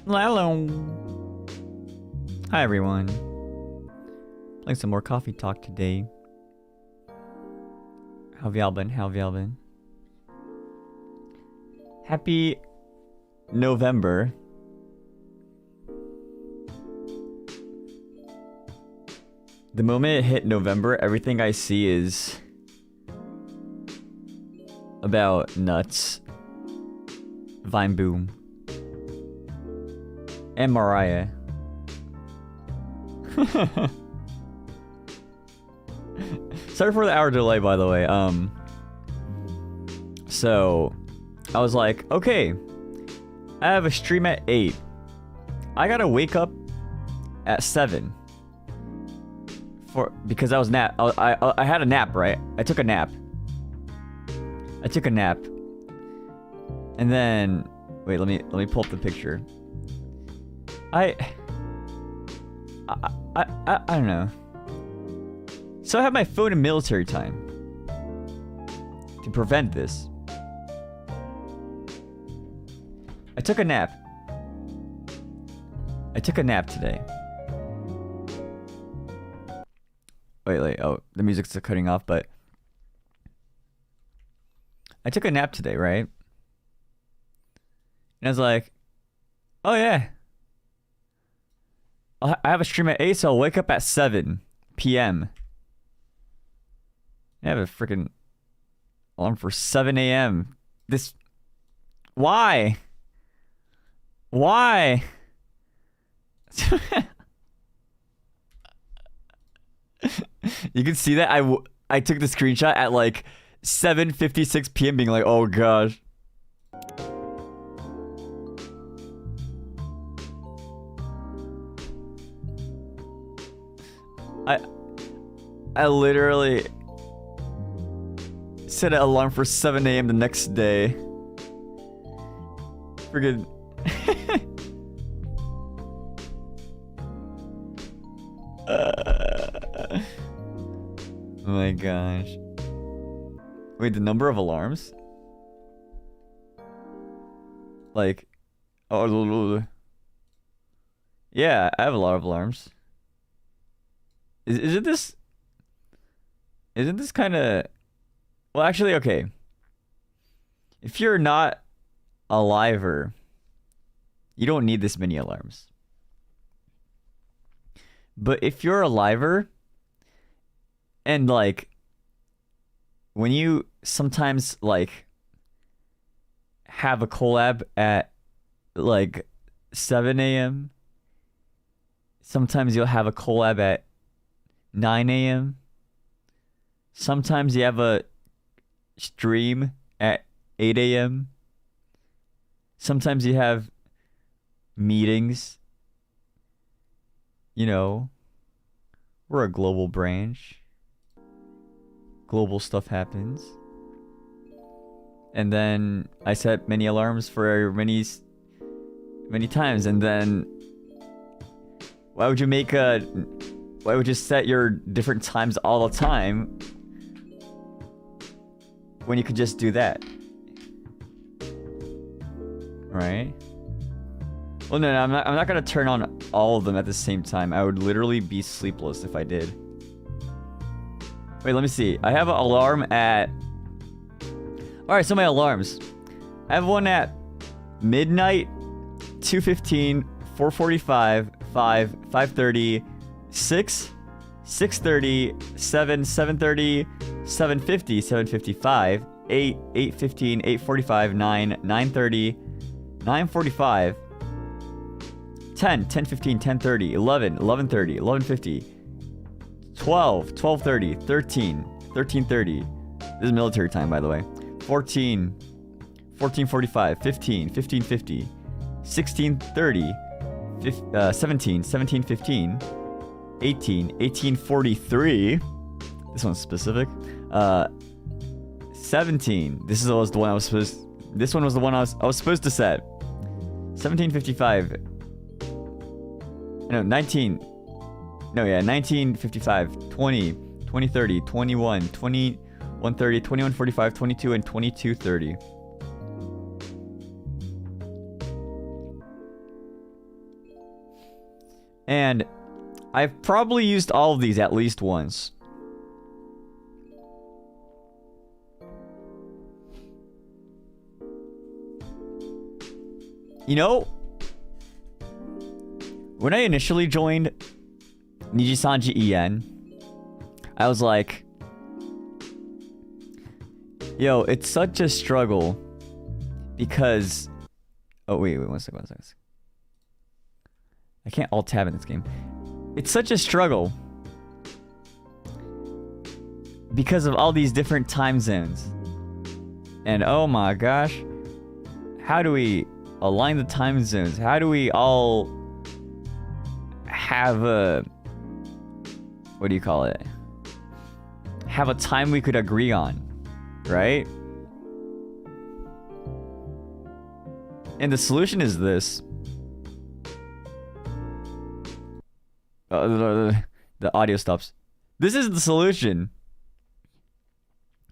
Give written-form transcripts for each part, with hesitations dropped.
Hello. Hi everyone. Playing some more coffee talk today. How have y'all been? How have y'all been? Happy November. The moment it hit November, everything I see is about nuts, Vine Boom, and Mariah. Sorry for the hour delay, by the way. So I was like, okay, I have a stream at 8. I gotta wake up at 7 because I was I had a nap, right? I took a nap, and then wait, let me pull up the picture. I don't know. So I have my phone in military time to prevent this. I took a nap today. Wait, oh, the music's cutting off, but I took a nap today, right? And I was like, oh yeah, I have a stream at 8, so I'll wake up at 7 p.m. I have a freaking alarm for 7 a.m. This... Why? Why? You can see that I took the screenshot at like 7:56 p.m. being like, oh gosh. I literally set an alarm for 7 a.m. the next day. Friggin'. Oh my gosh. Wait, the number of alarms? Like, oh, yeah, I have a lot of alarms. Isn't this kind of... Well, actually, okay. If you're not a liver, you don't need this many alarms. But if you're a liver, and like, when you sometimes like have a collab at like 7 a.m., sometimes you'll have a collab at 9 a.m., sometimes you have a stream at 8 a.m., sometimes you have meetings. You know, we're a global branch. Global stuff happens. And then I set many alarms for many times, and then why would you set your different times all the time when you could just do that? Right? Well, no, I'm not gonna turn on all of them at the same time. I would literally be sleepless if I did. Wait, let me see. I have an alarm at... Alright, so my alarms. I have one at midnight, 2:15, 4:45, 5, 5:30, 6, 6:30, 7, 7:30, 7:50, 7:55, 8, 8:15, 8:45, 9, 9:30, 9:45, 10, 10:15, 10:30, 11, 11:30, 11:50, 12, 12:30, 13, 13:30. This is military time, by the way. 14, 14:45, 15, 15:50, 16:30, 17, 17:15, 18, 18:43. This one's specific. 17. This one was the one I was supposed to set. 17:55. No, 19. No, yeah, 19:55, 20, 20:30, 21, 21:30, 21:45, 22, and 22:30. And I've probably used all of these at least once. You know, when I initially joined Nijisanji EN, I was like, yo, it's such a struggle because... Oh, wait, one second. I can't alt tab in this game. It's such a struggle because of all these different time zones. And oh my gosh, how do we align the time zones? How do we all have a... What do you call it? Have a time we could agree on, right? And the solution is this. The audio stops. This is the solution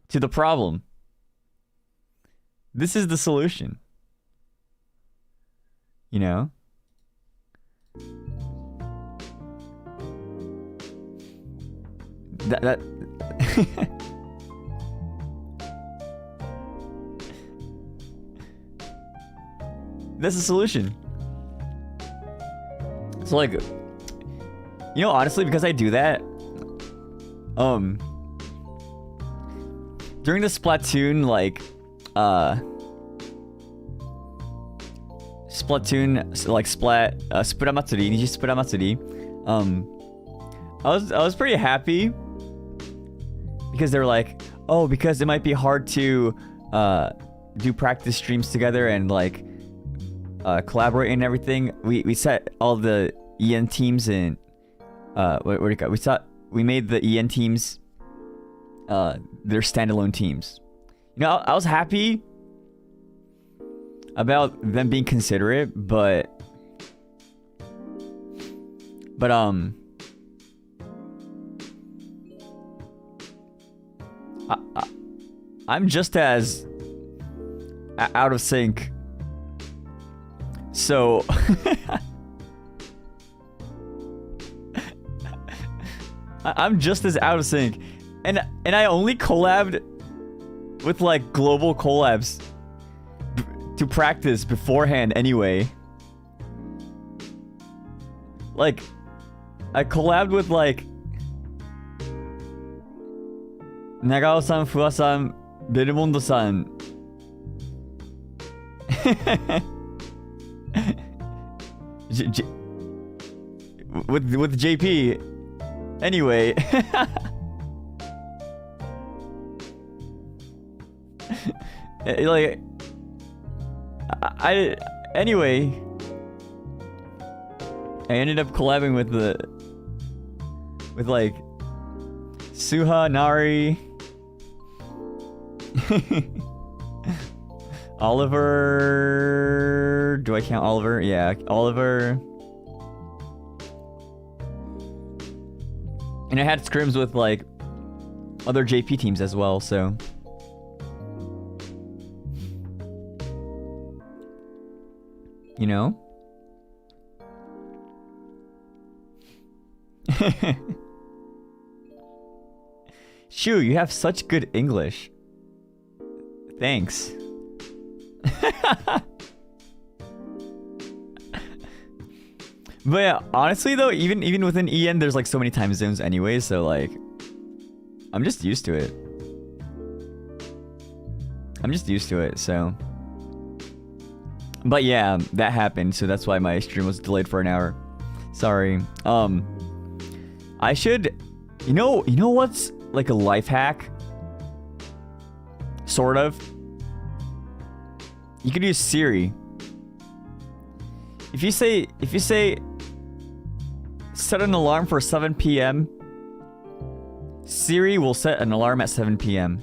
to the problem. This is the solution. You know? That That's the solution. So like, you know, honestly, because I do that, during the Splatoon, like, Spura Matsuri, Niji Spura Matsuri, I was pretty happy because they were like, oh, because it might be hard to do practice streams together and like collaborate and everything. We set all the EN teams in what do you call it? We made the EN teams their standalone teams. You know, I was happy about them being considerate, but I'm just as out of sync. So I'm just as out of sync, and I only collabed with like global collabs to practice beforehand anyway. Like, I collabed with like Nagao-san, Fuwa-san, Belmondo-san. With JP. Anyway. Like, anyway, I ended up collabing with like Suha, Nari, Oliver. Do I count Oliver? Yeah, Oliver. And I had scrims with like other JP teams as well, so. You know? Shu, you have such good English. Thanks. But yeah, honestly though, even within EN, there's like so many time zones anyway, so like, I'm just used to it. So. But yeah, that happened, so that's why my stream was delayed for an hour. Sorry. I should, you know what's like a life hack? Sort of. You could use Siri. If you say set an alarm for 7 p.m. Siri will set an alarm at 7 p.m.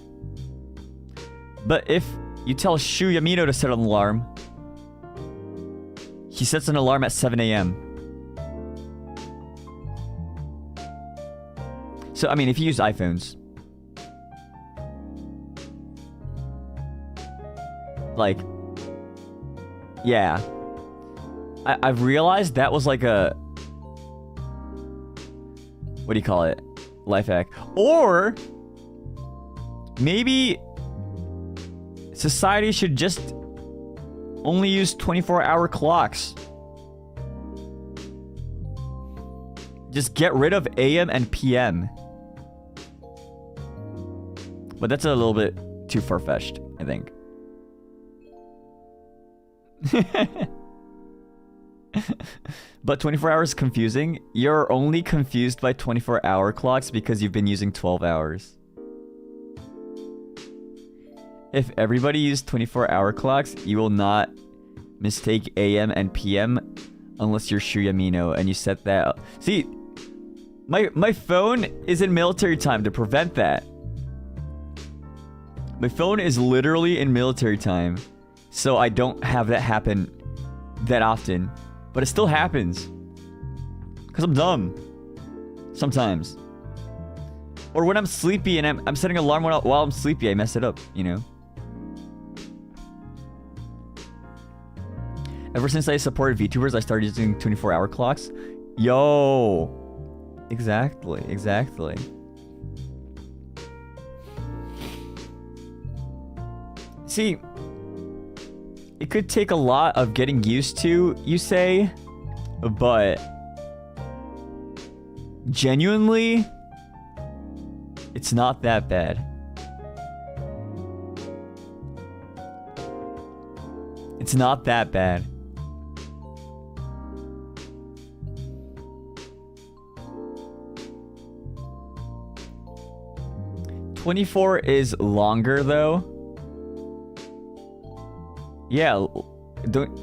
But if you tell Shu Yamino to set an alarm, he sets an alarm at 7 a.m. So, I mean, if you use iPhones, like, yeah. I've realized that was like a what do you call it? Life hack. Or maybe society should just only use 24-hour clocks. Just get rid of AM and PM. But that's a little bit too far-fetched, I think. But 24 hours is confusing. You're only confused by 24-hour clocks because you've been using 12 hours. If everybody used 24-hour clocks, you will not mistake AM and PM unless you're Shu Yamino and you set that up. See, my phone is in military time to prevent that. My phone is literally in military time, so I don't have that happen that often. But it still happens. Because I'm dumb. Sometimes. Or when I'm sleepy and I'm setting an alarm while I'm sleepy, I mess it up, you know? Ever since I supported VTubers, I started using 24-hour clocks. Yo! Exactly, exactly. See, it could take a lot of getting used to, you say, but genuinely, it's not that bad. It's not that bad. "24 is longer though." Yeah,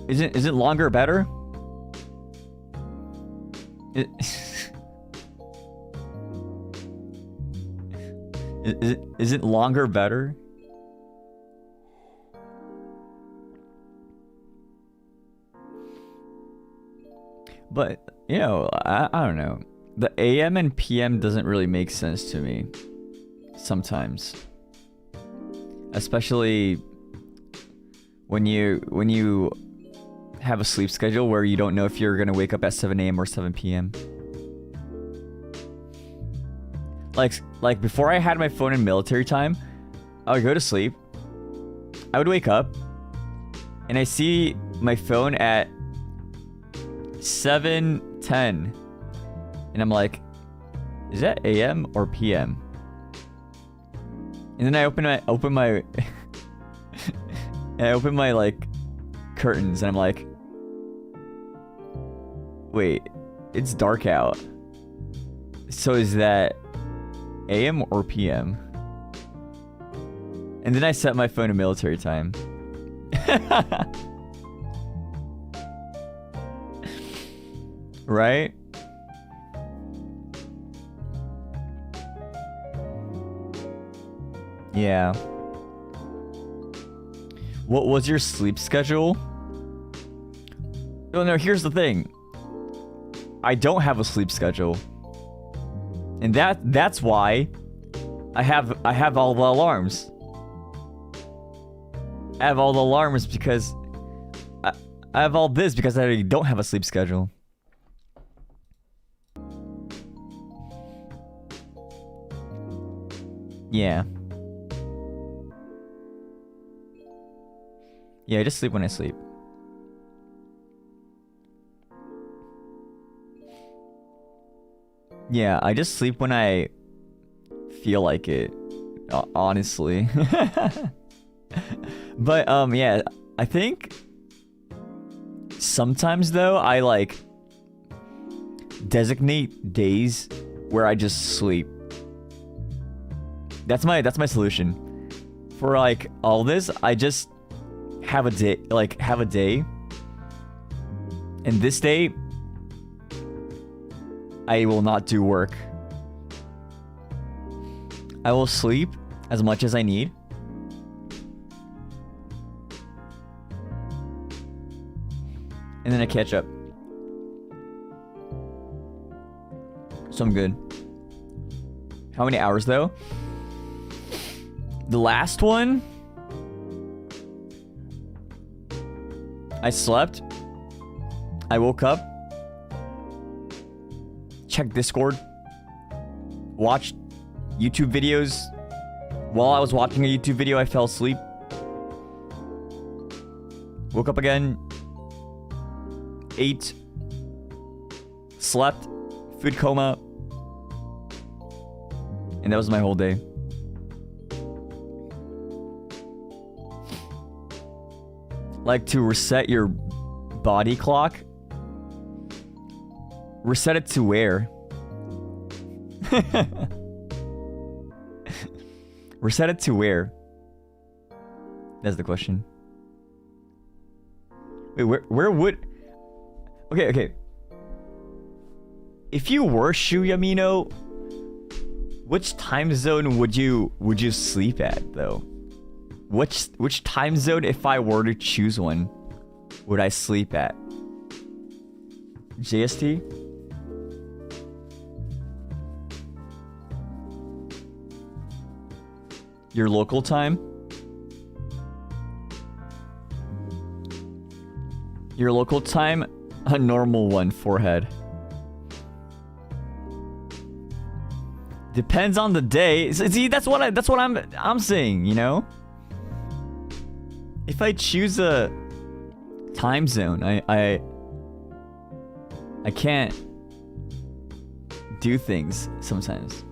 isn't longer better? Isn't longer better? But, you know, I don't know. The AM and PM doesn't really make sense to me. Sometimes. Especially when you have a sleep schedule where you don't know if you're gonna wake up at 7 AM or 7 PM. Like before I had my phone in military time, I would go to sleep, I would wake up, and I see my phone at 7:10, and I'm like, is that AM or PM? And then I open my and I open my like curtains and I'm like, wait, it's dark out. So is that AM or PM? And then I set my phone to military time. Right? Yeah. What was your sleep schedule? Oh no, here's the thing. I don't have a sleep schedule. And that's why I have all the alarms. I have all the alarms because I have all this because I don't have a sleep schedule. Yeah. Yeah, I just sleep when I sleep. Yeah, I just sleep when I feel like it, honestly. But, yeah, I think sometimes, though, I, like, designate days where I just sleep. That's my solution. For, like, all this, I just have a day, and this day I will not do work. I will sleep as much as I need, and then I catch up. So I'm good. How many hours though? The last one, I slept, I woke up, checked Discord, watched YouTube videos. While I was watching a YouTube video, I fell asleep. Woke up again. Ate. Slept. Food coma. And that was my whole day. Like, to reset your body clock. Reset it to where? Reset it to where? That's the question. Wait, where would... Okay. If you were Shu Yamino, which time zone would you sleep at, though? Which time zone, if I were to choose one, would I sleep at? JST? Your local time? Your local time? A normal one, forehead. Depends on the day. See, that's what I'm saying, you know? If I choose a time zone, I can't do things sometimes.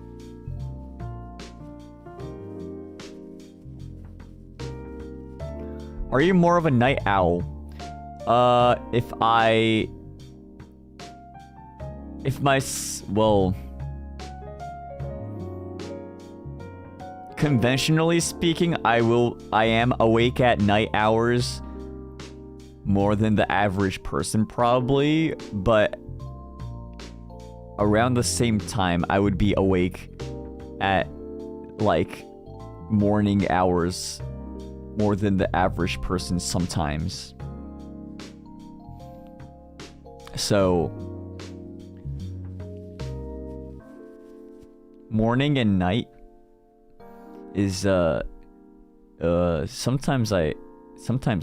Are you more of a night owl? Well, conventionally speaking, I am awake at night hours more than the average person probably, but around the same time I would be awake at like morning hours more than the average person sometimes. So morning and night is sometimes I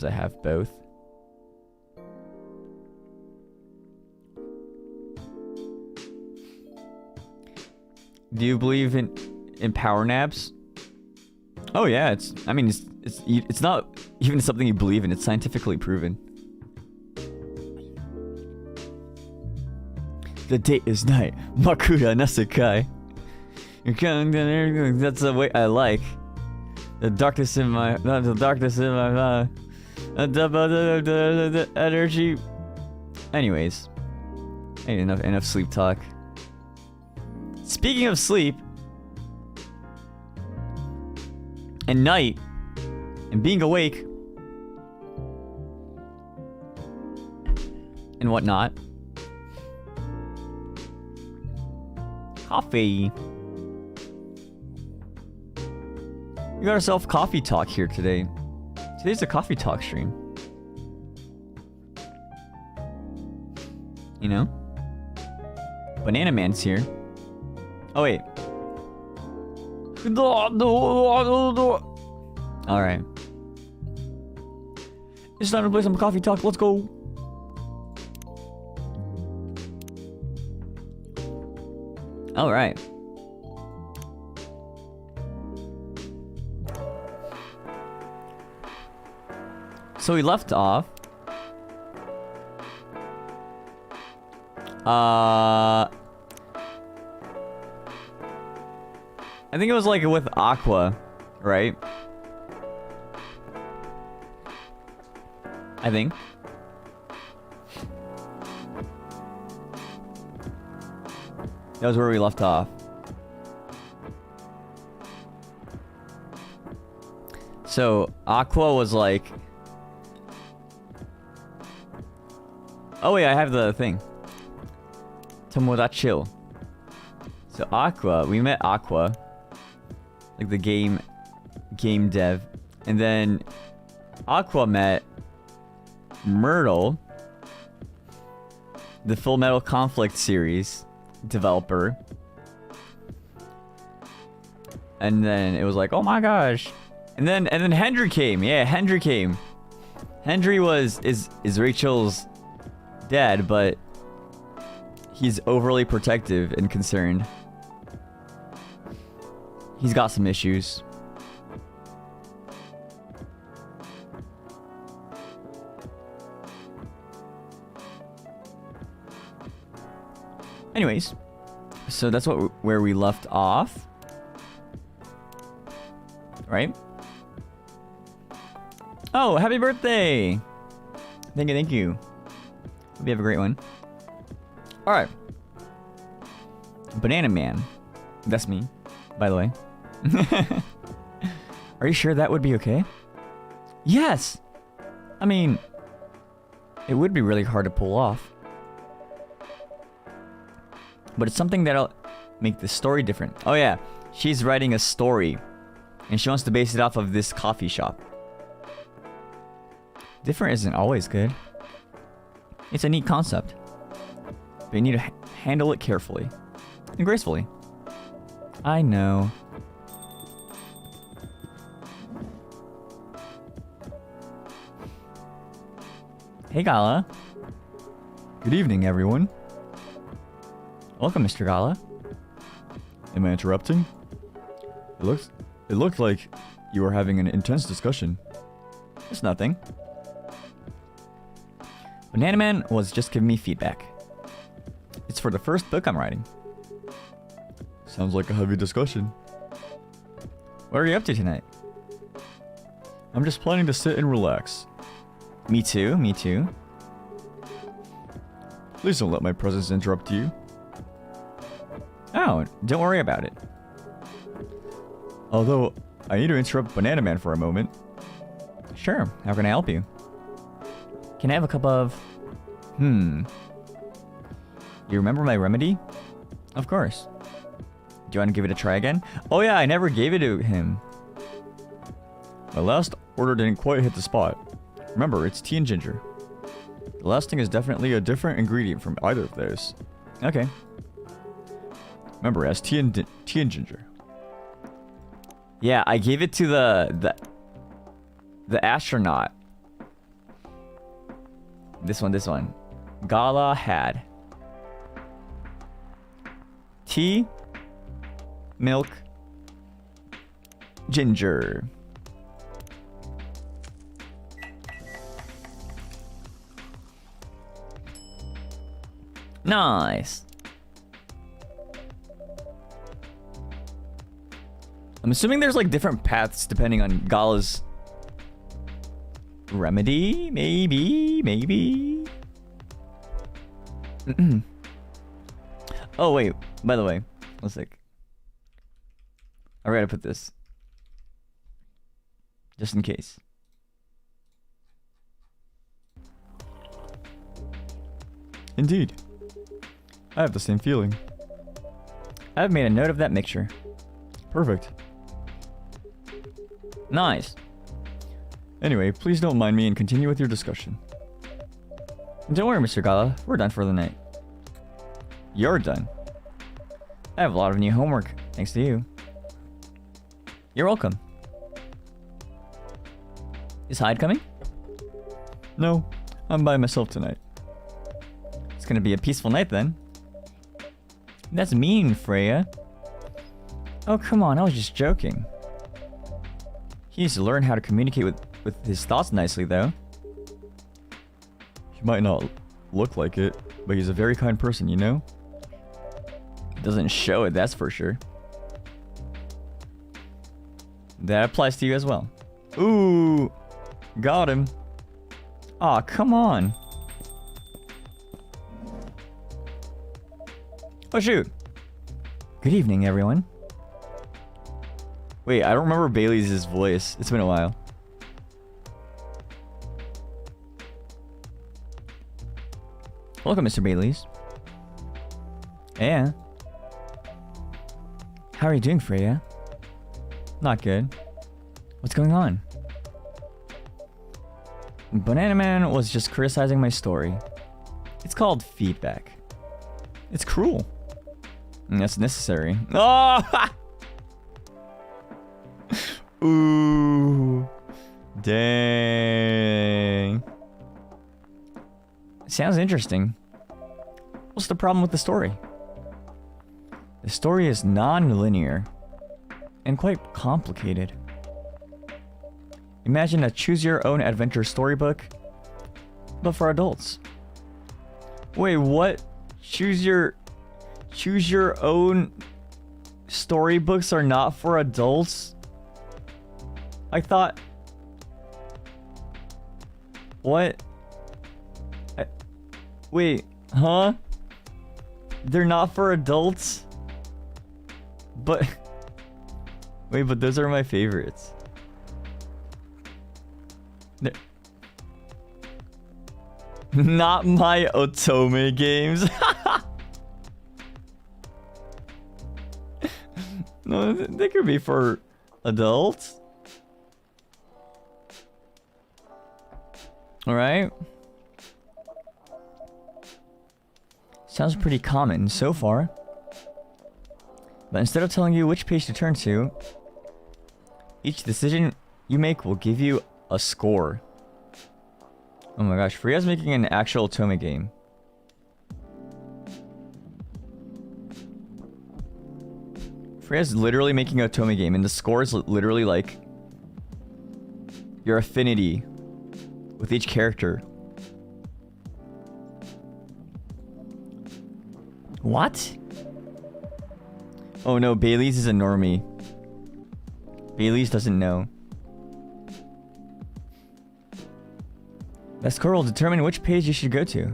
have both. Do you believe in power naps? Oh yeah, it's not even something you believe in, it's scientifically proven. The date is night. Makuda Nasekai. That's the way I like. The darkness in my energy. Anyways, hey, enough sleep talk. Speaking of sleep and night and being awake and whatnot, coffee. We got ourselves coffee talk here today. Today's a coffee talk stream. You know? Banana Man's here. Oh wait. Alright. It's time to play some coffee talk. Let's go. Alright. So we left off. I think it was like with Aqua, right? I think. That was where we left off. So Aqua was like, oh wait, I have the thing. Tomodachi. So Aqua, we met Aqua, like the game dev, and then Aqua met Myrtle, the Full Metal Conflict series developer, and then it was like, oh my gosh, and then Hendry came. Yeah, Hendry came. Hendry is Rachel's dad, but he's overly protective and concerned. He's got some issues. Anyways, so that's where we left off. Right? Oh, happy birthday! Thank you, thank you. Hope you have a great one. Alright. Banana Man. That's me, by the way. Are you sure that would be okay? Yes! I mean, it would be really hard to pull off. But it's something that'll make the story different. Oh yeah, she's writing a story. And she wants to base it off of this coffee shop. Different isn't always good. It's a neat concept. But you need to handle it carefully. And gracefully. I know. Hey Gala. Good evening, everyone. Welcome, Mr. Gala. Am I interrupting? It looked like you were having an intense discussion. It's nothing. Banana Man was just giving me feedback. It's for the first book I'm writing. Sounds like a heavy discussion. What are you up to tonight? I'm just planning to sit and relax. Me too, me too. Please don't let my presence interrupt you. Oh, don't worry about it. Although, I need to interrupt Banana Man for a moment. Sure, how can I help you? Can I have a cup of... You remember my remedy? Of course. Do you want to give it a try again? Oh yeah, I never gave it to him. My last order didn't quite hit the spot. Remember, it's tea and ginger. The last thing is definitely a different ingredient from either of those. Okay. Remember, it has tea and ginger. Yeah, I gave it to the astronaut. This one. Gala had tea, milk, ginger. Nice. I'm assuming there's like different paths depending on Gala's remedy. Maybe. Oh wait, by the way, one sec. I gotta put this just in case. Indeed. I have the same feeling. I've made a note of that mixture. Perfect. Nice. Anyway, please don't mind me and continue with your discussion. Don't worry, Mr. Gala. We're done for the night. You're done. I have a lot of new homework, thanks to you. You're welcome. Is Hyde coming? No, I'm by myself tonight. It's gonna be a peaceful night then. That's mean, Freya. Oh, come on, I was just joking. He needs to learn how to communicate with his thoughts nicely, though. He might not look like it, but he's a very kind person, you know? Doesn't show it, that's for sure. That applies to you as well. Ooh, got him. Aw, come on. Oh, shoot. Good evening, everyone. Wait, I don't remember Bailey's voice. It's been a while. Welcome, Mr. Bailey's. Yeah. How are you doing, Freya? Not good. What's going on? Banana Man was just criticizing my story. It's called feedback. It's cruel. And that's necessary. Oh! Ooh. Dang. Sounds interesting. What's the problem with the story? The story is non-linear. and quite complicated. Imagine a choose-your-own adventure storybook, but for adults. Wait, what? Choose your own storybooks are not for adults? I thought... What? Wait, huh? They're not for adults? But... Wait, but those are my favorites. They're... Not my Otome games. No, they could be for adults. Alright. Sounds pretty common so far. But instead of telling you which page to turn to, each decision you make will give you a score. Oh my gosh, Freya's making an actual Otome game. Freya's literally making a Otome game, and the score is literally like your affinity with each character. What? Oh no, Bailey's is a normie. Bailey's doesn't know. That score will determine which page you should go to.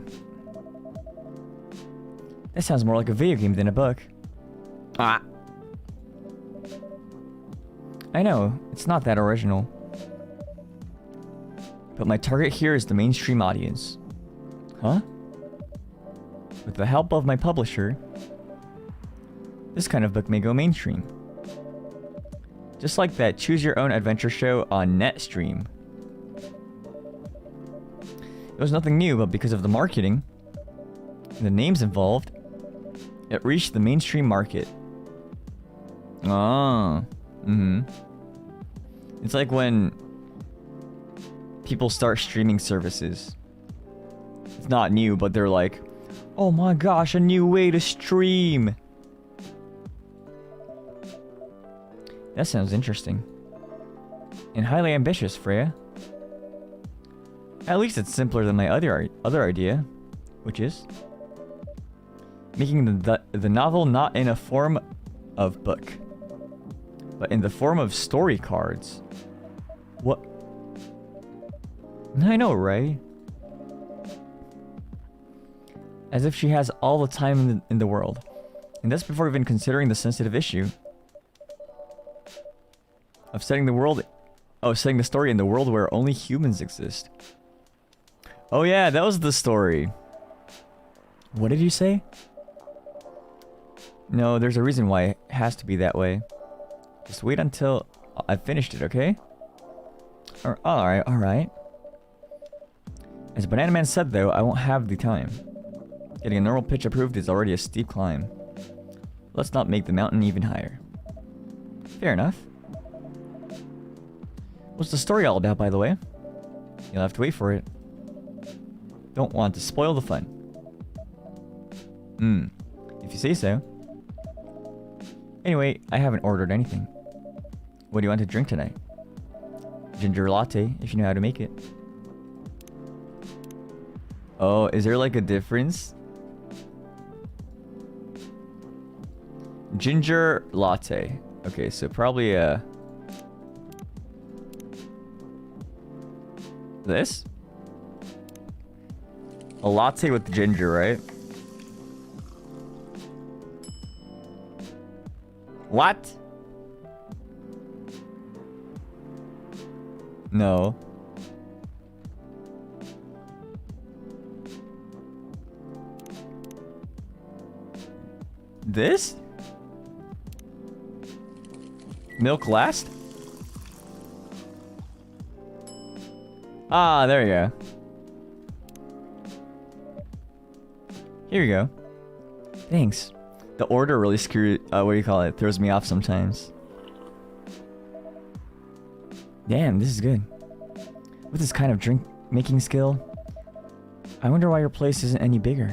That sounds more like a video game than a book. Ah. I know, it's not that original. But my target here is the mainstream audience. Huh? With the help of my publisher, this kind of book may go mainstream. Just like that Choose Your Own Adventure show on Netstream. It was nothing new, but because of the marketing and the names involved, it reached the mainstream market. Ah. It's like when people start streaming services. It's not new, but they're like, oh my gosh, a new way to stream. That sounds interesting. And highly ambitious, Freya. At least it's simpler than my other idea, which is making the novel not in a form of book, but in the form of story cards. What? I know, right? As if she has all the time in the world. And that's before even considering the sensitive issue of setting the story in the world where only humans exist. Oh yeah, that was the story. What did you say? No, there's a reason why it has to be that way. Just wait until I've finished it, okay? Alright. As Banana Man said though, I won't have the time. Getting a normal pitch approved is already a steep climb. Let's not make the mountain even higher. Fair enough. What's the story all about, by the way? You'll have to wait for it. Don't want to spoil the fun. If you say so. Anyway, I haven't ordered anything. What do you want to drink tonight? Ginger latte, if you know how to make it. Oh, is there like a difference? Ginger latte. Okay, so probably this? A latte with ginger, right? What? No. This? Milk last? Ah, there you go. Here you go. Thanks. The order really throws me off sometimes. Damn, this is good. With this kind of drink making skill, I wonder why your place isn't any bigger.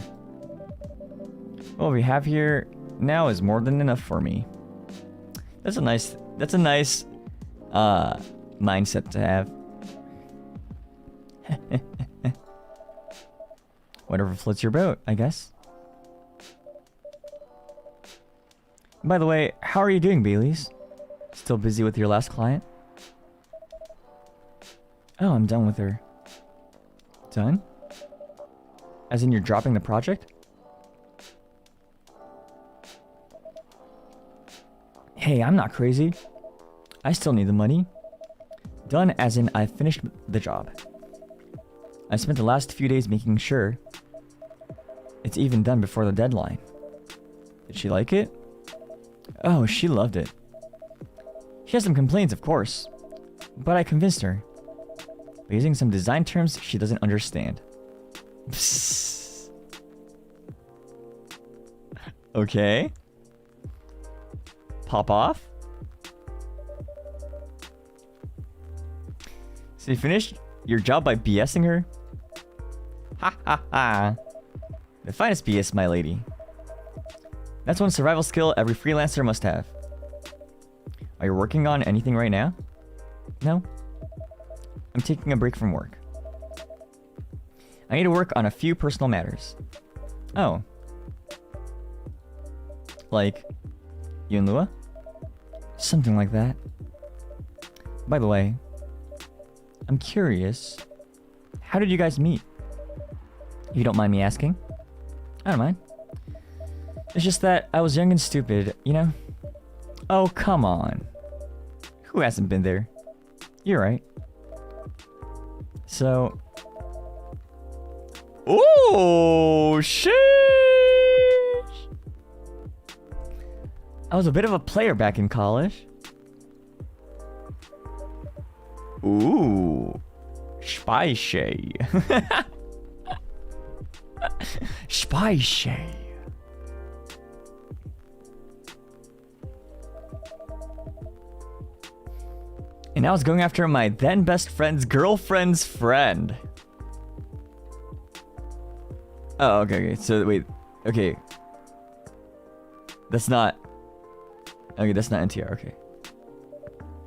What we have here now is more than enough for me. That's a nice That's a nice mindset to have. Whatever floats your boat, I guess. By the way, how are you doing, Baileys? Still busy with your last client? Oh, I'm done with her. Done? As in you're dropping the project? Hey, I'm not crazy. I still need the money. Done as in I finished the job. I spent the last few days making sure it's even done before the deadline. Did she like it? Oh, she loved it. She has some complaints, of course, but I convinced her by using some design terms she doesn't understand. Psst. Okay. Pop off. So you finished your job by BSing her? Ha ha ha. The finest BS, my lady. That's one survival skill every freelancer must have. Are you working on anything right now? No? I'm taking a break from work. I need to work on a few personal matters. Oh. Like, you and Lua? Something like that. By the way, I'm curious, how did you guys meet? If you don't mind me asking. I don't mind. It's just that I was young and stupid, you know? Oh, come on. Who hasn't been there? You're right. So... Ooh, sheesh! I was a bit of a player back in college. Ooh. Spicy. Spicy. And I was going after my then best friend's girlfriend's friend. Oh, okay. So, wait. Okay. That's not... Okay, that's not NTR. Okay.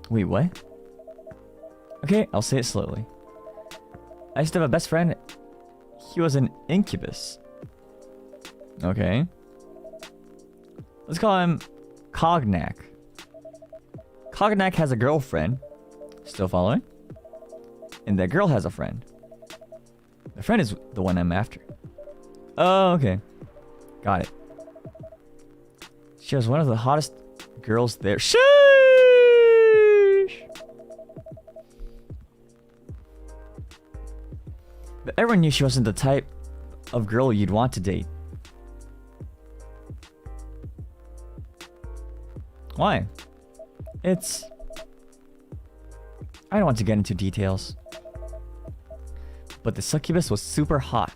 Wait, what? Okay, I'll say it slowly. I used to have a best friend. He was an incubus. Okay. Let's call him Cognac. Cognac has a girlfriend. Still following? And that girl has a friend. The friend is the one I'm after. Oh, okay. Got it. She was one of the hottest girls there. Sheesh! But everyone knew she wasn't the type of girl you'd want to date. Why? It's... I don't want to get into details. But the succubus was super hot.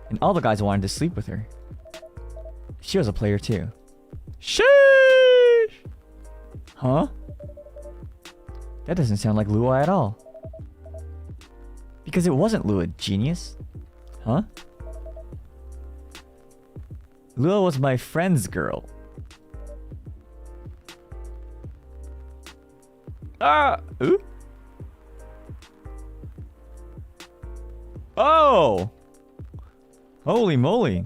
And all the guys wanted to sleep with her. She was a player too. Sheesh! Huh? That doesn't sound like Lua at all. Because it wasn't Lua, genius. Huh? Lua was my friend's girl. Ah! Ooh? Oh! Holy moly.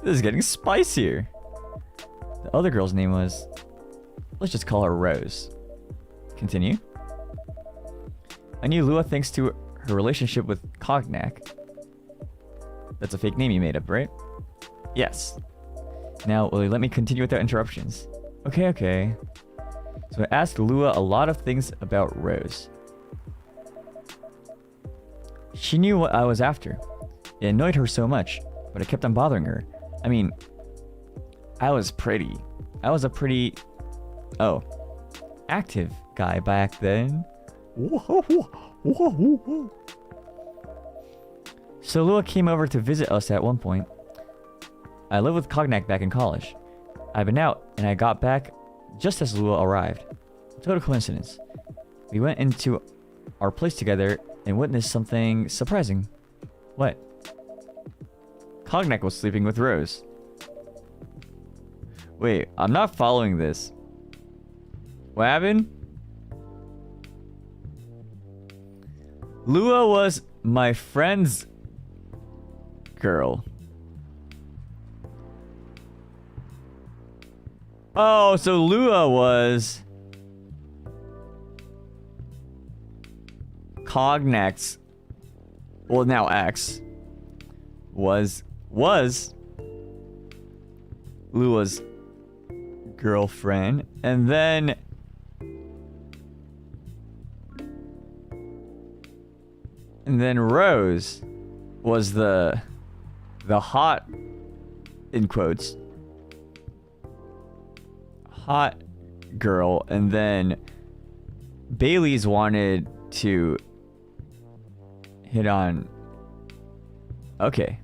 This is getting spicier. The other girl's name was... Let's just call her Rose. Continue. I knew Lua thanks to her relationship with Cognac. That's a fake name you made up, right? Yes. Now, will you let me continue without interruptions? Okay, okay. So I asked Lua a lot of things about Rose. She knew what I was after. It annoyed her so much, but I kept on bothering her. I mean, I was pretty. I was a pretty... Oh. Active guy back then. So Lua came over to visit us at one point. I lived with Cognac back in college. I've been out, and I got back just as Lua arrived. Total coincidence. We went into our place together and witnessed something surprising. What? Cognac was sleeping with Rose. Wait, I'm not following this. What happened? Lua was my friend's girl. Oh, so Lua was Cognac's, well now X, was Lua's girlfriend, and then Rose was the hot, in quotes, hot girl, and then Bailey's wanted to hit on. Okay.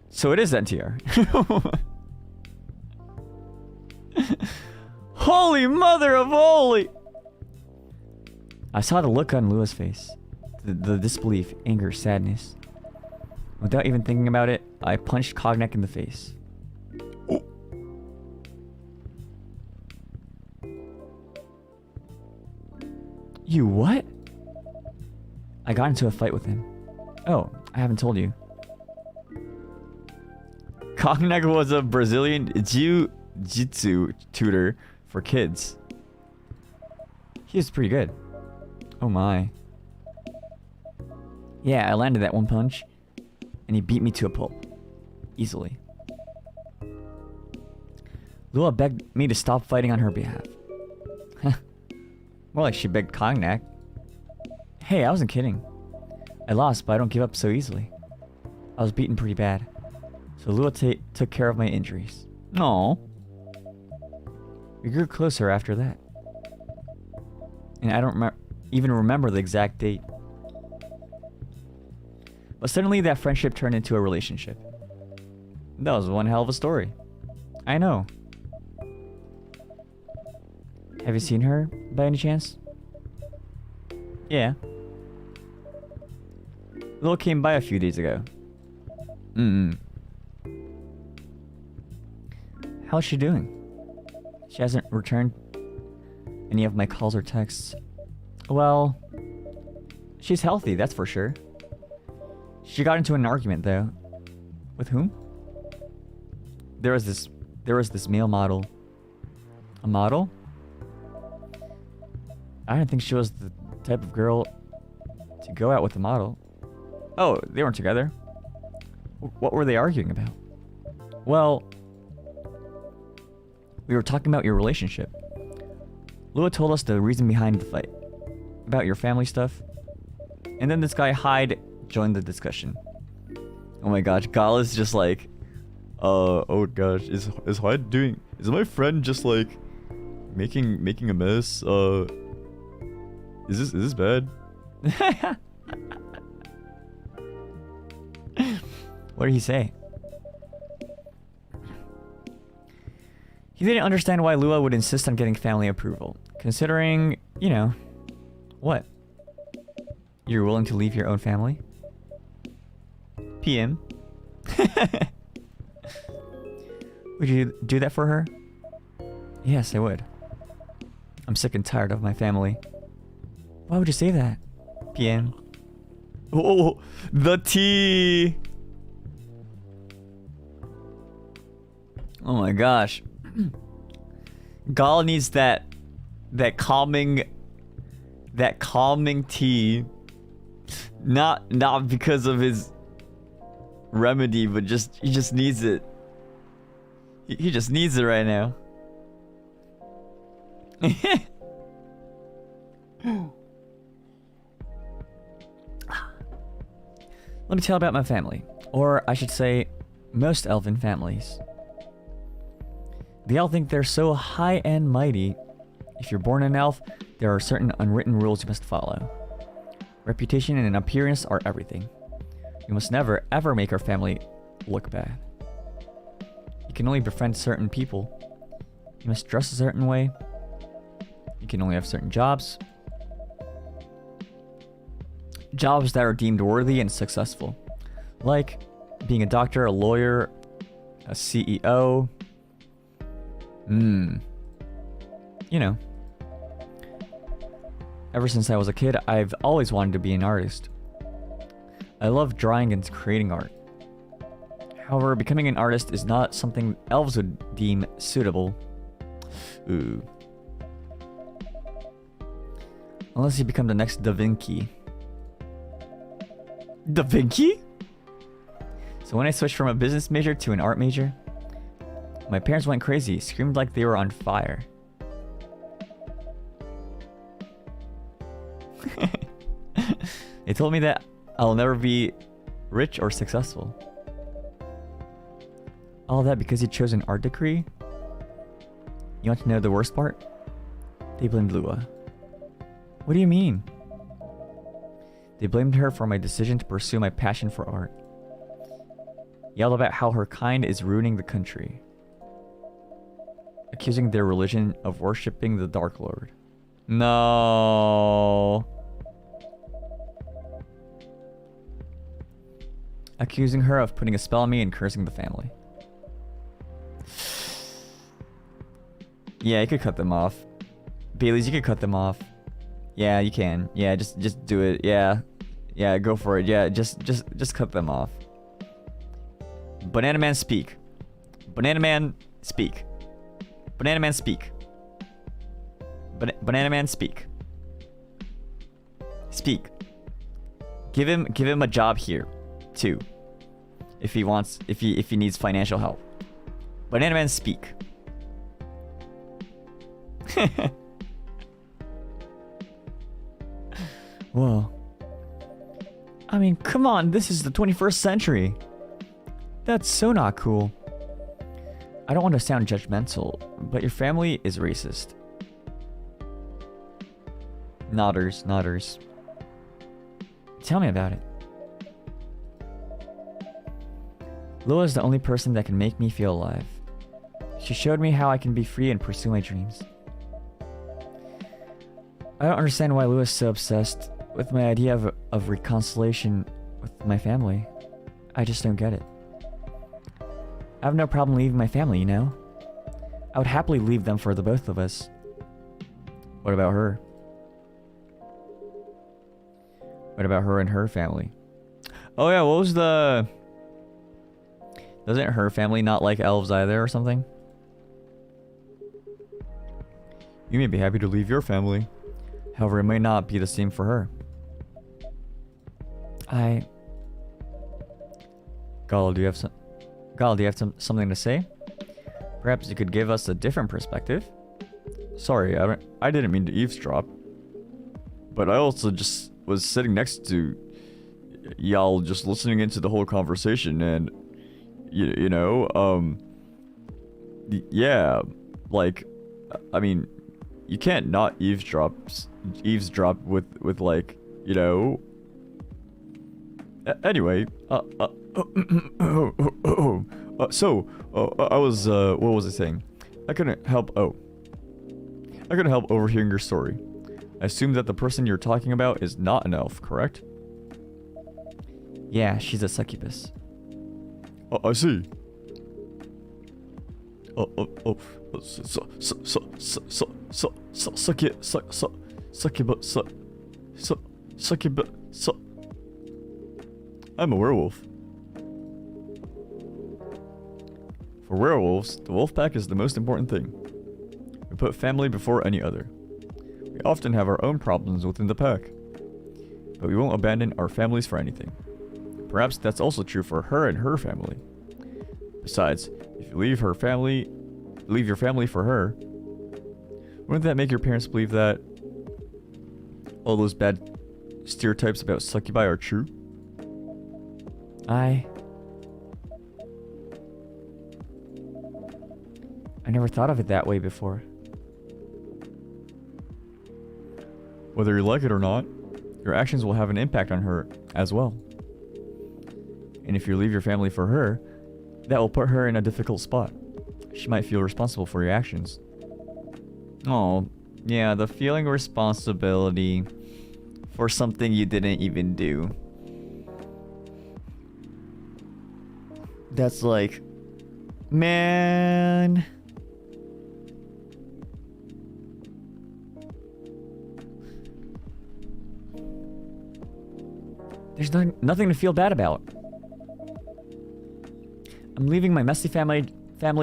So it is NTR. Holy mother of holy! I saw the look on Lua's face. The disbelief, anger, sadness. Without even thinking about it, I punched Cognac in the face. Oh. You what? I got into a fight with him. Oh, I haven't told you. Cognac was a Brazilian jiu-jitsu tutor for kids. He was pretty good. Oh my. Yeah, I landed that one punch, and he beat me to a pulp. Easily. Lua begged me to stop fighting on her behalf. More like she begged Cognac. Hey, I wasn't kidding. I lost, but I don't give up so easily. I was beaten pretty bad. So Lua took care of my injuries. Aww. We grew closer after that. And I don't even remember the exact date. But suddenly that friendship turned into a relationship. That was one hell of a story. I know. Have you seen her by any chance? Yeah. Lil came by a few days ago. How's she doing? She hasn't returned any of my calls or texts. Well, she's healthy, that's for sure. She got into an argument though. With whom? There was this male model. A model? I didn't think she was the type of girl to go out with a model. Oh, they weren't together. What were they arguing about? Well, we were talking about your relationship. Lua told us the reason behind the fight. About your family stuff. And then this guy Hyde joined the discussion. Oh my gosh, Gala's just like, oh gosh, is Hyde doing, is my friend just like making a mess? Is this bad? What did he say? He didn't understand why Lua would insist on getting family approval, considering, you know, what? You're willing to leave your own family? PM. Would you do that for her? Yes, I would. I'm sick and tired of my family. Why would you say that? PM. Oh, the tea! Oh my gosh. Gal needs that calming tea. Not because of his remedy, but he just needs it. He just needs it right now. Let me tell about my family. Or I should say, most elven families. They all think they're so high and mighty. If you're born an elf, there are certain unwritten rules you must follow. Reputation and appearance are everything. You must never, ever make our family look bad. You can only befriend certain people. You must dress a certain way. You can only have certain jobs. Jobs that are deemed worthy and successful. Like being a doctor, a lawyer, a CEO. You know. Ever since I was a kid, I've always wanted to be an artist. I love drawing and creating art. However, becoming an artist is not something elves would deem suitable. Ooh. Unless you become the next Da Vinci. Da Vinci? So when I switched from a business major to an art major, my parents went crazy, screamed like they were on fire. They told me that I'll never be rich or successful. All that because you chose an art degree? You want to know the worst part? They blamed Lua. What do you mean? They blamed her for my decision to pursue my passion for art. Yelled about how her kind is ruining the country. Accusing their religion of worshipping the Dark Lord. No. Accusing her of putting a spell on me and cursing the family. Yeah, you could cut them off. Baileys, you could cut them off. Yeah, you can. Yeah, just do it. Yeah. Yeah, go for it. Yeah, just cut them off. Banana Man speak. Banana Man speak. Banana Man speak. Banana Man speak. Speak. Give him a job here, too. If he wants, if he needs financial help. Banana Man speak. Whoa. I mean, come on, this is the 21st century. That's so not cool. I don't want to sound judgmental, but your family is racist. Nodders. Tell me about it. Lua is the only person that can make me feel alive. She showed me how I can be free and pursue my dreams. I don't understand why Lua is so obsessed with my idea of reconciliation with my family. I just don't get it. I have no problem leaving my family, you know? I would happily leave them for the both of us. What about her? What about her and her family? Oh yeah, what was the... Doesn't her family not like elves either or something? You may be happy to leave your family. However, it may not be the same for her. Gala, do you have something to say? Perhaps you could give us a different perspective. Sorry, I didn't mean to eavesdrop. But I also just was sitting next to y'all, just listening into the whole conversation, and you know, yeah, like, I mean, you can't not eavesdrop with like, you know. Anyway, so I was what was I saying? I couldn't help overhearing your story. I assume that the person you're talking about is not an elf, correct? Yeah, she's a succubus. I see. Succubus. I'm a werewolf. For werewolves, the wolf pack is the most important thing. We put family before any other. We often have our own problems within the pack, but we won't abandon our families for anything. Perhaps that's also true for her and her family. Besides, if you leave your family for her, wouldn't that make your parents believe that all those bad stereotypes about succubi are true? I never thought of it that way before. Whether you like it or not, your actions will have an impact on her as well. And if you leave your family for her, that will put her in a difficult spot. She might feel responsible for your actions. Oh, yeah, the feeling responsibility for something you didn't even do. That's like, man, There's nothing to feel bad about. I'm leaving my messy family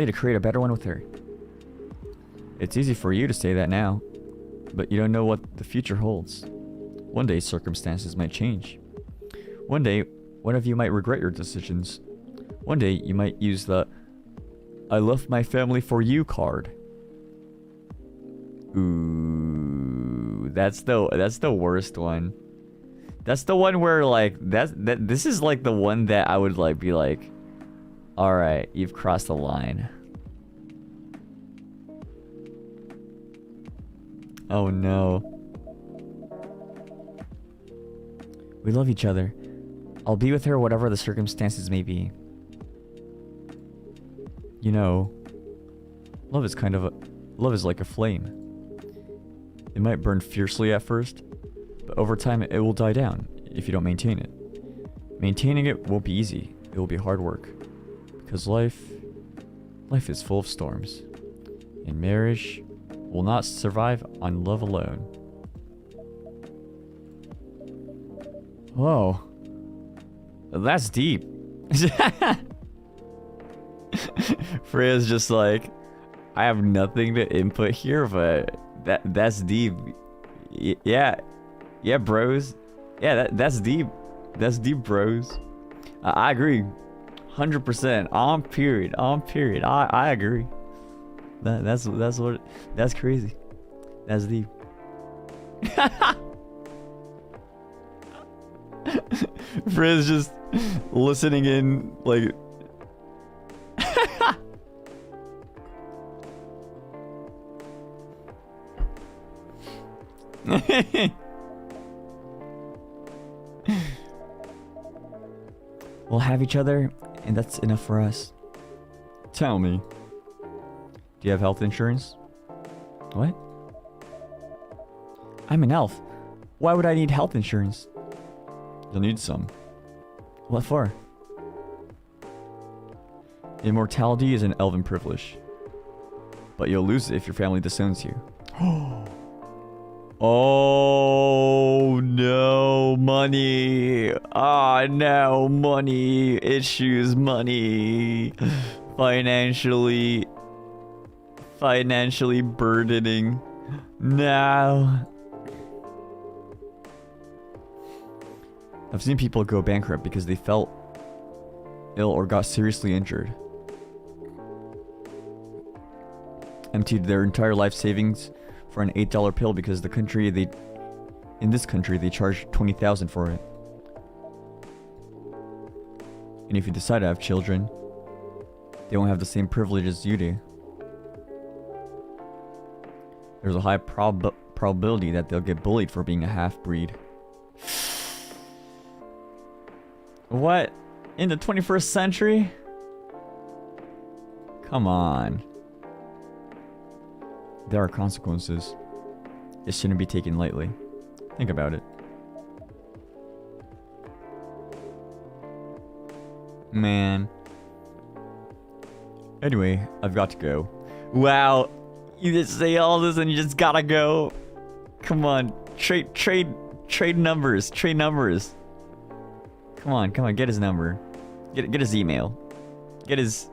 to create a better one with her. It's easy for you to say that now, but you don't know what the future holds. One day, circumstances might change. One day, one of you might regret your decisions. One day, you might use the I left my family for you card. Ooh, that's the worst one. That's the one where like this is like the one that I would like be like, all right, you've crossed the line. Oh no. We love each other. I'll be with her whatever the circumstances may be. You know, love is like a flame. It might burn fiercely at first, but over time it will die down if you don't maintain it. Maintaining it won't be easy. It will be hard work. Because life is full of storms. And marriage will not survive on love alone. Whoa. That's deep. Freya's just like, I have nothing to input here, but that's deep. Yeah, bros. Yeah, that's deep. That's deep, bros. I agree, 100%. On period. I agree. That's crazy. That's deep. Freya's just listening in like. We'll have each other, and that's enough for us. Tell me. Do you have health insurance? What? I'm an elf. Why would I need health insurance? You'll need some. What for? Immortality is an elven privilege. But you'll lose it if your family disowns you. Oh no, money. Ah, no, money. Issues, money. Financially burdening. No. I've seen people go bankrupt because they felt ill or got seriously injured. Emptied their entire life savings for an $8 pill because in this country they charge $20,000 for it. And if you decide to have children, they won't have the same privileges you do. There's a high probability that they'll get bullied for being a half-breed. What? In the 21st century? Come on. There are consequences. It shouldn't be taken lightly. Think about it. Man. Anyway, I've got to go. Wow. You just say all this and you just gotta go. Come on. Trade numbers. Trade numbers. Come on, get his number. Get his email. Get his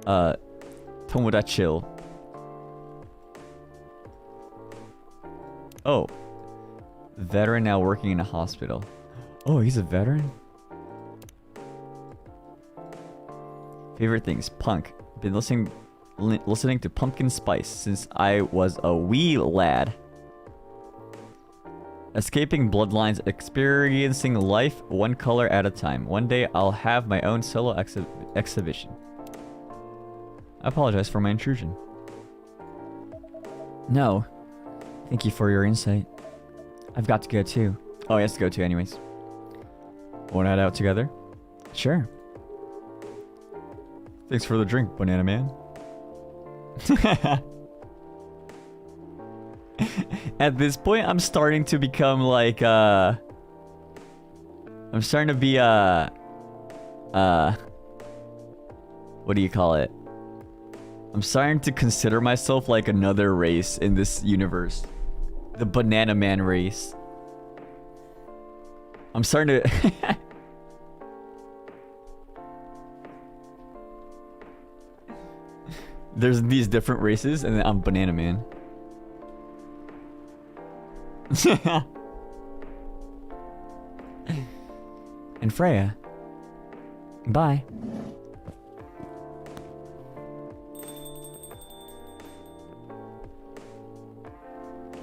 Tomodachi. Oh. Veteran now working in a hospital. Oh, he's a veteran? Favorite things, punk. Been listening to Pumpkin Spice since I was a wee lad. Escaping bloodlines, experiencing life one color at a time. One day I'll have my own solo exhibition. I apologize for my intrusion. No. Thank you for your insight. I've got to go too. Oh, he has to go too anyways. Wanna head out together? Sure. Thanks for the drink, Banana Man. At this point, I'm starting to become like, I'm starting to be, what do you call it? I'm starting to consider myself like another race in this universe. The Banana Man race. I'm starting to... There's these different races, and then I'm Banana Man. And Freya. Bye.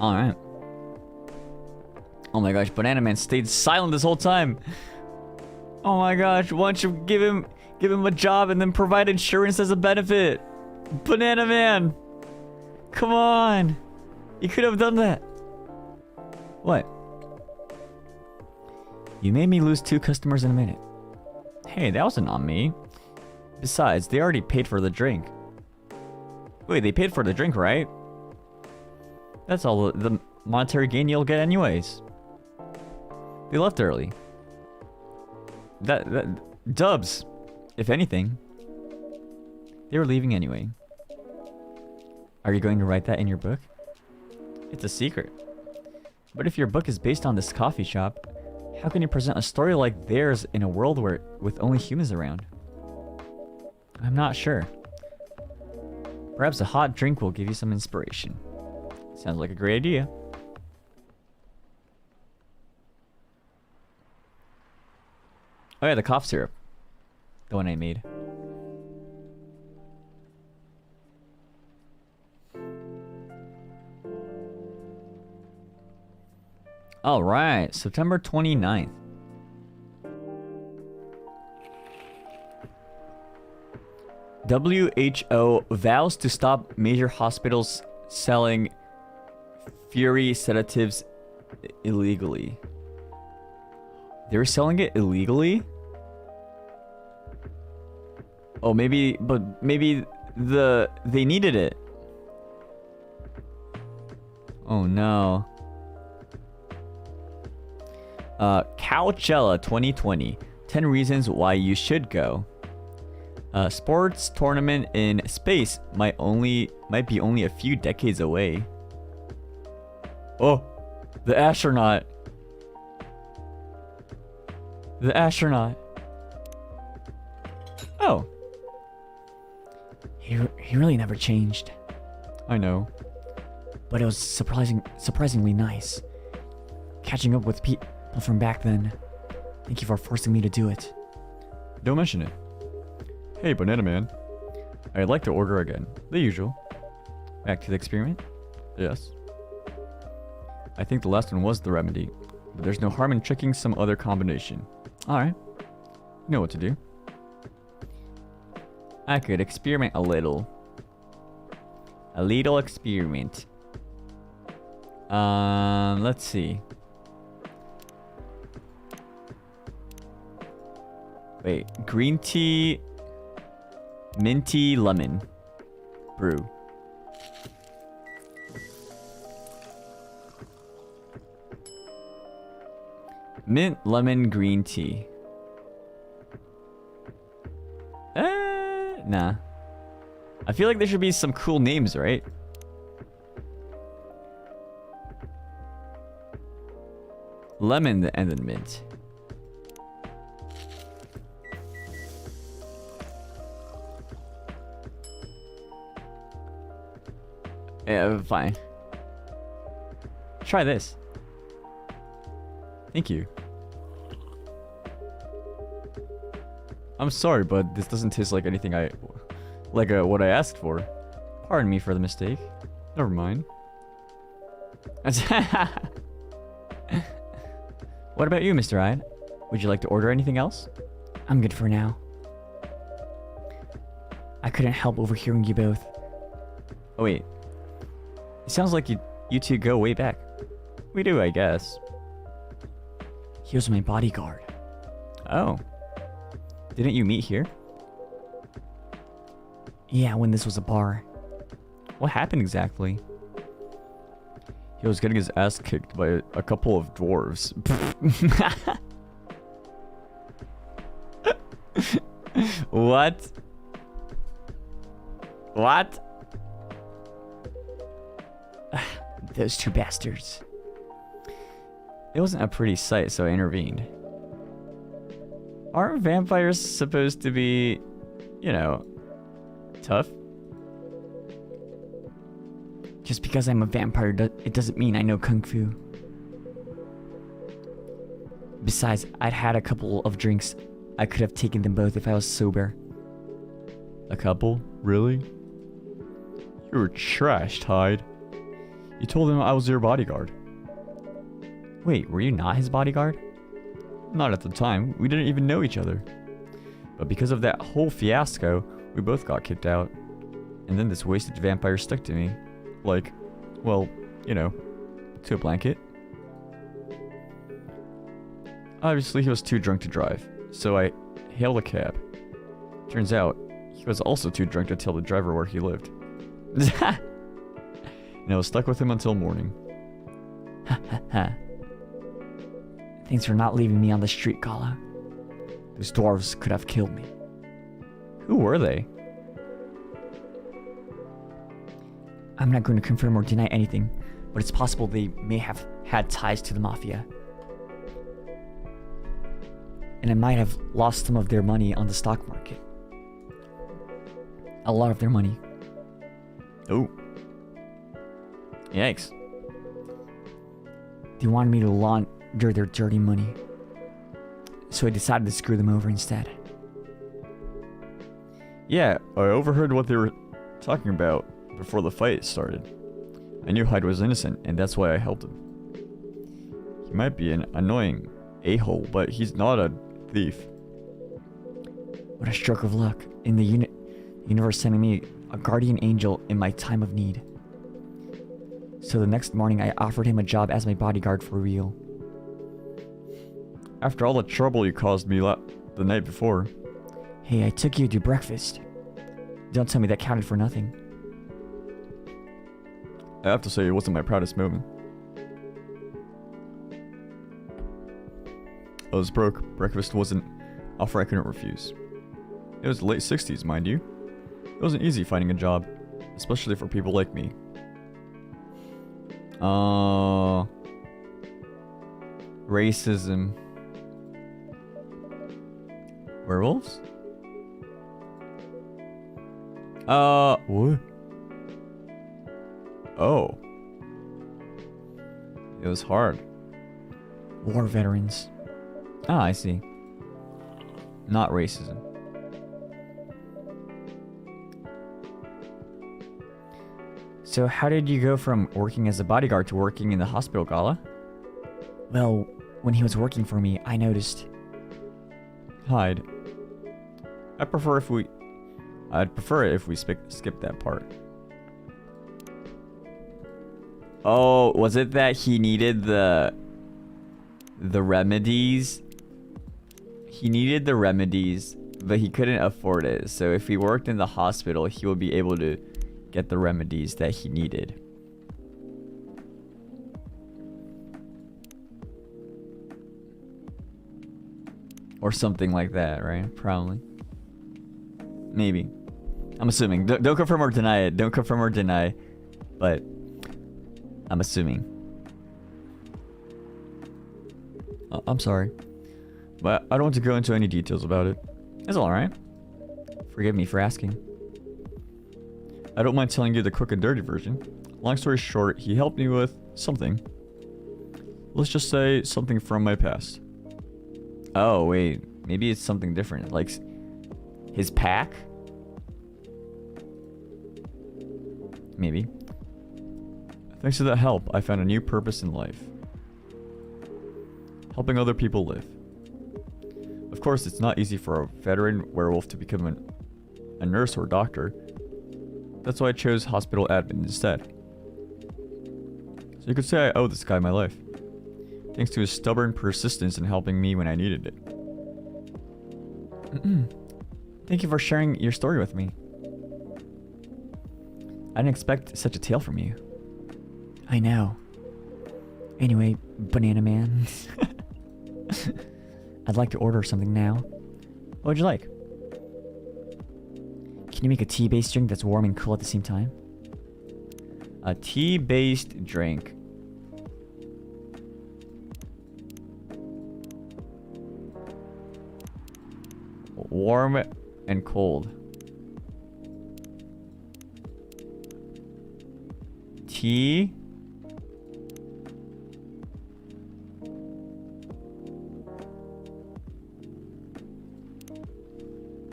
Alright. Oh my gosh, Banana Man stayed silent this whole time. Oh my gosh, why don't you give him a job and then provide insurance as a benefit? Banana Man! Come on! You could have done that. What? You made me lose 2 customers in a minute. Hey, that wasn't on me. Besides, they already paid for the drink. Wait, they paid for the drink, right? That's all the monetary gain you'll get anyways. They left early. That dubs, if anything. They were leaving anyway. Are you going to write that in your book? It's a secret. But if your book is based on this coffee shop, how can you present a story like theirs in a world where with only humans around? I'm not sure. Perhaps a hot drink will give you some inspiration. Sounds like a great idea. Oh yeah, the cough syrup. The one I made. Alright, September 29th. WHO vows to stop major hospitals selling Fury sedatives illegally. They were selling it illegally? Oh, maybe they needed it. Oh no. Coachella 2020. 10 reasons why you should go. Sports tournament in space might be only a few decades away. Oh, the astronaut. The astronaut. Oh. He really never changed. I know. But it was surprisingly nice. Catching up with people from back then. Thank you for forcing me to do it. Don't mention it. Hey, Banana Man. I'd like to order again. The usual. Back to the experiment? Yes. I think the last one was the remedy. But there's no harm in checking some other combination. Alright. You know what to do. I could experiment a little. A little experiment. Let's see. Wait, green tea, minty lemon brew. Mint lemon green tea. Nah. I feel like there should be some cool names, right? Lemon and then mint. Yeah, fine. Try this. Thank you. I'm sorry, but this doesn't taste like anything what I asked for. Pardon me for the mistake. Never mind. What about you, Mr. Hyde? Would you like to order anything else? I'm good for now. I couldn't help overhearing you both. Oh wait. It sounds like you two go way back. We do, I guess. He was my bodyguard. Oh. Didn't you meet here? Yeah, when this was a bar. What happened exactly? He was getting his ass kicked by a couple of dwarves. What? What? Those two bastards. It wasn't a pretty sight, so I intervened. Aren't vampires supposed to be, you know, tough? Just because I'm a vampire, it doesn't mean I know Kung Fu. Besides, I'd had a couple of drinks. I could have taken them both if I was sober. A couple? Really? You were trashed, Hyde. You told him I was your bodyguard. Wait, were you not his bodyguard? Not at the time. We didn't even know each other. But because of that whole fiasco, we both got kicked out. And then this wasted vampire stuck to me. Like, well, you know, to a blanket. Obviously, he was too drunk to drive, so I hailed a cab. Turns out, he was also too drunk to tell the driver where he lived. And I was stuck with him until morning. Ha ha ha. Thanks for not leaving me on the street, Gala. Those dwarves could have killed me. Who were they? I'm not going to confirm or deny anything, but it's possible they may have had ties to the Mafia. And I might have lost some of their money on the stock market. A lot of their money. Oh. Yikes. They wanted me to launder their dirty money. So I decided to screw them over instead. Yeah, I overheard what they were talking about before the fight started. I knew Hyde was innocent, and that's why I helped him. He might be an annoying a-hole, but he's not a thief. What a stroke of luck. In the universe sending me a guardian angel in my time of need. So the next morning I offered him a job as my bodyguard for real. After all the trouble you caused me the night before. Hey, I took you to breakfast. Don't tell me that counted for nothing. I have to say, it wasn't my proudest moment. I was broke. Breakfast wasn't an offer I couldn't refuse. It was the late 60s, mind you. It wasn't easy finding a job, especially for people like me. Racism. Werewolves? What? Oh. It was hard. War veterans. Ah, I see. Not racism. So how did you go from working as a bodyguard to working in the hospital, Gala? Well, when he was working for me, I noticed. Hyde. I'd prefer it if we skip that part. Oh, was it that he needed the remedies? He needed the remedies, but he couldn't afford it. So if he worked in the hospital, he would be able to get the remedies that he needed. Or something like that, right? Probably. Maybe. I'm assuming. Don't confirm or deny it. Don't confirm or deny. But I'm assuming. I'm sorry. But I don't want to go into any details about it. It's alright. Forgive me for asking. I don't mind telling you the quick and dirty version. Long story short, he helped me with something. Let's just say something from my past. Oh, wait. Maybe it's something different. Like his pack? Maybe. Thanks to that help, I found a new purpose in life. Helping other people live. Of course, it's not easy for a veteran werewolf to become a nurse or doctor. That's why I chose hospital admin instead. So you could say I owe this guy my life. Thanks to his stubborn persistence in helping me when I needed it. Thank you for sharing your story with me. I didn't expect such a tale from you. I know. Anyway, Banana Man. I'd like to order something now. What would you like? Can you make a tea-based drink that's warm and cool at the same time? A tea-based drink. Warm and cold. Tea.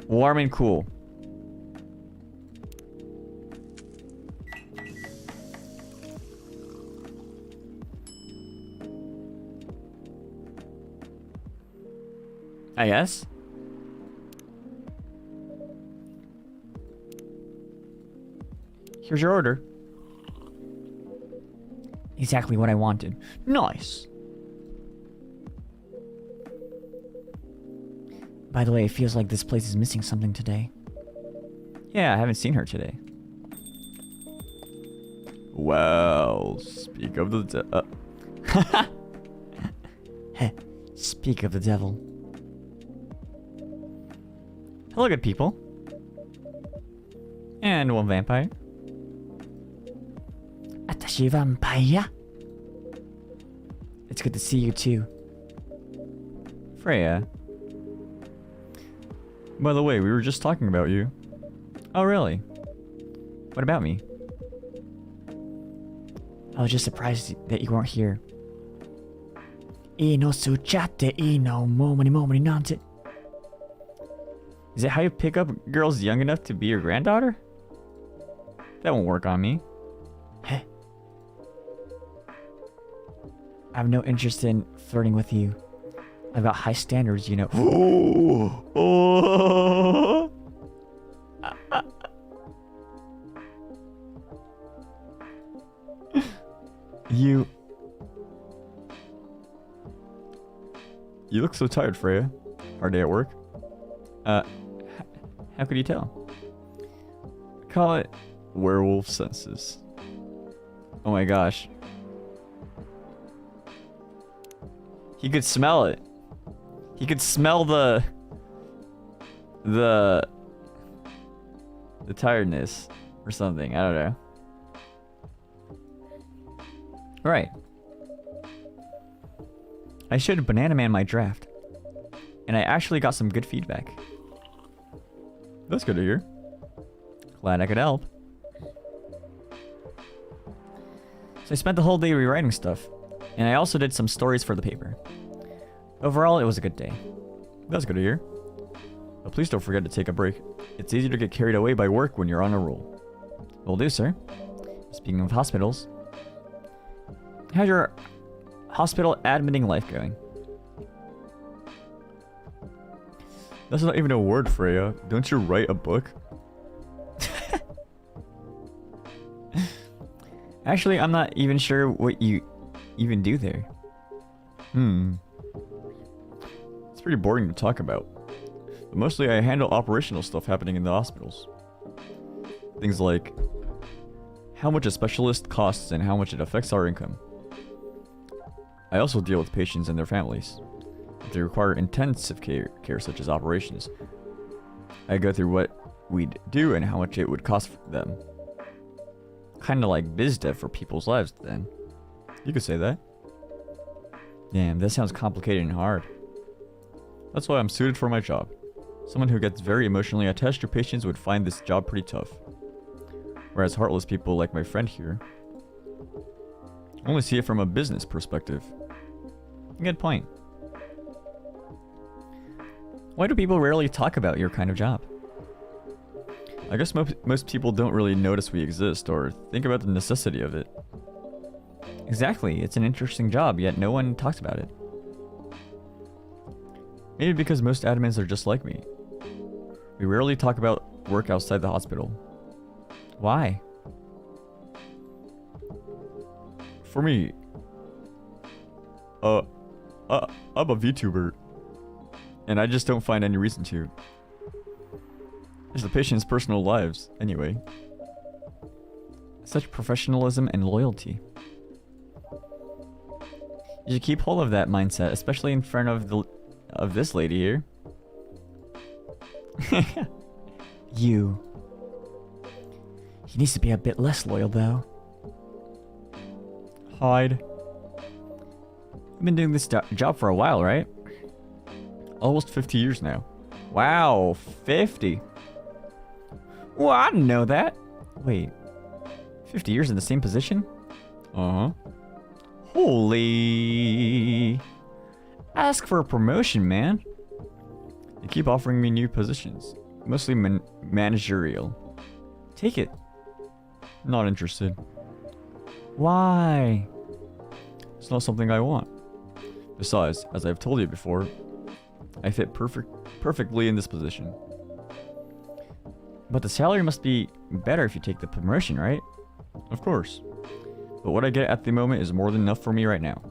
Warm and cool. I guess. Here's your order. Exactly what I wanted. Nice. By the way, it feels like this place is missing something today. Yeah, I haven't seen her today. Well, speak of the Heh, speak of the devil. Hello, good people. And one vampire. Atashi vampire. It's good to see you too. Freya. By the way, we were just talking about you. Oh, really? What about me? I was just surprised that you weren't here. Ino suchate ino momani momani nante. Is it how you pick up girls young enough to be your granddaughter? That won't work on me. Heh. I have no interest in flirting with you. I've got high standards, you know. Oh. You look so tired, Freya. Hard day at work. How could you tell? Call it werewolf senses. Oh my gosh. He could smell it. He could smell the tiredness or something. I don't know. Right. I showed Banana Man my draft, and I actually got some good feedback. That's good to hear. Glad I could help. So I spent the whole day rewriting stuff, and I also did some stories for the paper. Overall, it was a good day. That's good to hear. But please don't forget to take a break. It's easy to get carried away by work when you're on a roll. Will do, sir. Speaking of hospitals, how's your hospital admitting life going? That's not even a word, Freya. Don't you write a book? Actually, I'm not even sure what you even do there. It's pretty boring to talk about. But mostly I handle operational stuff happening in the hospitals. Things like how much a specialist costs and how much it affects our income. I also deal with patients and their families. If they require intensive care such as operations, I go through what we'd do and how much it would cost them. Kinda like biz dev for people's lives then. You could say that. Damn, that sounds complicated and hard. That's why I'm suited for my job. Someone who gets very emotionally attached to patients would find this job pretty tough. Whereas heartless people like my friend here only see it from a business perspective. Good point. Why do people rarely talk about your kind of job? I guess most people don't really notice we exist or think about the necessity of it. Exactly, it's an interesting job, yet no one talks about it. Maybe because most admins are just like me. We rarely talk about work outside the hospital. Why? For me, I'm a VTuber, and I just don't find any reason to. It's the patient's personal lives, anyway. Such professionalism and loyalty. You should keep hold of that mindset, especially in front of this lady here. You. He needs to be a bit less loyal, though. Hide. You've been doing this job for a while, right? Almost 50 years now. Wow, 50. Well, I didn't know that. Wait, 50 years in the same position? Uh-huh. Holy. Ask for a promotion, man. They keep offering me new positions. Mostly managerial. Take it. Not interested. Why? It's not something I want. Besides, as I've told you before, I fit perfectly in this position. But the salary must be better if you take the promotion, right? Of course. But what I get at the moment is more than enough for me right now.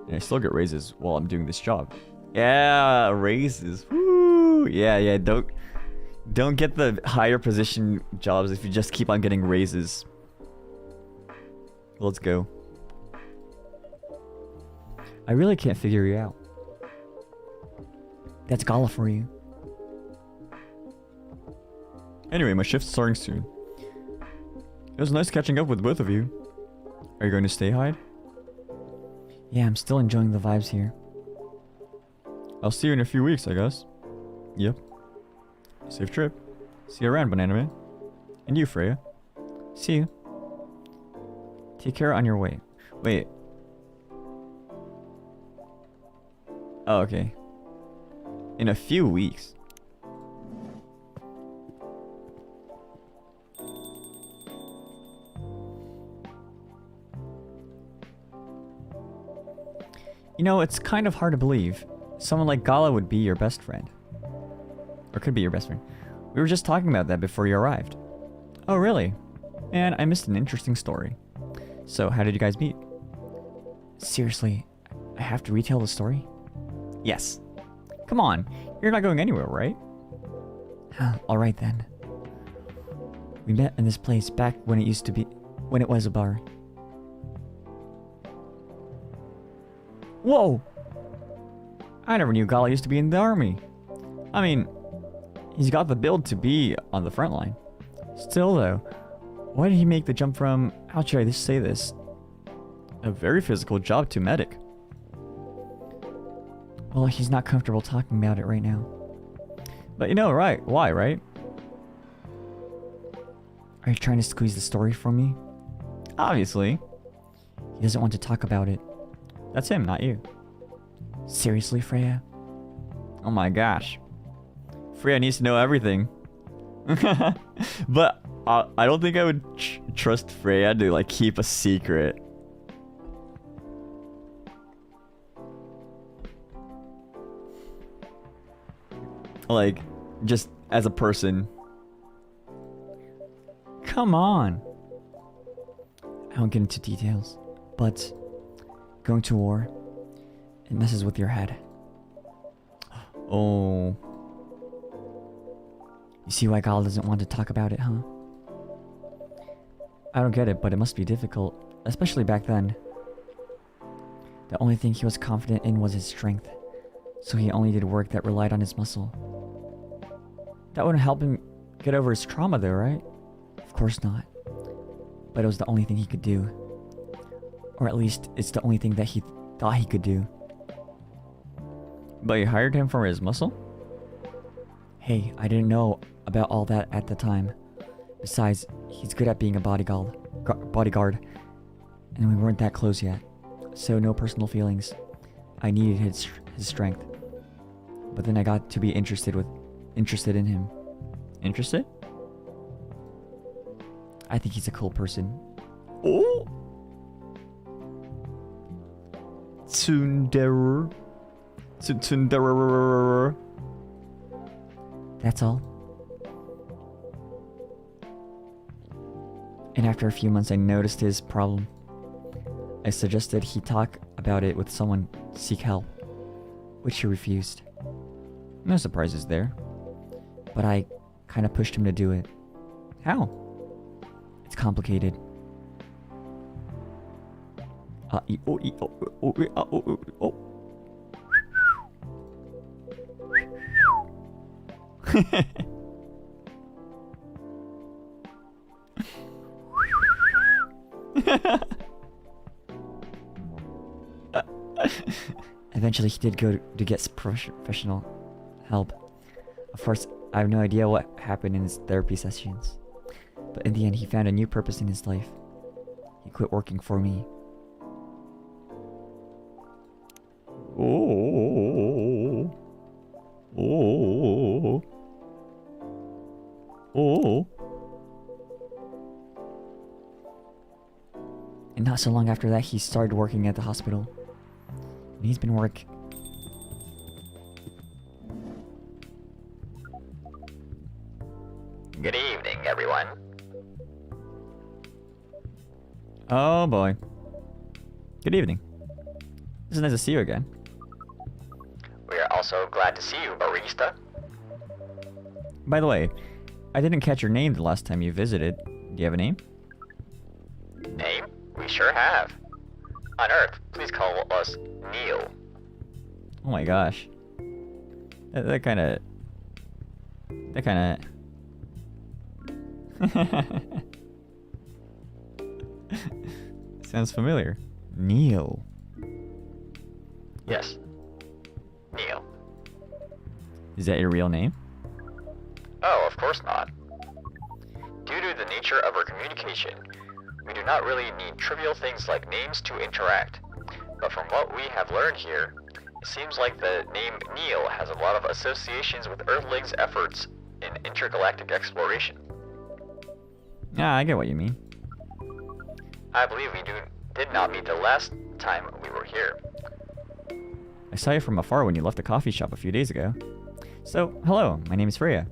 And I still get raises while I'm doing this job. Yeah, raises. Woo! Yeah, don't get the higher position jobs if you just keep on getting raises. Let's go. I really can't figure you out. That's Gala for you. Anyway, my shift's starting soon. It was nice catching up with both of you. Are you going to stay, Hyde? Yeah, I'm still enjoying the vibes here. I'll see you in a few weeks, I guess. Yep. Safe trip. See you around, Banana Man. And you, Freya. See you. Take care on your way. Wait. Oh, okay. In a few weeks. You know, it's kind of hard to believe. Someone like Gala would be your best friend. Or could be your best friend. We were just talking about that before you arrived. Oh, really? Man, I missed an interesting story. So, how did you guys meet? Seriously, I have to retell the story? Yes. Come on, you're not going anywhere, right? Alright then. We met in this place back when it was a bar. Whoa! I never knew Gala used to be in the army. I mean, he's got the build to be on the front line. Still though, why did he make the jump from, how should I say this? A very physical job to medic. Well, he's not comfortable talking about it right now. But you know, right? Why, right? Are you trying to squeeze the story from me? Obviously. He doesn't want to talk about it. That's him, not you. Seriously, Freya? Oh my gosh. Freya needs to know everything. But I don't think I would trust Freya to like keep a secret. Like, just as a person. Come on. I won't get into details, but going to war, it messes with your head. Oh. You see why Gala doesn't want to talk about it, huh? I don't get it, but it must be difficult, especially back then. The only thing he was confident in was his strength, so he only did work that relied on his muscle. That wouldn't help him get over his trauma though, right? Of course not. But it was the only thing he could do. Or at least, it's the only thing that he thought he could do. But you hired him for his muscle? Hey, I didn't know about all that at the time. Besides, he's good at being a bodyguard. And we weren't that close yet. So no personal feelings. I needed his strength. But then I got to be interested in him. Interested? I think he's a cool person. Oh! Tsundere. Tsundere. That's all. And after a few months I noticed his problem. I suggested he talk about it with someone, seek help. Which he refused. No surprises there. But I kind of pushed him to do it. How? It's complicated. Eventually he did go to get professional help. Of course, I have no idea what happened in his therapy sessions. But in the end, he found a new purpose in his life. He quit working for me. Oh. Oh. Oh. And not so long after that, he started working at the hospital. And he's been Good evening, everyone. Oh boy. Good evening. It's nice to see you again. We are also glad to see you, barista. By the way, I didn't catch your name the last time you visited. Do you have a name? Name? We sure have. On Earth, please call us Neil. Oh my gosh. That kind of... Sounds familiar. Neil. Yes. Neil. Is that your real name? Oh, of course not. Due to the nature of our communication, we do not really need trivial things like names to interact. But from what we have learned here, it seems like the name Neil has a lot of associations with Earthlings' efforts in intergalactic exploration. Yeah, I get what you mean. I believe we did not meet the last time we were here. I saw you from afar when you left the coffee shop a few days ago. So, hello, my name is Freya.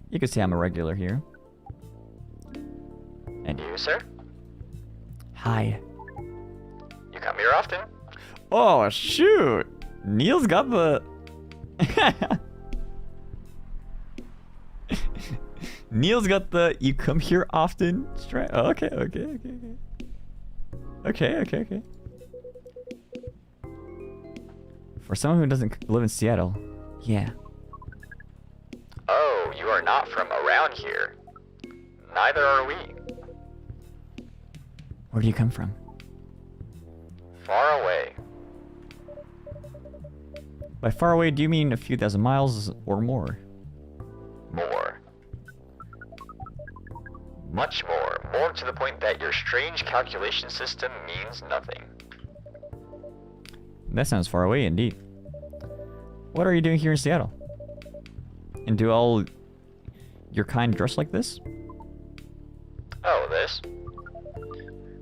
You could say I'm a regular here. And You, sir? Hi. You come here often? oh, shoot! Neil's got the... Neil's got the you come here often straight. Oh, okay. For someone who doesn't live in Seattle, yeah. Oh, you are not from around here. Neither are we. Where do you come from? Far away. By far away, do you mean a few thousand miles or more? More. Much more. More to the point that your strange calculation system means nothing. That sounds far away indeed. What are you doing here in Seattle? And do all your kind dress like this? Oh, this?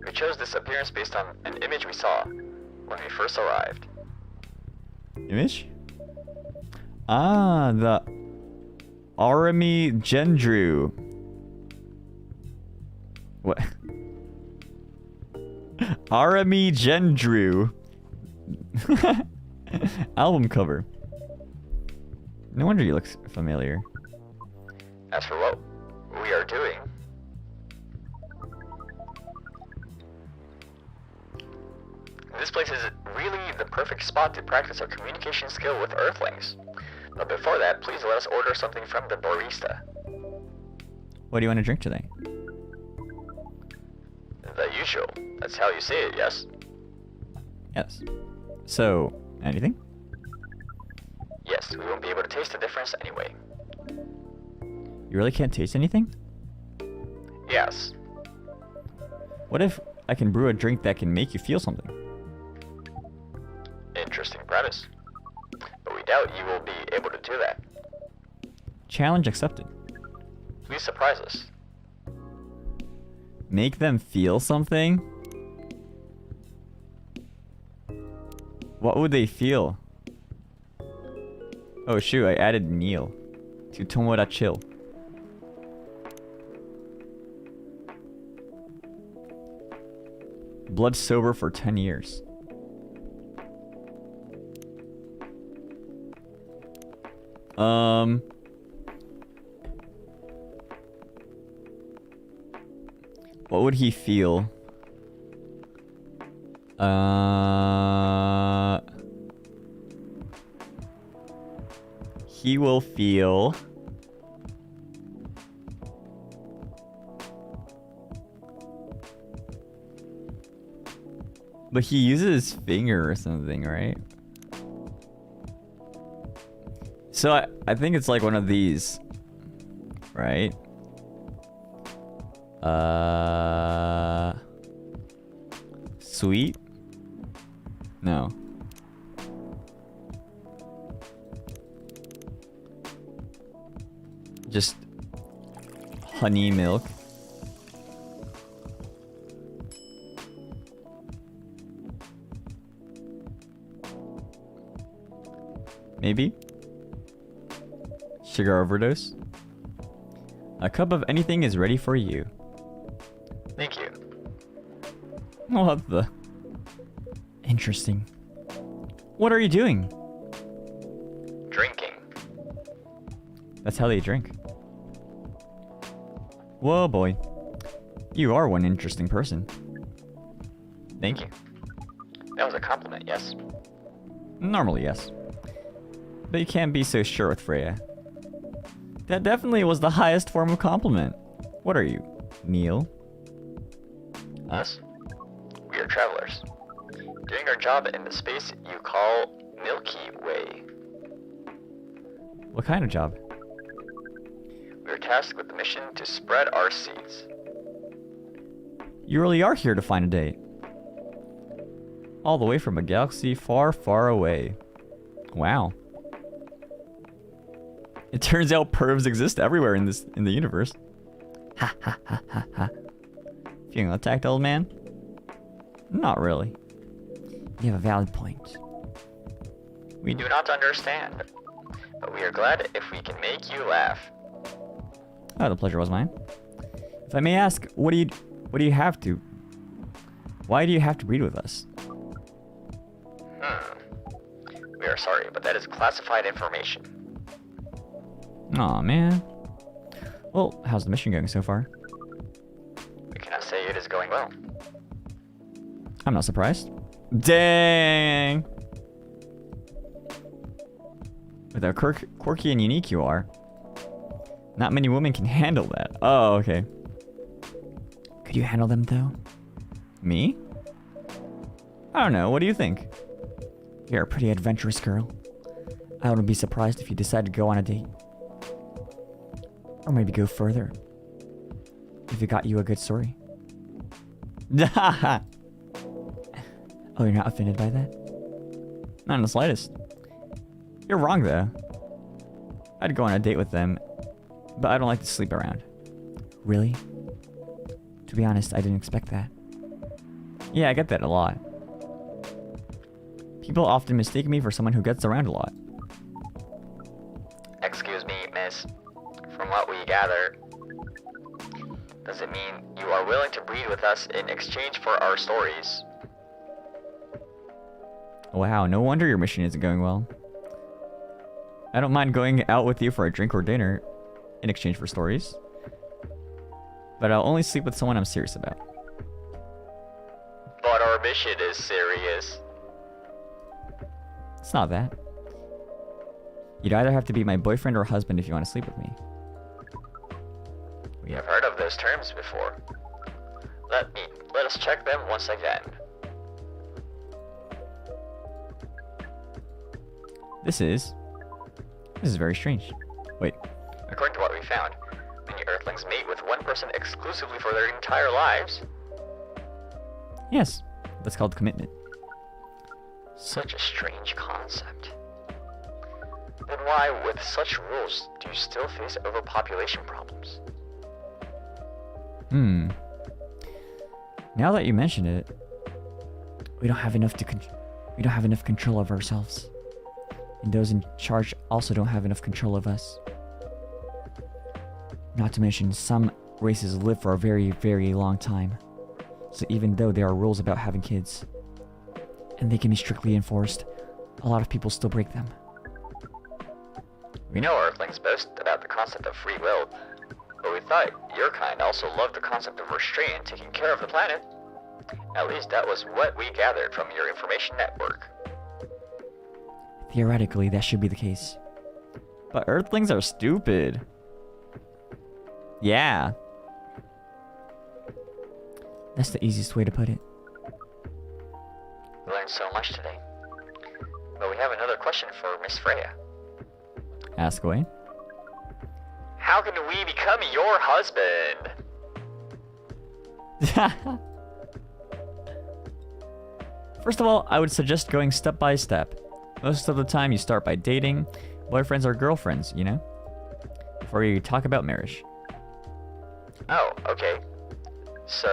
We chose this appearance based on an image we saw when we first arrived. Image? Ah, the Arami Gendru. What? Arami Gendru. Album cover. No wonder you look familiar. As for what we are doing, this place is really the perfect spot to practice our communication skill with Earthlings. But before that, please let us order something from the barista. What do you want to drink today? The usual. That's how you say it, yes? Yes. So, anything? Yes, we won't be able to taste the difference anyway. You really can't taste anything? Yes. What if I can brew a drink that can make you feel something? Interesting premise. But we doubt you will be able to do that. Challenge accepted. Please surprise us. Make them feel something? What would they feel? Oh shoot, I added Neil to Tomoda Chill. Blood sober for 10 years. What would he feel? He will feel... But he uses his finger or something, right? So I think it's like one of these, right? Sweet? No. Just honey milk. Maybe? Sugar overdose? A cup of anything is ready for you. Thank you. What the? Interesting. What are you doing? Drinking. That's how they drink. Whoa, boy. You are one interesting person. Thank you. That was a compliment, yes? Normally, yes. But you can't be so sure with Freya. That definitely was the highest form of compliment. What are you, Neil? Us? We are travelers. Doing our job in the space you call Milky Way. What kind of job? We are tasked with the mission to spread our seeds. You really are here to find a date. All the way from a galaxy far, far away. Wow. It turns out pervs exist everywhere in the universe. Ha ha ha ha ha. Feeling attacked, old man? Not really. You have a valid point. We do not understand, but we are glad if we can make you laugh. Oh, the pleasure was mine. If I may ask, why do you have to breed with us? We are sorry, but that is classified information. Aw, man. Well, how's the mission going so far? We cannot say it is going well. I'm not surprised. Dang! With how quirky and unique you are, not many women can handle that. Oh, okay. Could you handle them though? Me? I don't know. What do you think? You're a pretty adventurous girl. I wouldn't be surprised if you decide to go on a date. Or maybe go further. If it got you a good story. Oh, you're not offended by that? Not in the slightest. You're wrong, though. I'd go on a date with them, but I don't like to sleep around. Really? To be honest, I didn't expect that. Yeah, I get that a lot. People often mistake me for someone who gets around a lot. Excuse me, miss. From what we gather, does it mean you are willing to breed with us in exchange for our stories? Wow, no wonder your mission isn't going well. I don't mind going out with you for a drink or dinner in exchange for stories, but I'll only sleep with someone I'm serious about. But our mission is serious. It's not that. You'd either have to be my boyfriend or husband if you want to sleep with me. We have heard of those terms before. Let us check them once again. This is very strange. Wait, According to what we found, many Earthlings mate with one person exclusively for their entire lives. yes, that's called commitment. Such a strange concept. Then why, with such rules, do you still face overpopulation problems? Now that you mention it, we don't have enough control of ourselves. And those in charge also don't have enough control of us. Not to mention, some races live for a very, very long time. So even though there are rules about having kids, and they can be strictly enforced, a lot of people still break them. We know Earthlings boast about the concept of free will, but we thought your kind also loved the concept of restraint and taking care of the planet. At least that was what we gathered from your information network. Theoretically, that should be the case. But Earthlings are stupid. Yeah. That's the easiest way to put it. We learned so much today. But we have another question for Miss Freya. Ask away. How can we become your husband? First of all, I would suggest going step by step. Most of the time, you start by dating boyfriends or girlfriends, you know? Before you talk about marriage. Oh, okay. So...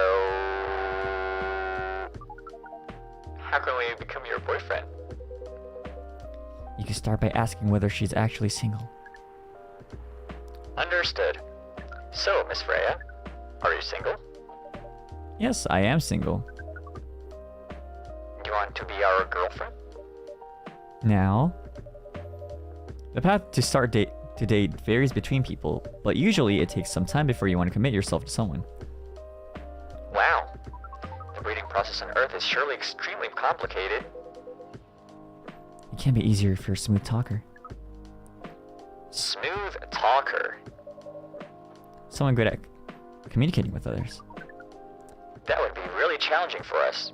how can we become your boyfriend? You can start by asking whether she's actually single. Understood. So, Miss Freya, are you single? Yes, I am single. You want to be our girlfriend? Now, the path to date varies between people, but usually it takes some time before you want to commit yourself to someone. Wow. The breeding process on Earth is surely extremely complicated. It can be easier if you're a smooth talker. Smooth talker. Someone good at communicating with others. That would be really challenging for us.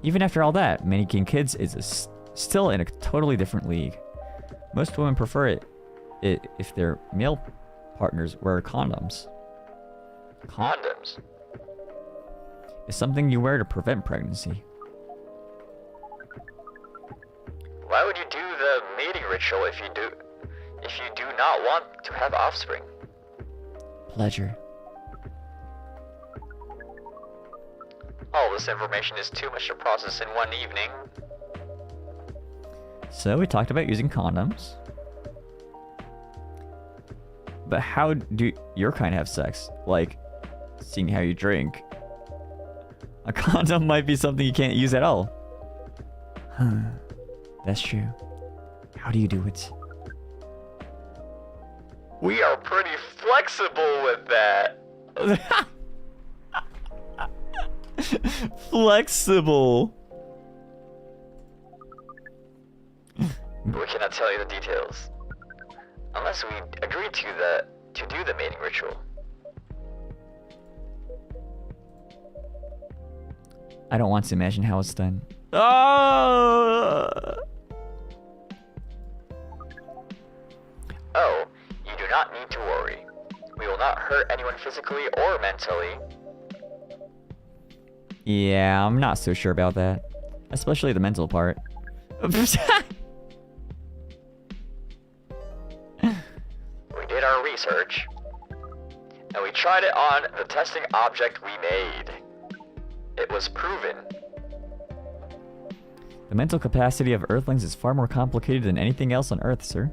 Even after all that, making kids is still in a totally different league. Most women prefer it if their male partners wear condoms. Condoms. It's something you wear to prevent pregnancy. Why would you do the mating ritual if you do not want to have offspring? Pleasure. All this information is too much to process in one evening. So we talked about using condoms. But how do your kind have sex? Like, seeing how you drink. A condom might be something you can't use at all. Huh. That's true. How do you do it? We are pretty flexible with that. Flexible. We cannot tell you the details. Unless we agree to do the mating ritual. I don't want to imagine how it's done. Oh! Oh, you do not need to worry. We will not hurt anyone physically or mentally. Yeah, I'm not so sure about that. Especially the mental part. We did our research, and we tried it on the testing object we made. It was proven. The mental capacity of Earthlings is far more complicated than anything else on Earth, sir.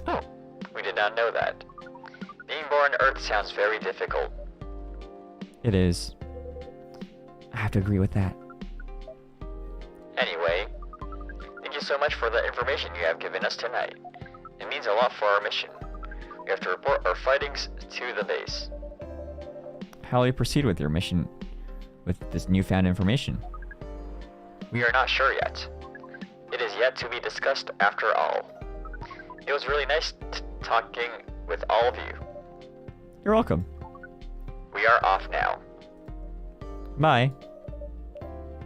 Oh, we did not know that. Being born on Earth sounds very difficult. It is. I have to agree with that. Anyway, thank you so much for the information you have given us tonight. It means a lot for our mission. We have to report our findings to the base. How will you proceed with your mission with this newfound information? We are not sure yet. It is yet to be discussed after all. It was really nice talking with all of you. You're welcome. We are off now. Bye.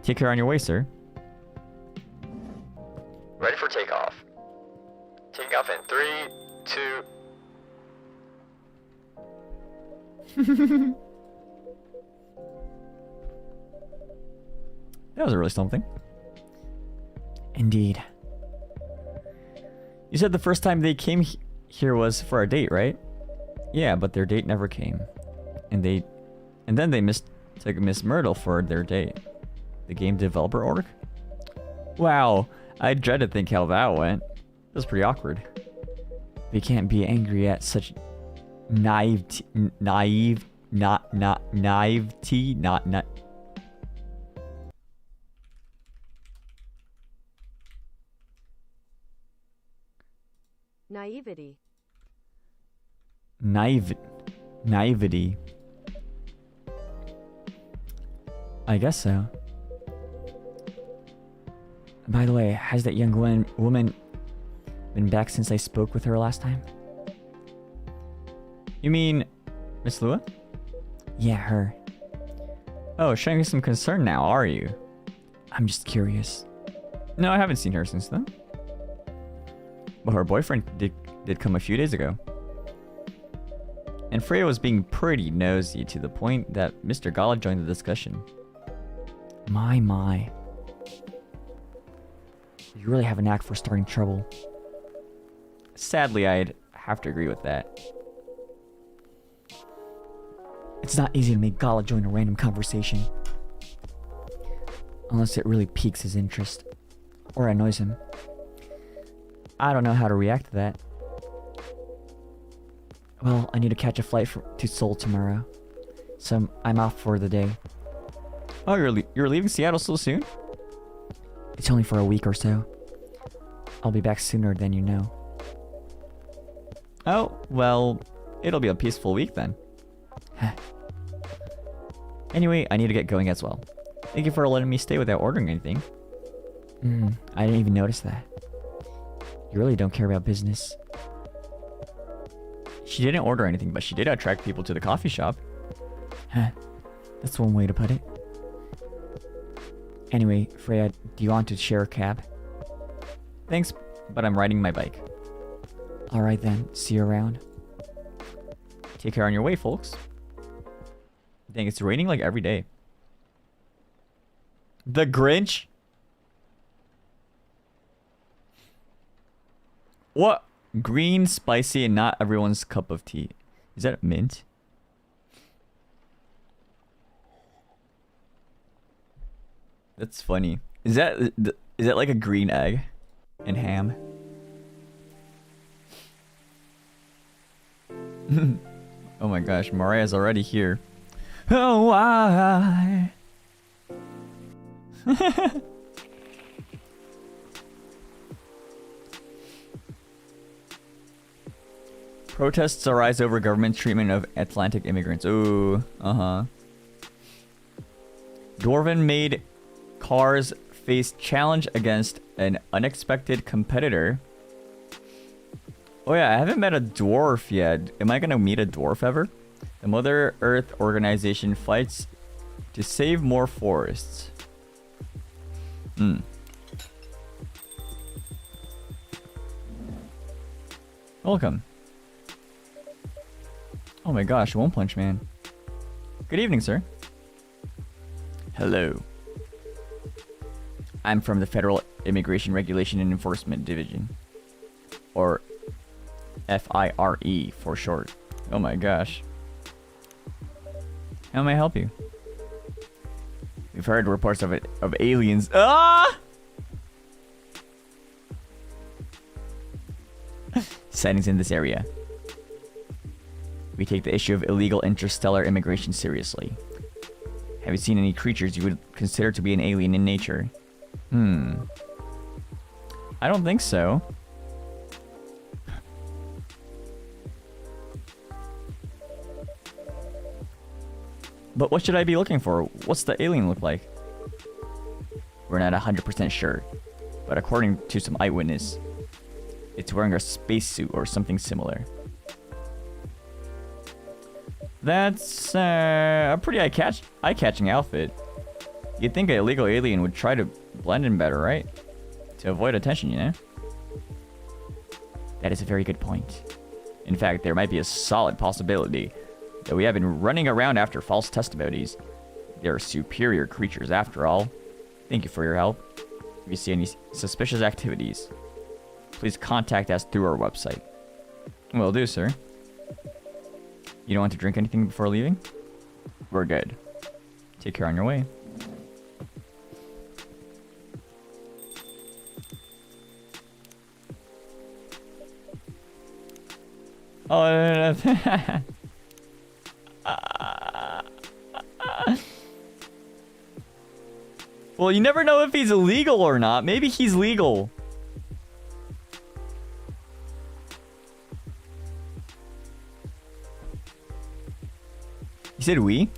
Take care on your way, sir. Ready for takeoff. Taking off in 3, 2... That was really something. Indeed. You said the first time they came here was for a date, right? Yeah, but their date never came. And then they took Miss Myrtle for their date. The game developer org? Wow, I dread to think how that went. It was pretty awkward. We can't be angry at such naivety. Naivety. Naivety. I guess so. By the way, has that young woman been back since I spoke with her last time? You mean Miss Lua? Yeah, her. Oh, showing some concern now, are you? I'm just curious. No, I haven't seen her since then. Well, her boyfriend did come a few days ago. And Freya was being pretty nosy to the point that Mr. Gala joined the discussion. My. You really have a knack for starting trouble. Sadly, I'd have to agree with that. It's not easy to make Gala join a random conversation. Unless it really piques his interest. Or annoys him. I don't know how to react to that. Well, I need to catch a flight to Seoul tomorrow. So I'm off for the day. Oh, you're leaving Seattle so soon? It's only for a week or so. I'll be back sooner than you know. Oh, well, it'll be a peaceful week then. Anyway, I need to get going as well. Thank you for letting me stay without ordering anything. I didn't even notice that. You really don't care about business. She didn't order anything, but she did attract people to the coffee shop. That's one way to put it. Anyway, Freya, do you want to share a cab? Thanks, but I'm riding my bike. Alright then, see you around. Take care on your way, folks. Dang, it's raining like every day. The Grinch? What? Green, spicy, and not everyone's cup of tea. Is that mint? That's funny. Is that like a green egg and ham? Oh my gosh, Mariah's already here. Oh, why? Protests arise over government treatment of Atlantic immigrants. Ooh, Dwarven made cars face challenge against an unexpected competitor. Oh yeah, I haven't met a dwarf yet. Am I gonna meet a dwarf ever? The Mother Earth organization fights to save more forests. Welcome. Oh my gosh, One Punch Man. Good evening, sir. Hello. I'm from the Federal Immigration Regulation and Enforcement Division. Or FIRE for short. Oh my gosh. How may I help you? We've heard reports of aliens. Ah! Sightings in this area. We take the issue of illegal interstellar immigration seriously. Have you seen any creatures you would consider to be an alien in nature? I don't think so. But what should I be looking for? What's the alien look like? We're not 100% sure, but according to some eyewitness, it's wearing a spacesuit or something similar. That's a pretty eye-catching outfit. You'd think an illegal alien would try to blend in better, right? To avoid attention, you know? That is a very good point. In fact, there might be a solid possibility that we have been running around after false testimonies. They're superior creatures after all. Thank you for your help. If you see any suspicious activities, please contact us through our website. Will do, sir. You don't want to drink anything before leaving? We're good. Take care on your way. Oh, well, you never know if he's illegal or not. Maybe he's legal. You said we?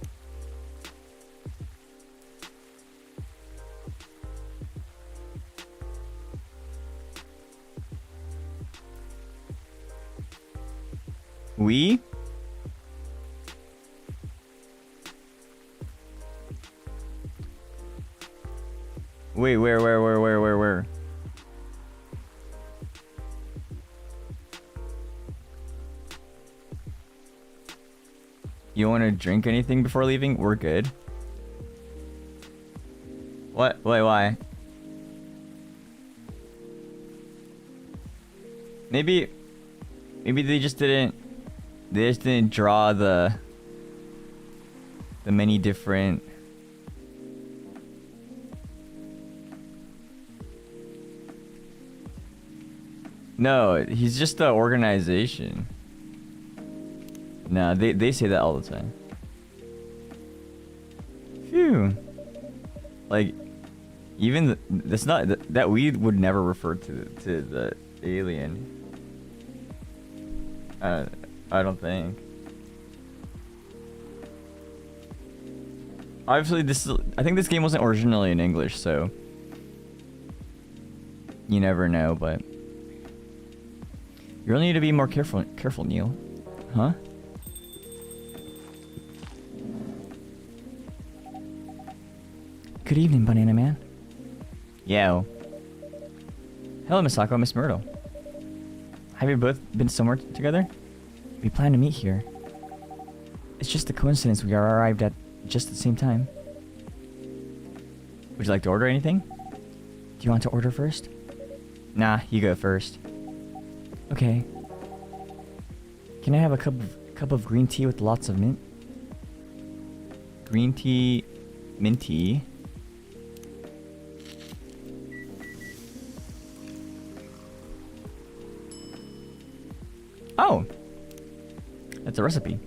We? Wait, where? You want to drink anything before leaving? We're good. What? Wait, why? Maybe they just didn't draw the many different No, he's just the organization. Nah, they say that all the time. Phew. Like, even that's not that we would never refer to the alien. I don't think. Obviously, I think this game wasn't originally in English, so you never know. But you really need to be more careful, Neil. Huh? Good evening, Banana Man. Yo. Hello, Misako, Miss Myrtle. Have you both been somewhere together? We plan to meet here. It's just a coincidence we are arrived at just at the same time. Would you like to order anything? Do you want to order first? Nah, you go first. Okay. Can I have a cup of green tea with lots of mint? Green tea, minty. Oh! That's a recipe.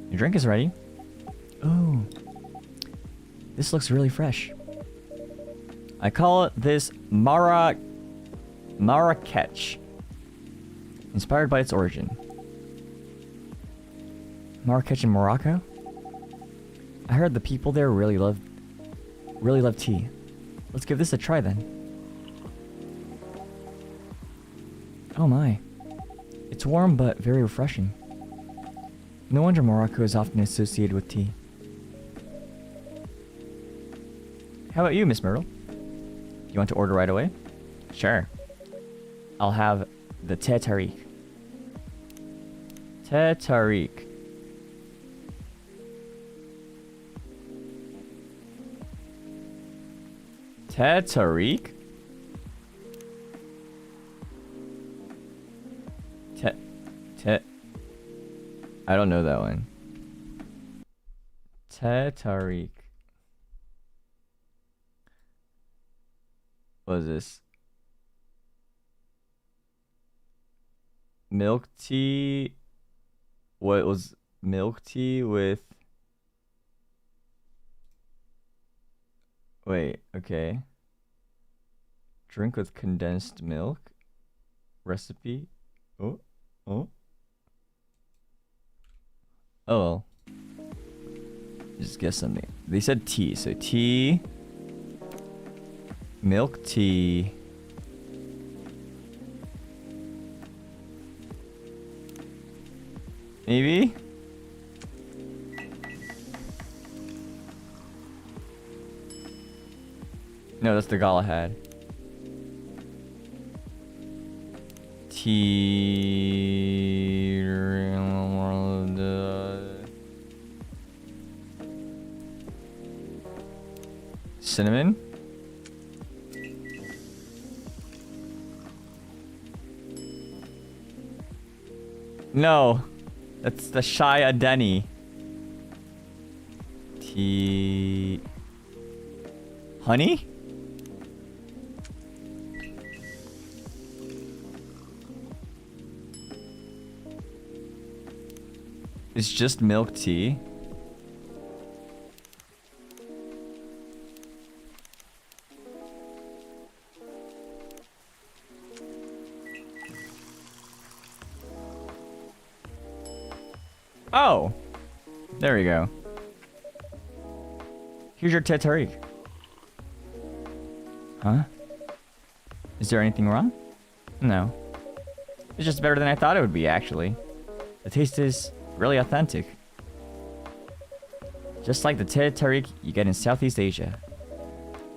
Your drink is ready. Oh. This looks really fresh. I call it this Marrakech. Inspired by its origin. Marrakech in Morocco? I heard the people there really love tea. Let's give this a try then. Oh my. It's warm but very refreshing. No wonder Morocco is often associated with tea. How about you, Miss Myrtle? You want to order right away? Sure. I'll have the Tetarik. Tetarik. Tetarik? I don't know that one. Tetarik. What is this? Milk tea. What was milk tea with? Wait, okay. Drink with condensed milk. Recipe. Oh. Well. Just guess something. They said tea, so tea. Milk tea. Maybe? No, that's the Galahad. Tea. Cinnamon? No. That's the Shai Adeni. Tea. Honey? It's just milk tea. Oh, there we go. Here's your Tetarik. Huh? Is there anything wrong? No. It's just better than I thought it would be, actually. The taste is really authentic. Just like the Tetarik you get in Southeast Asia.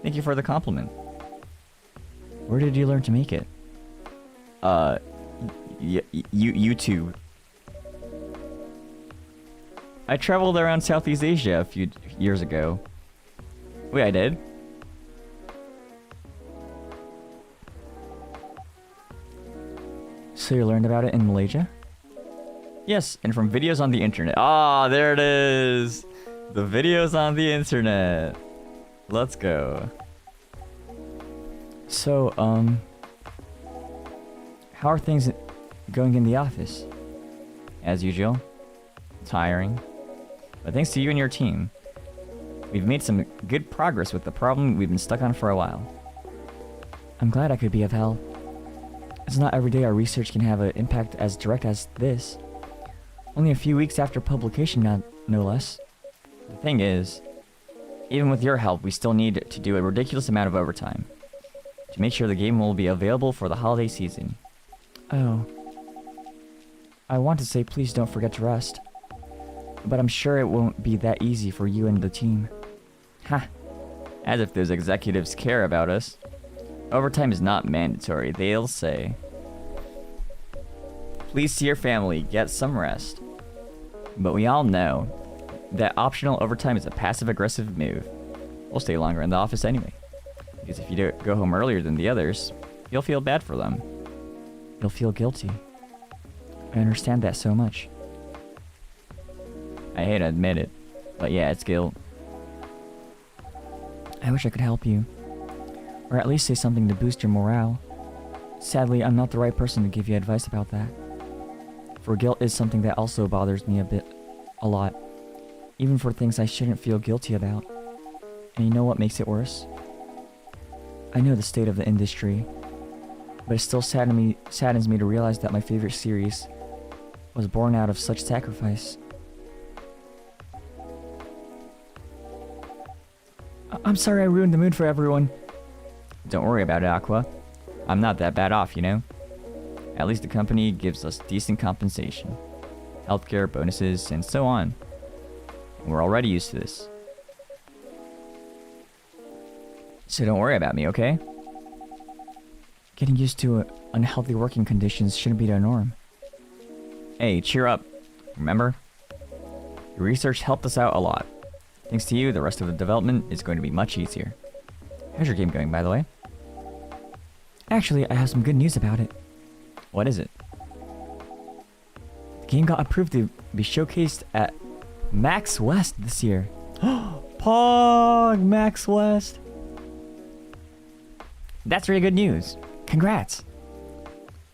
Thank you for the compliment. Where did you learn to make it? YouTube. I traveled around Southeast Asia a few years ago. Wait, I did? So you learned about it in Malaysia? Yes, and from videos on the internet. Ah, there it is! The videos on the internet. Let's go. So, how are things going in the office? As usual. Tiring. But thanks to you and your team, we've made some good progress with the problem we've been stuck on for a while. I'm glad I could be of help. It's not every day our research can have an impact as direct as this. Only a few weeks after publication, no less. The thing is, even with your help, we still need to do a ridiculous amount of overtime to make sure the game will be available for the holiday season. Oh. I want to say please don't forget to rest. But I'm sure it won't be that easy for you and the team. Ha! As if those executives care about us. Overtime is not mandatory, they'll say. Please see your family, get some rest. But we all know that optional overtime is a passive-aggressive move. We'll stay longer in the office anyway. Because if you go home earlier than the others, you'll feel bad for them. You'll feel guilty. I understand that so much. I hate to admit it, but yeah, it's guilt. I wish I could help you. Or at least say something to boost your morale. Sadly, I'm not the right person to give you advice about that. For guilt is something that also bothers me a lot. Even for things I shouldn't feel guilty about. And you know what makes it worse? I know the state of the industry, but it still saddens me to realize that my favorite series was born out of such sacrifice. I'm sorry I ruined the mood for everyone. Don't worry about it, Aqua. I'm not that bad off, you know? At least the company gives us decent compensation. Healthcare, bonuses, and so on. We're already used to this. So don't worry about me, okay? Getting used to unhealthy working conditions shouldn't be the norm. Hey, cheer up. Remember? Your research helped us out a lot. Thanks to you, the rest of the development is going to be much easier. How's your game going, by the way? Actually, I have some good news about it. What is it? The game got approved to be showcased at Max West this year. Pog Max West. That's really good news. Congrats.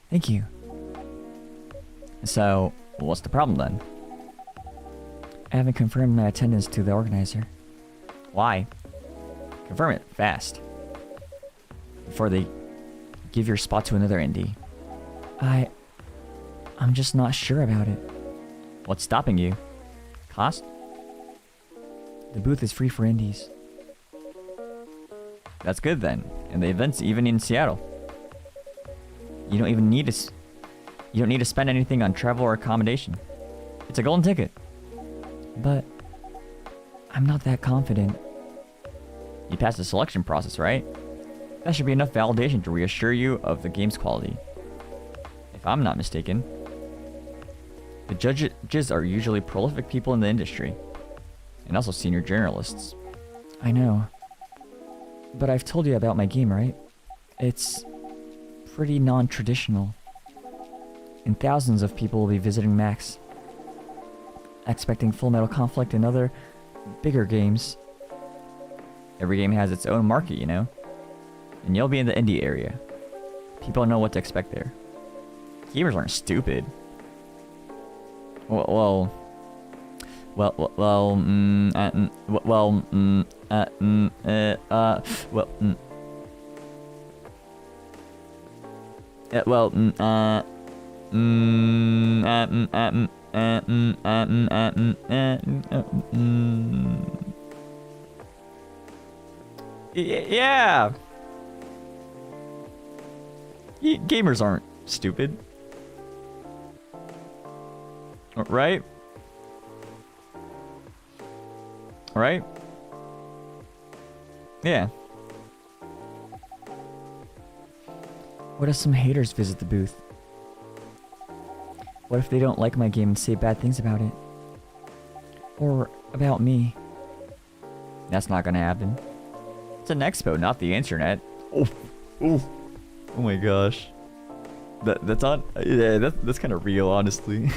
Thank you. So, what's the problem then? I haven't confirmed my attendance to the organizer. Why? Confirm it fast. Before they give your spot to another indie. I'm just not sure about it. What's stopping you? Cost? The booth is free for indies. That's good then. And the event's even in Seattle. You don't even need to you don't need to spend anything on travel or accommodation. It's a golden ticket. But I'm not that confident. You passed the selection process, right? That should be enough validation to reassure you of the game's quality. If I'm not mistaken. The judges are usually prolific people in the industry. And also senior journalists. I know. But I've told you about my game, right? It's pretty non-traditional. And thousands of people will be visiting Max, expecting Full Metal Conflict and other bigger games. Every game has its own market, you know? And you'll be in the indie area. People know what to expect there. Gamers aren't stupid. Well, yeah. Gamers aren't stupid. Right? Right? Yeah. What if some haters visit the booth? What if they don't like my game and say bad things about it? Or about me. That's not gonna happen. It's an expo, not the internet. Oh, oh, oh my gosh. That's on. Yeah, that's kind of real, honestly.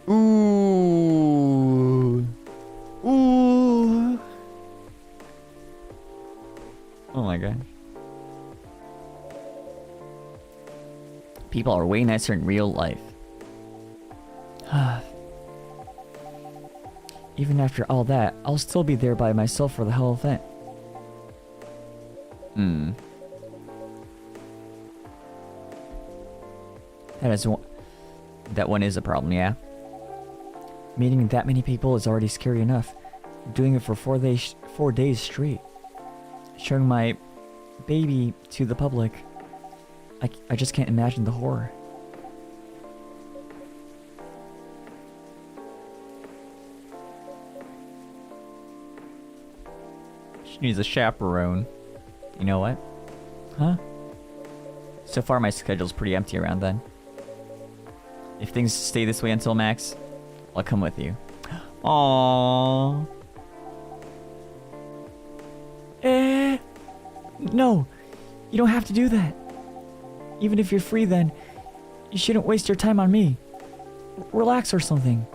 Ooh, ooh. Oh my god. People are way nicer in real life. Even after all that, I'll still be there by myself for the whole event. Hmm. That one is a problem, yeah. Meeting that many people is already scary enough. Doing it for 4 days straight. Showing my baby to the public. I just can't imagine the horror. She needs a chaperone. You know what? Huh? So far, my schedule's pretty empty around then. If things stay this way until Max, I'll come with you. Aww. No, you don't have to do that. Even if you're free then, you shouldn't waste your time on me. Relax or something.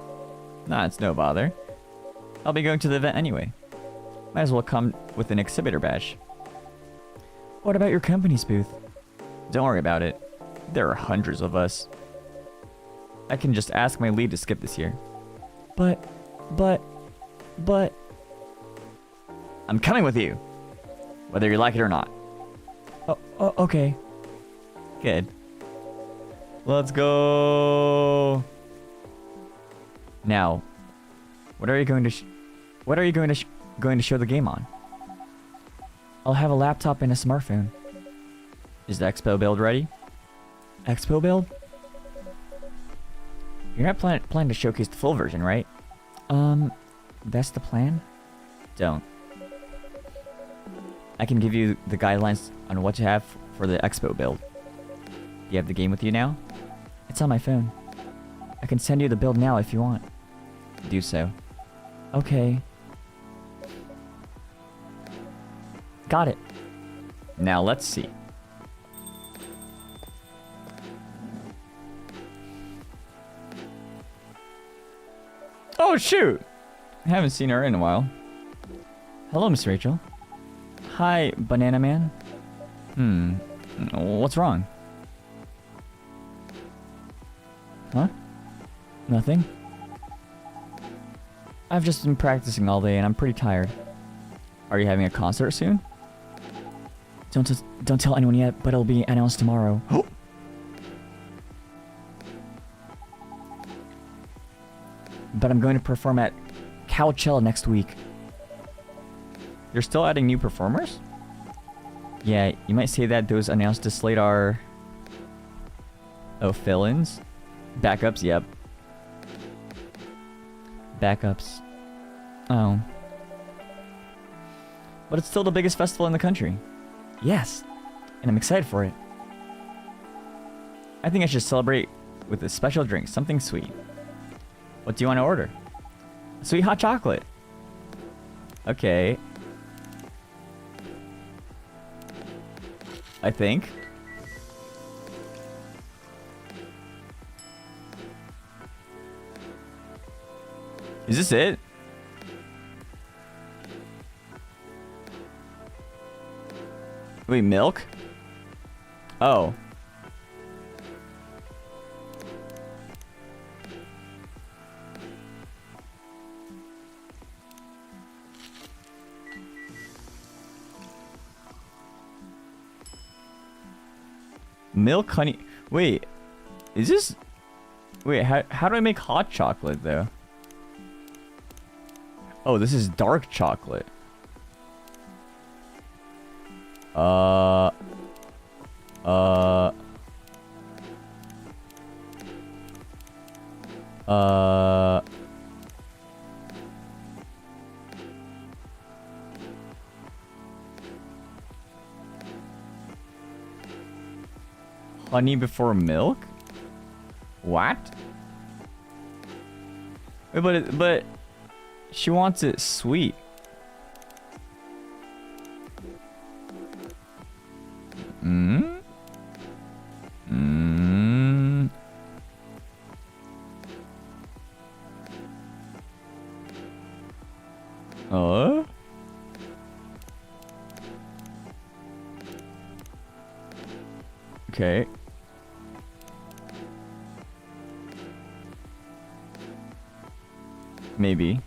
Nah, it's no bother. I'll be going to the event anyway. Might as well come with an exhibitor badge. What about your company's booth? Don't worry about it. There are hundreds of us. I can just ask my lead to skip this year. But... I'm coming with you! Whether you like it or not. Oh, okay. Good. Let's go! Now, what are you going to show the game on? I'll have a laptop and a smartphone. Is the expo build ready? Expo build? You're not planning to showcase the full version, right? That's the plan? Don't. I can give you the guidelines on what to have for the expo build. Do you have the game with you now? It's on my phone. I can send you the build now if you want. Do so. Okay. Got it. Now let's see. Oh shoot! I haven't seen her in a while. Hello, Miss Rachel. Hi, Banana Man. What's wrong? Huh? Nothing. I've just been practicing all day and I'm pretty tired. Are you having a concert soon? Don't tell anyone yet, but it'll be announced tomorrow. But I'm going to perform at Coachella next week. You're still adding new performers? Yeah, you might say that those announced to slate are... Oh, fill-ins? Backups, yep. Backups. Oh. But it's still the biggest festival in the country. Yes, and I'm excited for it. I think I should celebrate with a special drink, something sweet. What do you want to order? Sweet hot chocolate. Okay. I think. Is this it? Wait, milk? Oh. Milk, honey. Wait, is this... Wait, how do I make hot chocolate, though? Oh, this is dark chocolate. Honey before milk? What? Wait, but she wants it sweet. Hmm? Hmm. Oh? Okay. Maybe.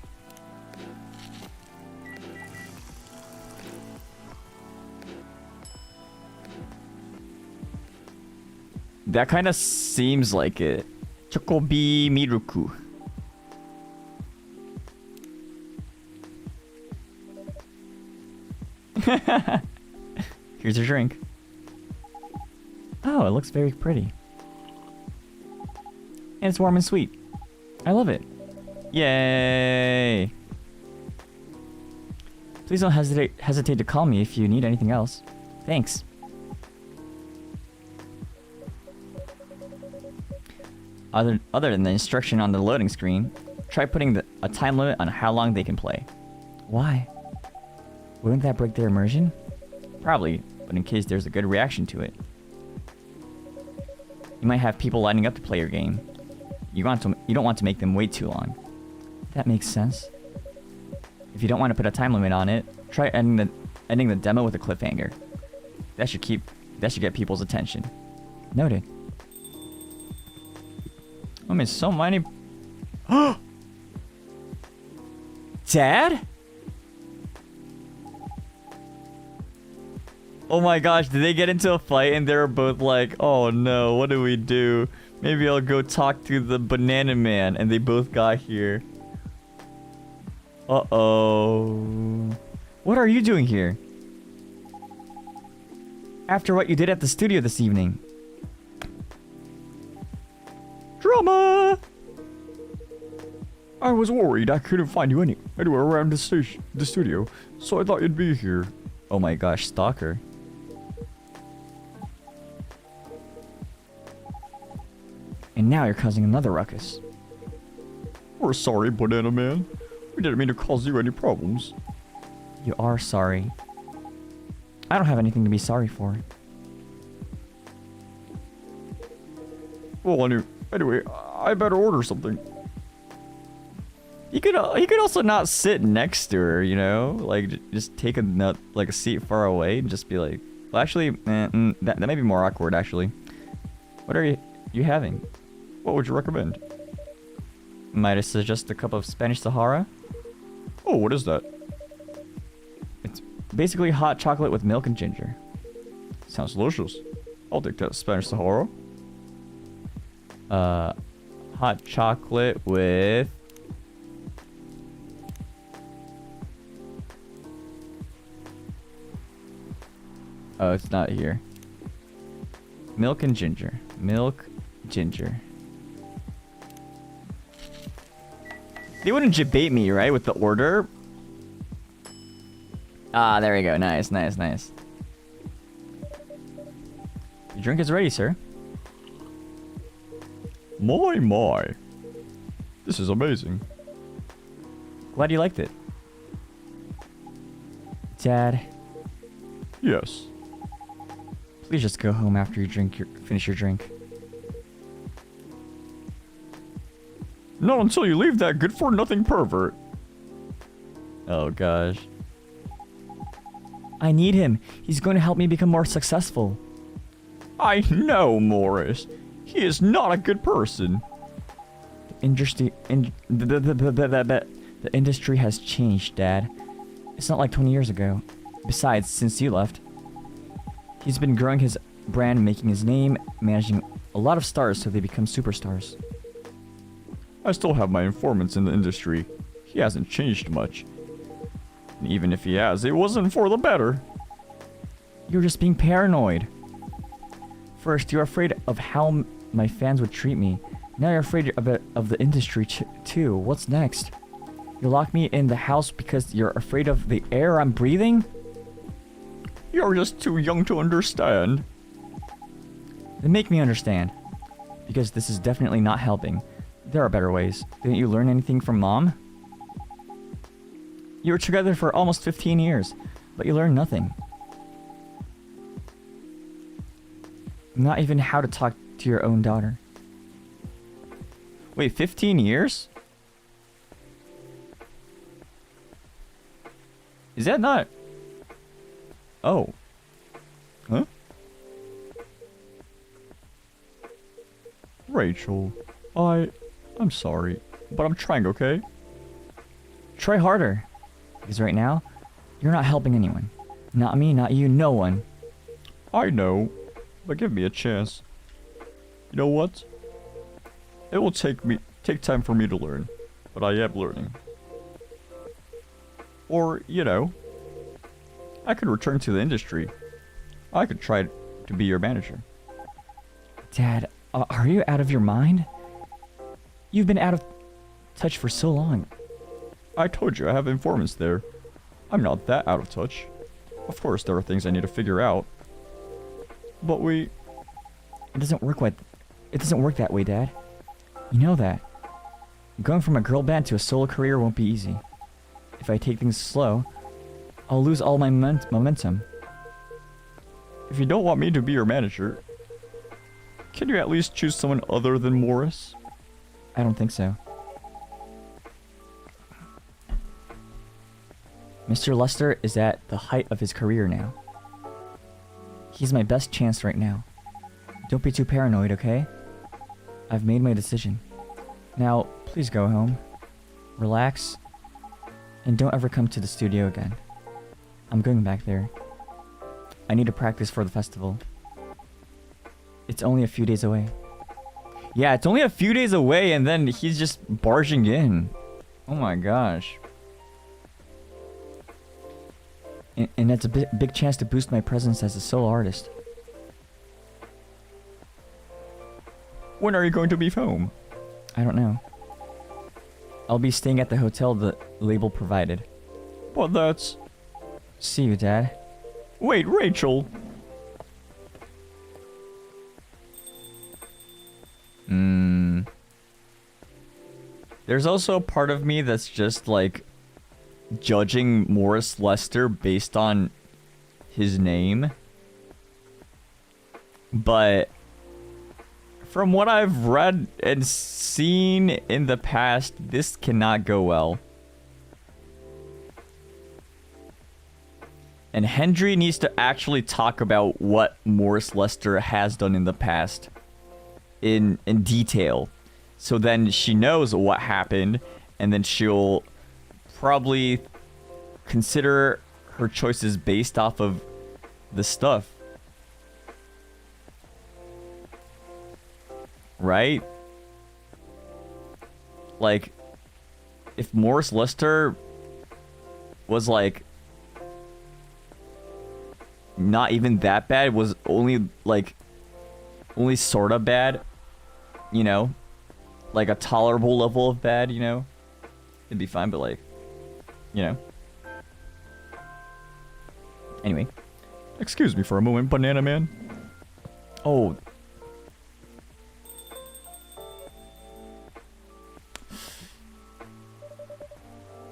That kind of seems like it. Chocobi Miruku. Here's your drink. Oh, it looks very pretty. And it's warm and sweet. I love it. Yay! Please don't hesitate to call me if you need anything else. Thanks. Other than the instruction on the loading screen, try putting a time limit on how long they can play. Why? Wouldn't that break their immersion? Probably, but in case there's a good reaction to it. You might have people lining up to play your game. You don't want to make them wait too long. That makes sense. If you don't want to put a time limit on it, try ending the demo with a cliffhanger. That should get people's attention. Noted. I mean, so many. Dad? Oh my gosh, did they get into a fight and they were both like, oh no, what do we do? Maybe I'll go talk to the banana man, and they both got here. Uh-oh. What are you doing here? After what you did at the studio this evening. Drama! I was worried I couldn't find you anywhere around the studio, so I thought you'd be here. Oh my gosh, stalker. And now you're causing another ruckus. We're sorry, Banana Man. We didn't mean to cause you any problems. You are sorry. I don't have anything to be sorry for. Well, anyway, I better order something. He could also not sit next to her, you know? Like, just take a seat far away and just be like... Well, actually, that may be more awkward, actually. What are you having? What would you recommend? Might I suggest a cup of Spanish Sahara? Oh, what is that? It's basically hot chocolate with milk and ginger. Sounds delicious. I'll take that Spanish Sahara. Hot chocolate with... Oh, it's not here. Milk and ginger. Milk, ginger. They wouldn't debate me, right, with the order? Ah, there we go. Nice, nice, nice. Your drink is ready, sir. My. This is amazing. Glad you liked it. Dad, Yes. please just go home after you finish your drink. Not until you leave that good-for-nothing pervert. Oh, gosh. I need him. He's going to help me become more successful. I know, Morris. He is not a good person. The industry has changed, Dad. It's not like 20 years ago. Besides, since you left, he's been growing his brand, making his name, managing a lot of stars so they become superstars. I still have my informants in the industry. He hasn't changed much. And even if he has, it wasn't for the better. You're just being paranoid. First, you're afraid of how my fans would treat me. Now you're afraid of the industry too. What's next? You lock me in the house because you're afraid of the air I'm breathing? You're just too young to understand. Then make me understand. Because this is definitely not helping. There are better ways. Didn't you learn anything from Mom? You were together for almost 15 years, but you learned nothing. Not even how to talk to your own daughter. Wait, 15 years? Is that not... Oh. Huh? Rachel, I'm sorry, but I'm trying, okay? Try harder. Because right now, you're not helping anyone. Not me, not you, no one. I know, but give me a chance. You know what? It will take time for me to learn, but I am learning. Or, you know, I could return to the industry. I could try to be your manager. Dad, are you out of your mind? You've been out of touch for so long. I told you I have informants there. I'm not that out of touch. Of course, there are things I need to figure out. But It doesn't work that way, Dad. You know that. Going from a girl band to a solo career won't be easy. If I take things slow, I'll lose all my momentum. If you don't want me to be your manager, can you at least choose someone other than Morris? I don't think so. Mr. Lester is at the height of his career now. He's my best chance right now. Don't be too paranoid, okay? I've made my decision. Now, please go home. Relax. And don't ever come to the studio again. I'm going back there. I need to practice for the festival. It's only a few days away. Yeah, it's only a few days away and then he's just barging in. Oh my gosh. And that's a big chance to boost my presence as a solo artist. When are you going to be home? I don't know. I'll be staying at the hotel the label provided. But that's... See you, Dad. Wait, Rachel! There's also a part of me that's just like judging Morris Lester based on his name. But from what I've read and seen in the past, this cannot go well. And Hendry needs to actually talk about what Morris Lester has done in the past in detail. So then she knows what happened, and then she'll probably consider her choices based off of the stuff. Right? Like, if Morris Lester was like not even that bad, was only sort of bad, you know, like a tolerable level of bad, you know, it'd be fine. But like, you know, anyway. Excuse me for a moment, Banana Man. Oh.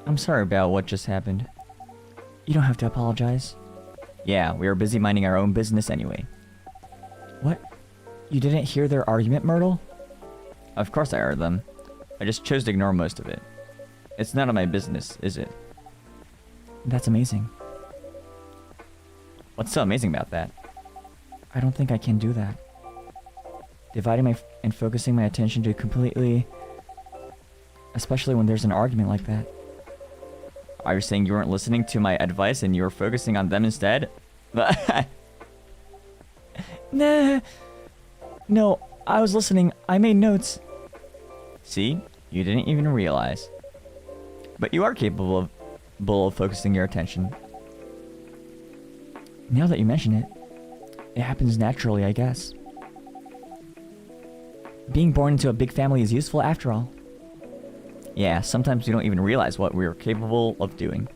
I'm sorry about what just happened. You don't have to apologize. Yeah, we were busy minding our own business anyway. What? You didn't hear their argument, Myrtle? Of course I heard them. I just chose to ignore most of it. It's none of my business, is it? That's amazing. What's so amazing about that? I don't think I can do that. Dividing and focusing my attention to completely... Especially when there's an argument like that. Are you saying you weren't listening to my advice and you were focusing on them instead? Nah. No, I was listening. I made notes. See? You didn't even realize. But you are capable of focusing your attention. Now that you mention it, it happens naturally, I guess. Being born into a big family is useful after all. Yeah, sometimes we don't even realize what we're capable of doing.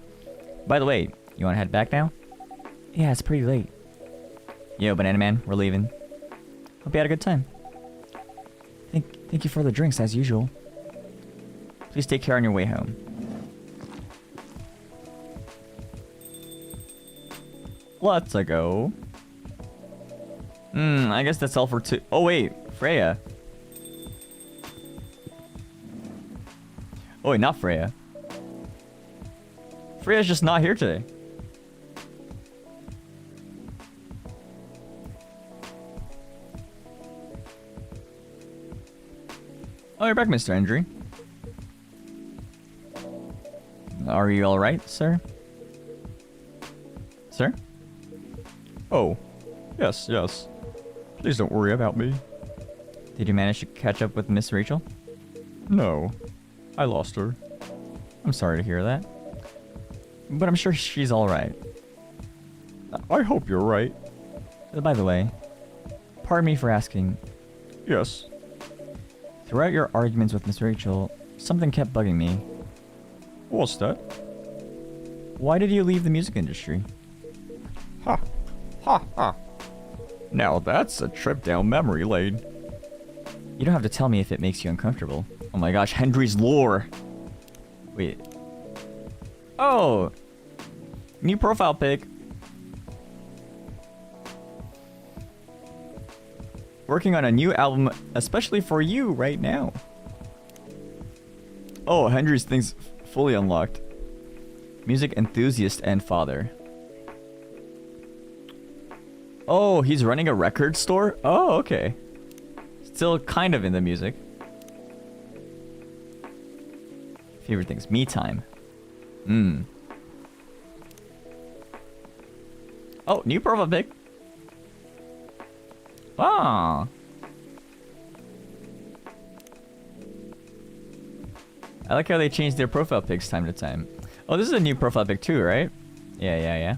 By the way, you want to head back now? Yeah, it's pretty late. Yo, Banana Man, we're leaving. Hope you had a good time. Thank you for the drinks, as usual. Please take care on your way home. Let's go. I guess that's all for two. Oh wait, Freya. Oh wait, not Freya. Freya's just not here today. Oh, you're back, Mr. Hendry. Are you alright, sir? Sir? Oh, yes. Please don't worry about me. Did you manage to catch up with Miss Rachel? No, I lost her. I'm sorry to hear that. But I'm sure she's alright. I hope you're right. By the way, pardon me for asking. Yes. Throughout your arguments with Miss Rachel, something kept bugging me. What's that? Why did you leave the music industry? Ha. Now that's a trip down memory lane. You don't have to tell me if it makes you uncomfortable. Oh my gosh, Hendry's lore! Wait. Oh! New profile pic. Working on a new album, especially for you right now. Oh, Hendry's things fully unlocked. Music enthusiast and father. Oh, he's running a record store? Oh, okay. Still kind of in the music. Favorite things. Me time. Oh, new profile pic. Ah. I like how they change their profile pics time to time. Oh, this is a new profile pic too, right? Yeah.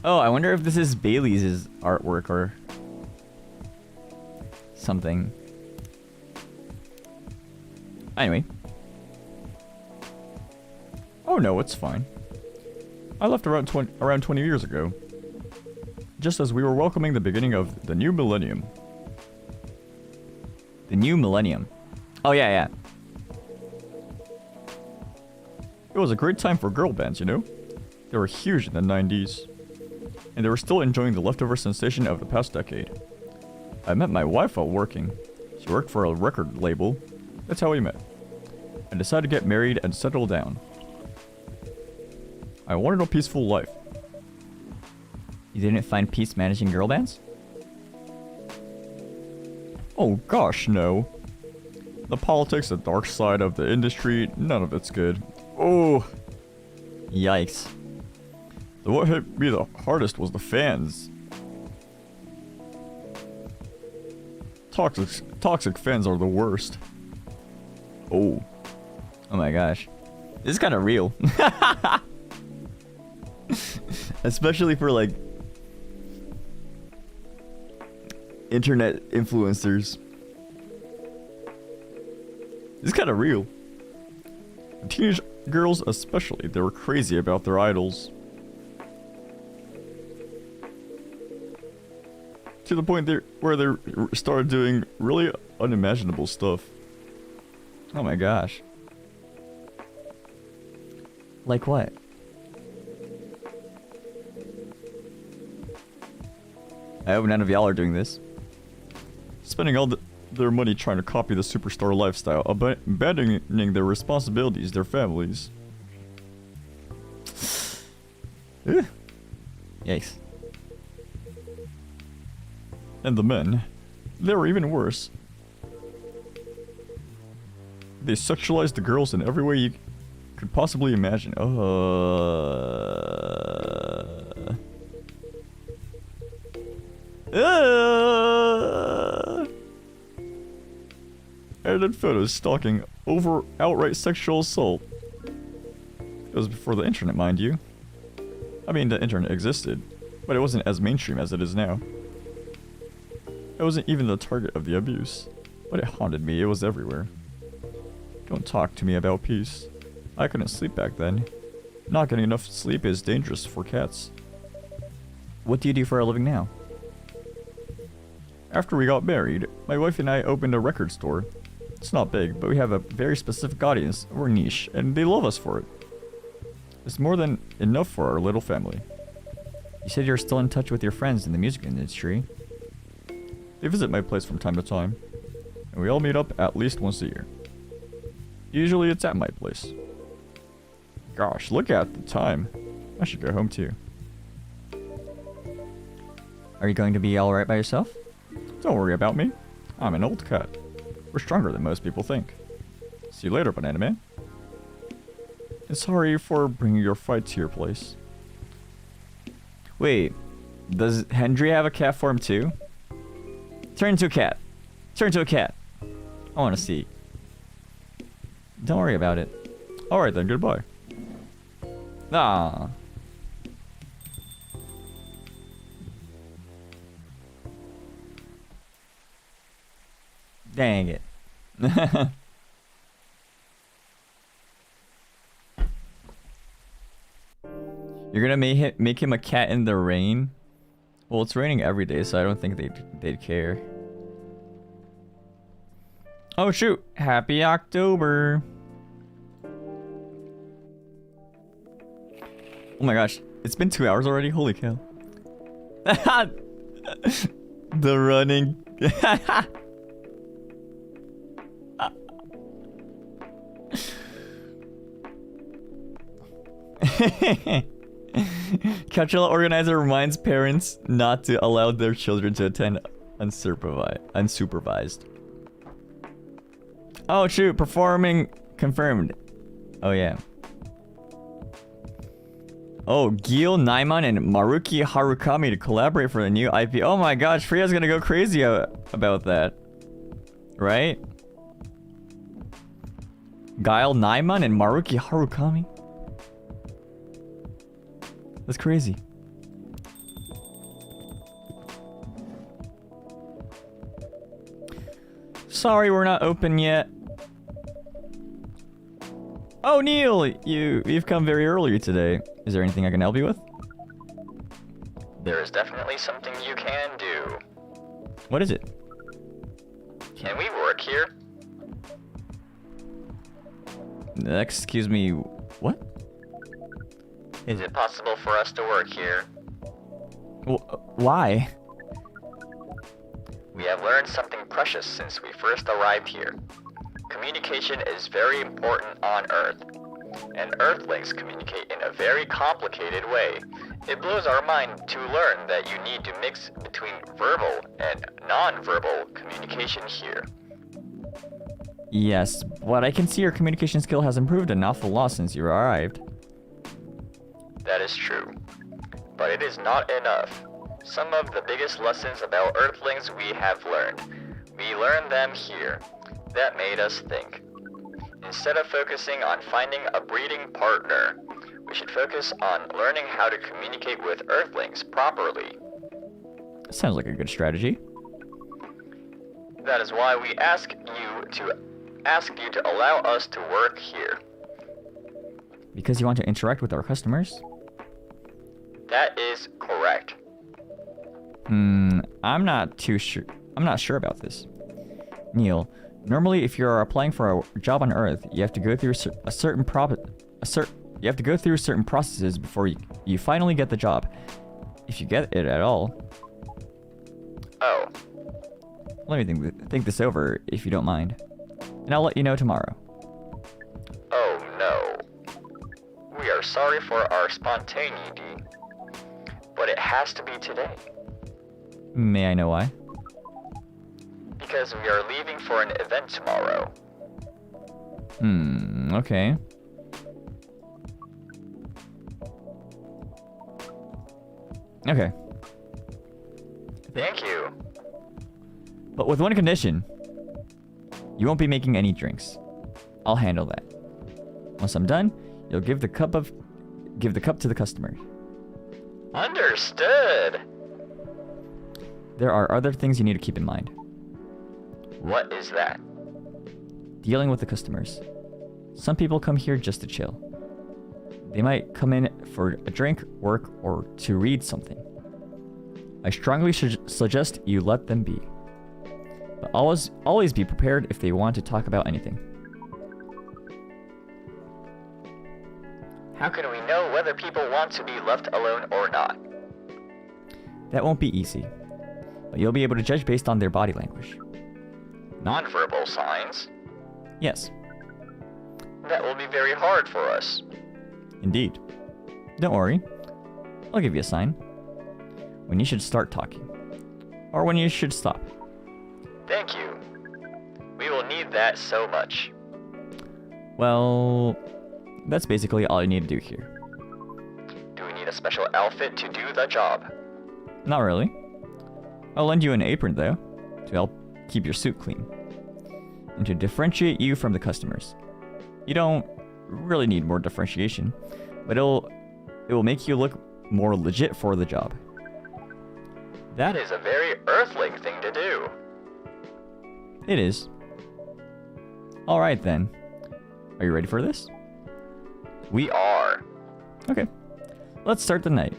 Oh, I wonder if this is Bailey's artwork or something. Anyway. Oh no, it's fine. I left around 20 years ago. Just as we were welcoming the beginning of the new millennium. The new millennium. Oh, yeah. It was a great time for girl bands, you know? They were huge in the 90s. And they were still enjoying the leftover sensation of the past decade. I met my wife while working. She worked for a record label. That's how we met. I decided to get married and settle down. I wanted a peaceful life. You didn't find peace managing girl bands? Oh gosh, no. The politics, the dark side of the industry, none of it's good. Oh, Yikes. what hit me the hardest was the fans. Toxic fans are the worst. Oh my gosh. This is kind of real. Especially for like internet influencers. It's kind of real. Teenage girls especially, they were crazy about their idols. To the point where they started doing really unimaginable stuff. Oh my gosh. Like what? I hope none of y'all are doing this. Spending all their money trying to copy the superstar lifestyle, abandoning their responsibilities, their families. Yikes. And the men, they were even worse. They sexualized the girls in every way you could possibly imagine. Edited photos stalking over outright sexual assault. It was before the internet, mind you. I mean, the internet existed, but it wasn't as mainstream as it is now. I wasn't even the target of the abuse, but it haunted me. It was everywhere. Don't talk to me about peace. I couldn't sleep back then. Not getting enough sleep is dangerous for cats. What do you do for a living now? After we got married, my wife and I opened a record store. It's not big, but we have a very specific audience. We're niche, and they love us for it. It's more than enough for our little family. You said you're still in touch with your friends in the music industry. They visit my place from time to time, and we all meet up at least once a year. Usually it's at my place. Gosh, look at the time. I should go home too. Are you going to be alright by yourself? Don't worry about me. I'm an old cat. We're stronger than most people think. See you later, Banana Man. And sorry for bringing your fight to your place. Wait, does Hendry have a cat form too? Turn into a cat. Turn into a cat. I want to see. Don't worry about it. Alright then, goodbye. Ah. Dang it. You're gonna make him a cat in the rain? Well, it's raining every day, so I don't think they'd care. Oh shoot! Happy October! Oh my gosh, it's been 2 hours already? Holy cow. The running. Coachella organizer reminds parents not to allow their children to attend unsupervised. Oh shoot, performing confirmed. Oh yeah. Oh, Gil, Naiman, and Maruki Harukami to collaborate for the new IP. Oh my gosh, Freya's gonna go crazy about that. Right? Guile, Naiman, and Maruki Harukami. That's crazy. Sorry, we're not open yet. Oh, Neil, you've come very early today. Is there anything I can help you with? There is definitely something you can do. What is it? Can we work here? Excuse me, what? Is it possible for us to work here? Why? We have learned something precious since we first arrived here. Communication is very important on Earth, and Earthlings communicate in a very complicated way. It blows our mind to learn that you need to mix between verbal and non-verbal communication here. Yes, but I can see your communication skill has improved an awful lot since you arrived. That is true, but it is not enough. Some of the biggest lessons about Earthlings we have learned. We learned them here. That made us think. Instead of focusing on finding a breeding partner, we should focus on learning how to communicate with Earthlings properly. Sounds like a good strategy. That is why we ask you to allow us to work here. Because you want to interact with our customers? That is correct. I'm not sure about this. Neil, normally if you're applying for a job on Earth, you have to go through certain processes before you finally get the job. If you get it at all. Oh. Let me think this over, if you don't mind. And I'll let you know tomorrow. Oh no. We are sorry for our spontaneity, but it has to be today. May I know why? Because we are leaving for an event tomorrow. Okay. Okay. Thank you. But with one condition. You won't be making any drinks. I'll handle that. Once I'm done, you'll give the cup to the customer. Understood. There are other things you need to keep in mind. What is that? Dealing with the customers. Some people come here just to chill. They might come in for a drink, work, or to read something. I strongly suggest you let them be. But always be prepared if they want to talk about anything. How can we know whether people want to be left alone or not? That won't be easy, but you'll be able to judge based on their body language. Nonverbal signs? Yes, That will be very hard for us. indeed. Don't worry, I'll give you a sign. When you should start talking, or when you should stop. Thank you. We will need that so much. Well, that's basically all you need to do here. Do we need a special outfit to do the job? Not really. I'll lend you an apron though, to help keep your suit clean. And to differentiate you from the customers. You don't really need more differentiation, but it will make you look more legit for the job. That is a very Earthling thing to do. It is. Alright then. Are you ready for this? We are. Okay. Let's start the night.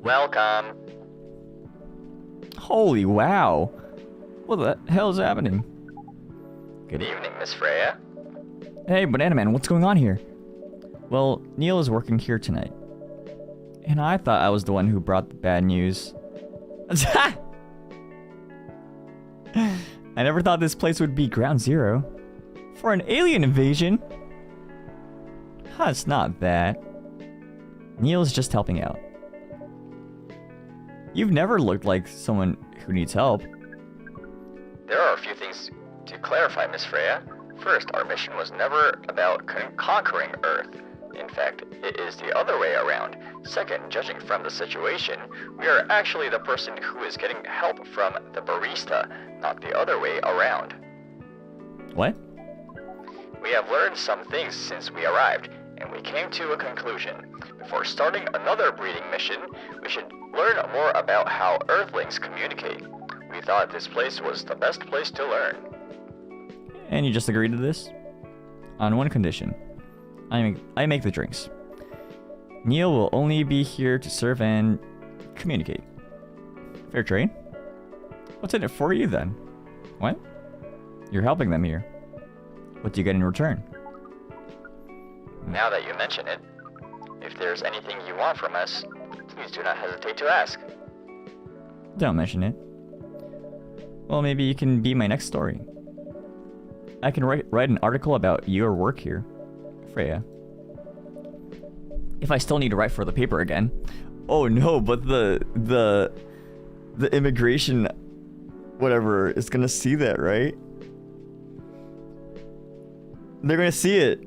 Welcome. Holy wow! What the hell is happening? Good evening, Miss Freya. Hey, Banana Man, what's going on here? Well, Neil is working here tonight. And I thought I was the one who brought the bad news. I never thought this place would be ground zero. For an alien invasion? It's not that. Neil's just helping out. You've never looked like someone who needs help. There are a few things to clarify, Miss Freya. First, our mission was never about conquering Earth. In fact, it is the other way around. Second, judging from the situation, we are actually the person who is getting help from the barista, not the other way around. What? We have learned some things since we arrived, and we came to a conclusion. Before starting another breeding mission, we should learn more about how Earthlings communicate. We thought this place was the best place to learn. And you just agreed to this? On one condition. I make the drinks. Neil will only be here to serve and communicate. Fair trade? What's in it for you then? What? You're helping them here. What do you get in return? Now that you mention it, if there's anything you want from us, please do not hesitate to ask. Don't mention it. Well, maybe you can be my next story. I can write an article about your work here, Freya. If I still need to write for the paper again. Oh no, but the immigration whatever is gonna see that, right? They're gonna see it.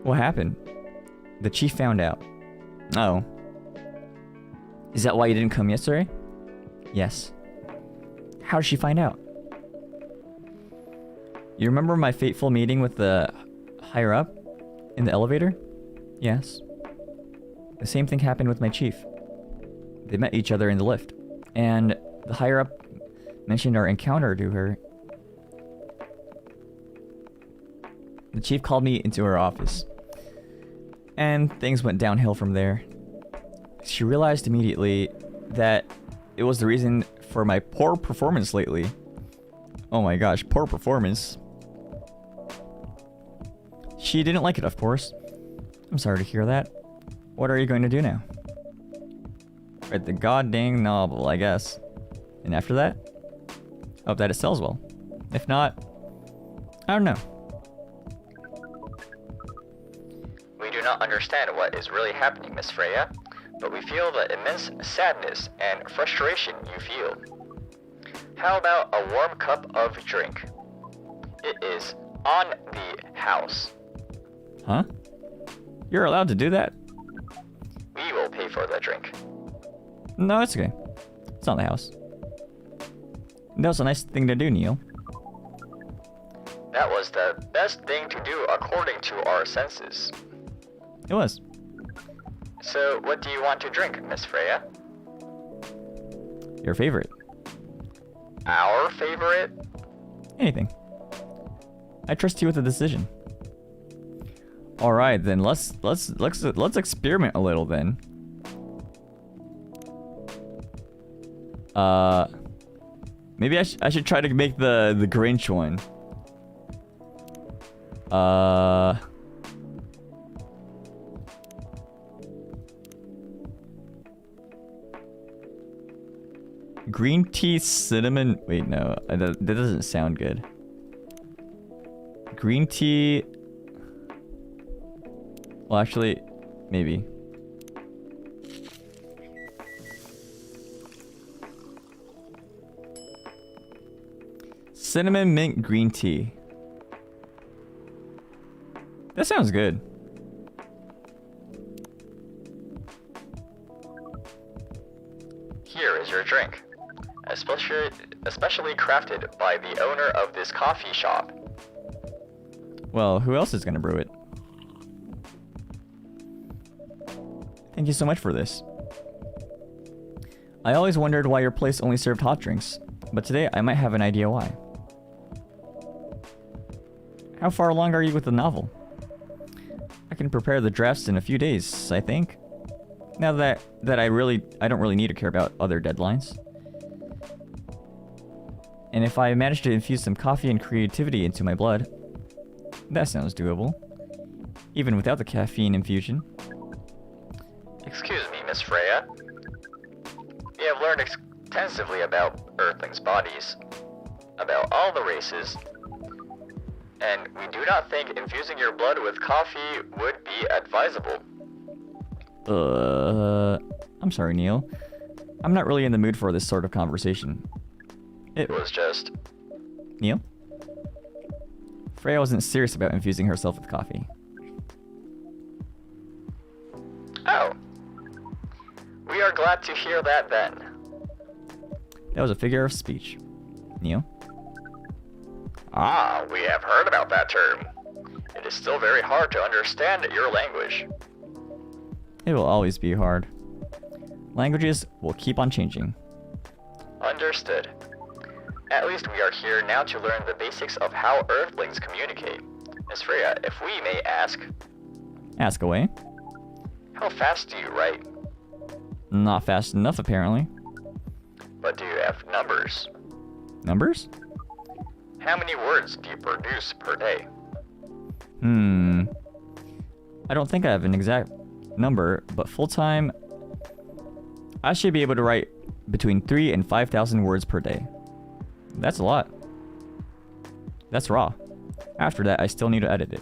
What happened? The chief found out. Oh. Is that why you didn't come yesterday? Yes. How did she find out? You remember my fateful meeting with the higher up in the elevator? Yes. The same thing happened with my chief. They met each other in the lift, and the higher up mentioned our encounter to her. The chief called me into her office, and things went downhill from there. She realized immediately that it was the reason for my poor performance lately. Oh my gosh, poor performance. She didn't like it, of course. I'm sorry to hear that. What are you going to do now? Write the goddamn novel, I guess. And after that, hope that it sells well. If not, I don't know. We do not understand what is really happening, Miss Freya, but we feel the immense sadness and frustration you feel. How about a warm cup of drink? It is on the house. Huh? You're allowed to do that? We will pay for the drink. No, it's okay. It's on the house. That was a nice thing to do, Neil. That was the best thing to do according to our senses. It was. So, what do you want to drink, Miss Freya? Your favorite. our favorite? Anything. I trust you with the decision. All right, then let's experiment a little then. Maybe I should try to make the Grinch one. Green tea, cinnamon. Wait, no, that doesn't sound good. Green tea. Well, actually, maybe. Cinnamon mint green tea. That sounds good. Here is your drink. Especially crafted by the owner of this coffee shop. Well, who else is gonna brew it? Thank you so much for this. I always wondered why your place only served hot drinks, but today I might have an idea why. How far along are you with the novel? I can prepare the drafts in a few days, I think. Now that I don't really need to care about other deadlines. And if I manage to infuse some coffee and creativity into my blood, that sounds doable. Even without the caffeine infusion. Excuse me, Miss Freya. We have learned extensively about Earthlings' bodies, about all the races, and we do not think infusing your blood with coffee would be advisable. I'm sorry, Neil. I'm not really in the mood for this sort of conversation. It was just... Neil? Freya wasn't serious about infusing herself with coffee. Oh. We are glad to hear that then. That was a figure of speech. Neil? Ah, we have heard about that term. It is still very hard to understand your language. It will always be hard. Languages will keep on changing. Understood. At least we are here now to learn the basics of how Earthlings communicate. Miss Freya, if we may ask... Ask away. How fast do you write? Not fast enough, apparently. But do you have numbers? Numbers? How many words do you produce per day? I don't think I have an exact number, but full-time, I should be able to write between 3,000 and 5,000 words per day. That's a lot. That's raw. After that, I still need to edit it.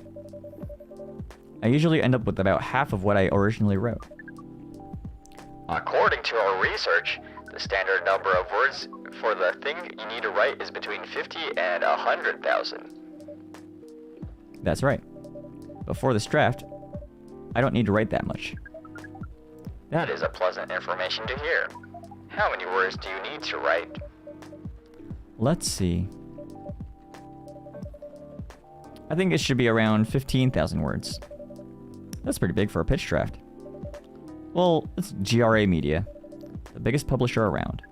I usually end up with about half of what I originally wrote. According to our research, the standard number of words for the thing you need to write is between 50 and 100,000. That's right. Before this draft, I don't need to write that much. That is a pleasant information to hear. How many words do you need to write? Let's see. I think it should be around 15,000 words. That's pretty big for a pitch draft. Well, it's GRA Media, the biggest publisher around.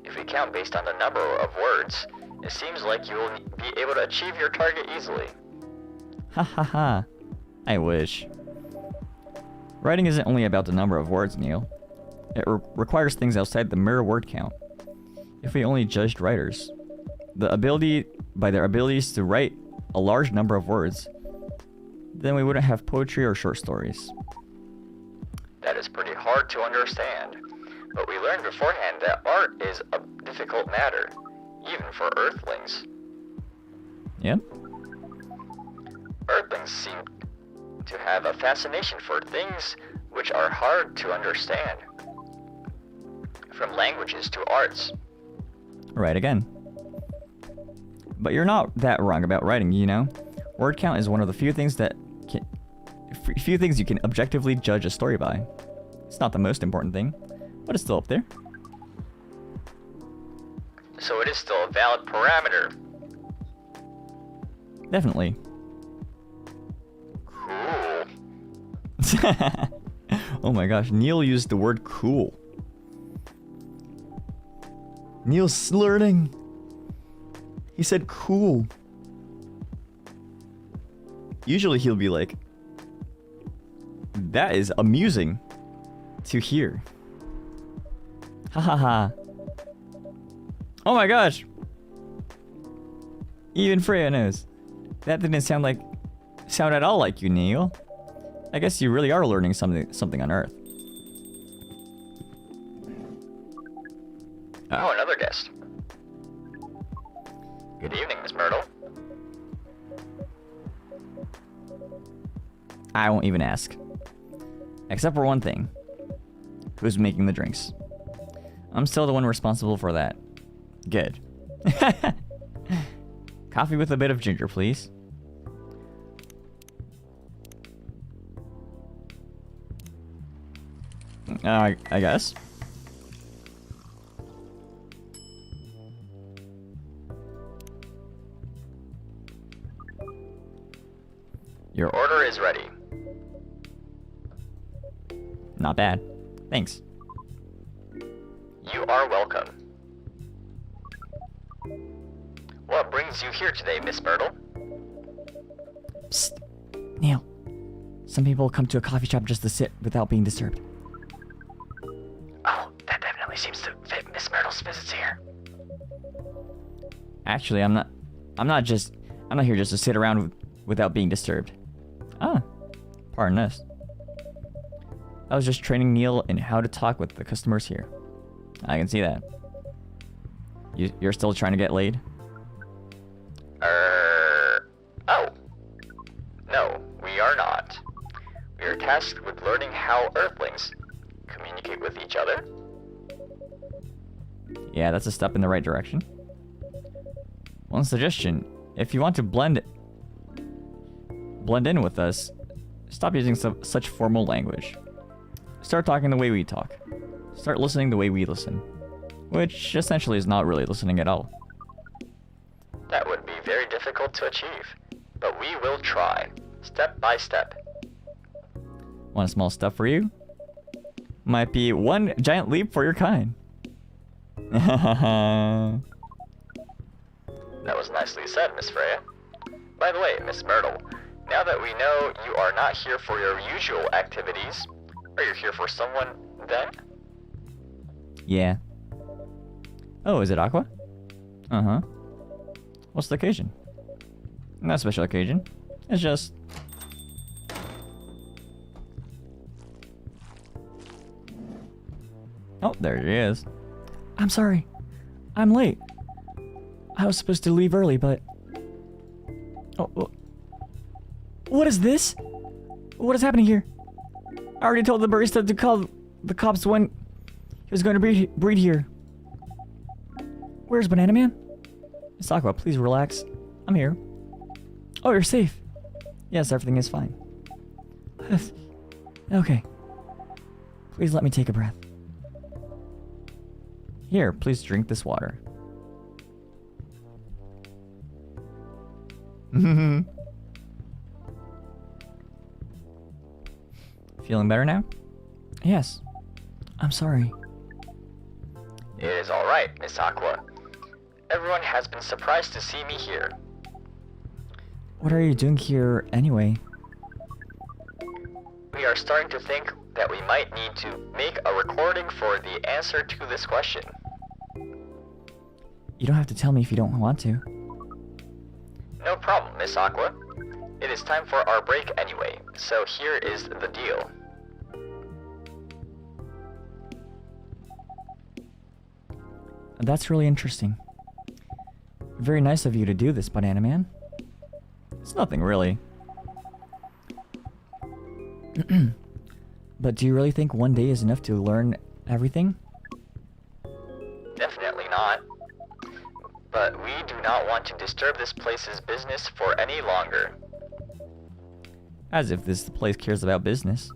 If we count based on the number of words, it seems like you will be able to achieve your target easily. Ha ha ha. I wish. Writing isn't only about the number of words, Neil. It requires things outside the mere word count. If we only judged writers by their abilities to write a large number of words, then we wouldn't have poetry or short stories. That is pretty hard to understand, but we learned beforehand that art is a difficult matter, even for Earthlings. Yeah? Earthlings seem to have a fascination for things which are hard to understand, from languages to arts. Right again. But you're not that wrong about writing, you know? Word count is one of the few things you can objectively judge a story by. It's not the most important thing, but it's still up there. So it is still a valid parameter. Definitely. Cool. Oh my gosh, Neil used the word cool. Neil's learning. He said cool. Usually he'll be like, that is amusing to hear. Ha ha ha. Oh my gosh. Even Freya knows. That didn't sound at all like you, Neil. I guess you really are learning something on Earth. Oh, another guest. Good evening, Miss Myrtle. I won't even ask. Except for one thing. Who's making the drinks? I'm still the one responsible for that. Good. Coffee with a bit of ginger, please. I guess. Your order is ready. Not bad. Thanks. You are welcome. What brings you here today, Miss Myrtle? Psst. Neil. Some people come to a coffee shop just to sit without being disturbed. Oh, that definitely seems to fit Miss Myrtle's visits here. Actually, I'm not here just to sit around without being disturbed. Ah, pardon us. I was just training Neil in how to talk with the customers here. I can see that. You're still trying to get laid? Oh. No, we are not. We are tasked with learning how Earthlings communicate with each other. Yeah, that's a step in the right direction. One suggestion, if you want to blend in with us, stop using such formal language. Start talking the way we talk. Start listening the way we listen. Which essentially is not really listening at all. That would be very difficult to achieve, but we will try, step by step. One small step for you might be one giant leap for your kind. That was nicely said, Miss Freya. By the way, Miss Myrtle, now that we know you are not here for your usual activities, are you here for someone then? Yeah. Oh, is it Aqua? Uh-huh. What's the occasion? Not a special occasion. It's just... Oh, there she is. I'm sorry. I'm late. I was supposed to leave early, but... Oh, what is this? What is happening here? I already told the barista to call the cops when he was going to breed here. Where's Banana Man? Miss Aqua, please relax. I'm here. Oh, you're safe. Yes, everything is fine. Okay. Please let me take a breath. Here, please drink this water. Feeling better now? Yes. I'm sorry. It is alright, Miss Aqua. Everyone has been surprised to see me here. What are you doing here anyway? We are starting to think that we might need to make a recording for the answer to this question. You don't have to tell me if you don't want to. No problem, Miss Aqua. It is time for our break anyway, so here is the deal. That's really interesting. Very nice of you to do this, Banana Man. It's nothing really. But do you really think one day is enough to learn everything? Definitely not. But we do not want to disturb this place's business for any longer. As if this place cares about business.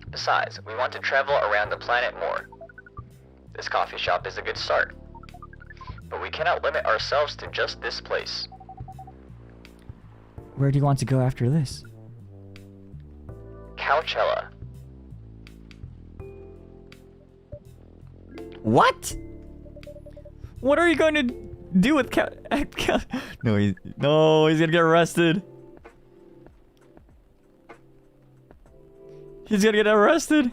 Besides, we want to travel around the planet more. This coffee shop is a good start. But we cannot limit ourselves to just this place. Where do you want to go after this? Coachella. What? What are you going to do with No, he's gonna get arrested. He's gonna get arrested.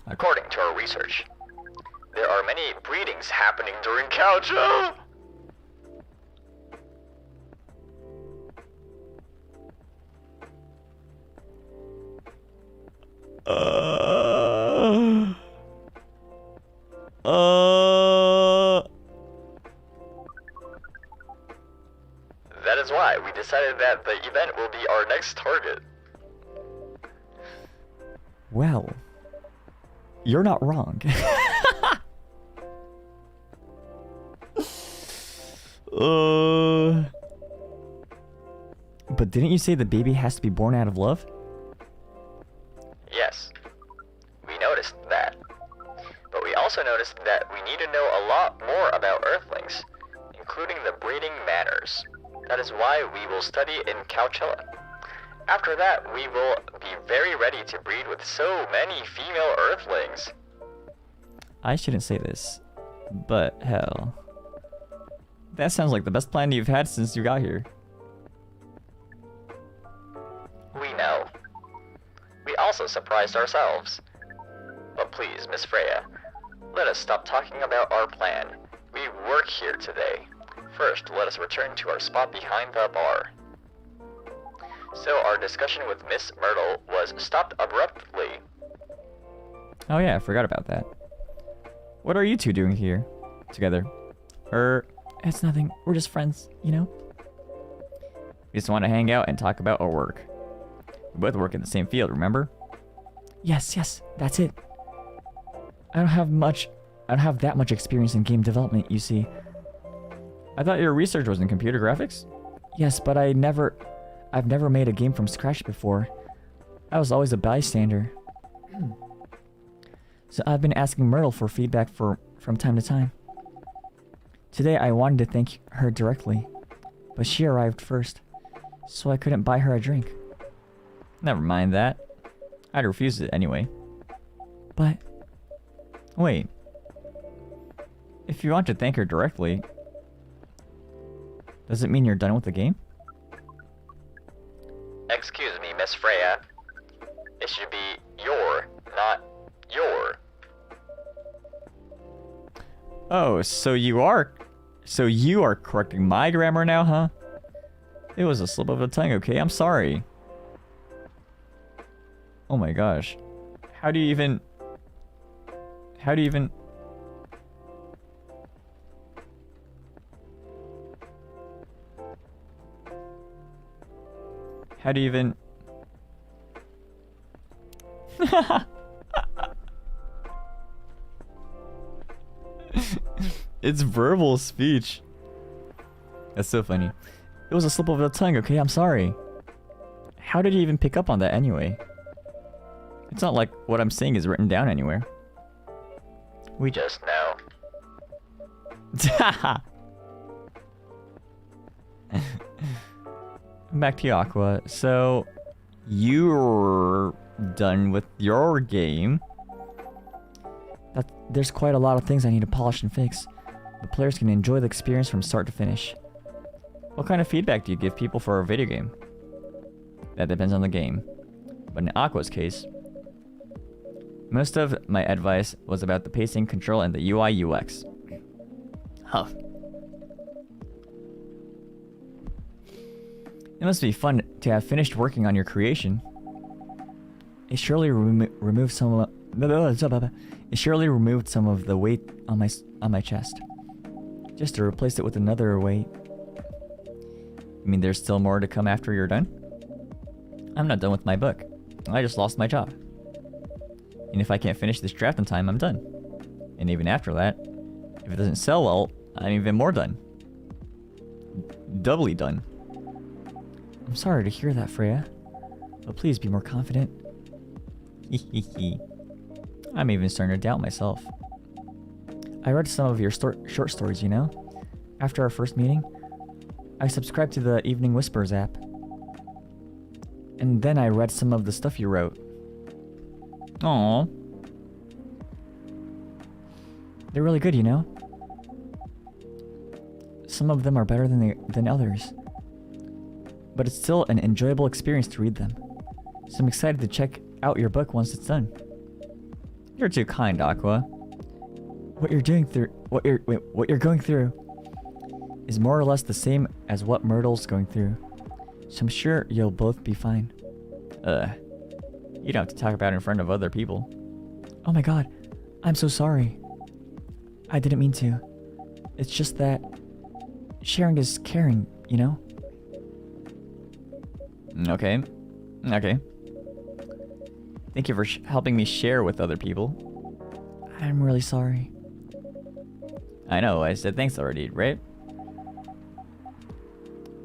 According to our research, there are many breedings happening during Coachella. That is why we decided that the event will be our next target. Well, you're not wrong. But didn't you say the baby has to be born out of love? Yes, we noticed that. But we also noticed that we need to know a lot more about Earthlings, including the breeding manners. That is why we will study in Coachella. After that, we will be very ready to breed with so many female Earthlings. I shouldn't say this, but hell. That sounds like the best plan you've had since you got here. We know. We also surprised ourselves. But please, Miss Freya, let us stop talking about our plan. We work here today. First, let us return to our spot behind the bar. So our discussion with Miss Myrtle was stopped abruptly. Oh yeah, I forgot about that. What are you two doing here? Together? It's nothing. We're just friends, you know? We just want to hang out and talk about our work. We both work in the same field, remember? Yes, that's it. I don't have that much experience in game development, you see. I thought your research was in computer graphics? Yes, but I've never made a game from scratch before. I was always a bystander. So I've been asking Myrtle for feedback from time to time. Today I wanted to thank her directly, but she arrived first, so I couldn't buy her a drink. Never mind that. I'd refuse it anyway. But... Wait. If you want to thank her directly, does it mean you're done with the game? Excuse me, Miss Freya. It should be your, not your. Oh, so you are correcting my grammar now, huh? It was a slip of the tongue, okay? I'm sorry. Oh my gosh. How do you even... How do you even... It's verbal speech. That's so funny. It was a slip of the tongue, okay? I'm sorry. How did you even pick up on that anyway? It's not like what I'm saying is written down anywhere. We just know. Back to you, Aqua. So, you're done with your game. There's quite a lot of things I need to polish and fix. The players can enjoy the experience from start to finish. What kind of feedback do you give people for a video game? That depends on the game. But in Aqua's case, most of my advice was about the pacing, control, and the UI UX. Huh. It must be fun to have finished working on your creation. It surely removed some of the weight on my chest, just to replace it with another weight. You mean there's still more to come after you're done? I'm not done with my book. I just lost my job. And if I can't finish this draft in time, I'm done. And even after that, if it doesn't sell well, I'm even more done. Doubly done. I'm sorry to hear that, Freya. But please be more confident. I'm even starting to doubt myself. I read some of your short stories, you know? After our first meeting, I subscribed to the Evening Whispers app. And then I read some of the stuff you wrote. Aw. They're really good, you know? Some of them are better than others. But it's still an enjoyable experience to read them. So I'm excited to check out your book once it's done. You're too kind, Aqua. What you're going through is more or less the same as what Myrtle's going through. So I'm sure you'll both be fine. You don't have to talk about it in front of other people. Oh my god, I'm so sorry. I didn't mean to. It's just that sharing is caring, you know? Okay. Okay. Thank you for helping me share with other people. I'm really sorry. I know, I said thanks already, right?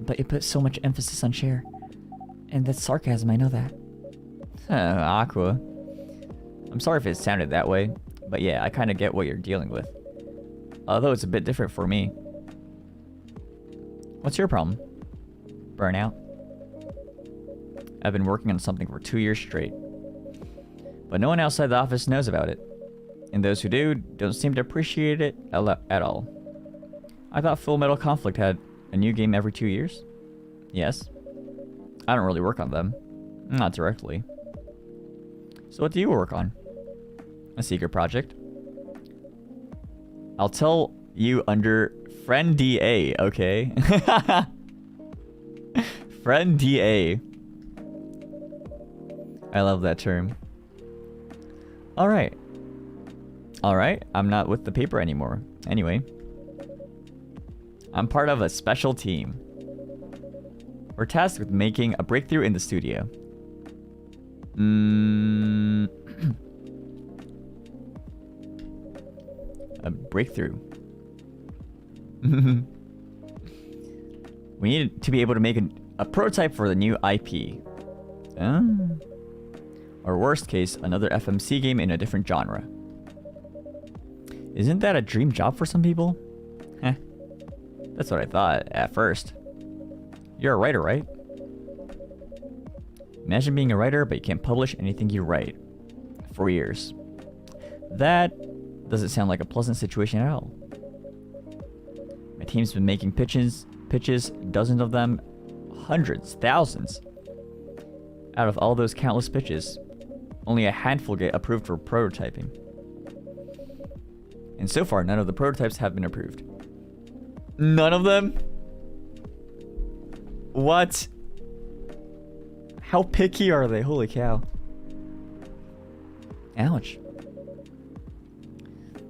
But you put so much emphasis on share. And that's sarcasm, I know that. Aqua. I'm sorry if it sounded that way, but yeah, I kind of get what you're dealing with. Although it's a bit different for me. What's your problem? Burnout? I've been working on something for 2 years straight. But no one outside the office knows about it. And those who do, don't seem to appreciate it at all. I thought Full Metal Conflict had a new game every 2 years? Yes. I don't really work on them. Not directly. So what do you work on? A secret project? I'll tell you under Friend DA, okay? Friend DA. I love that term. Alright. Alright, I'm not with the paper anymore. Anyway. I'm part of a special team. We're tasked with making a breakthrough in the studio. A breakthrough. We need to be able to make a prototype for the new IP. Or worst case, another FMC game in a different genre. Isn't that a dream job for some people? Heh. That's what I thought at first. You're a writer, right? Imagine being a writer, but you can't publish anything you write. For years. That doesn't sound like a pleasant situation at all. My team's been making pitches, dozens of them, hundreds, thousands. Out of all those countless pitches, only a handful get approved for prototyping. And so far, none of the prototypes have been approved. None of them? What? How picky are they? Holy cow. Ouch.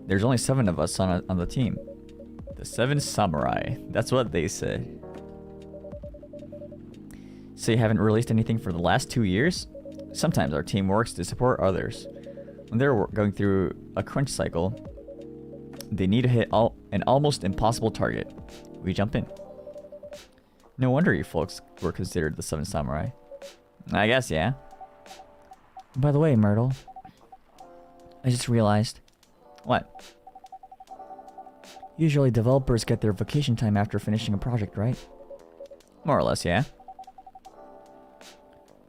There's only 7 of us on the team. The 7 samurai. That's what they say. So you haven't released anything for the last 2 years? Sometimes our team works to support others. When they're going through a crunch cycle, they need to hit an almost impossible target. We jump in. No wonder you folks were considered the 7 samurai. I guess, yeah. By the way, Myrtle, I just realized. What? Usually developers get their vacation time after finishing a project, right? More or less, yeah.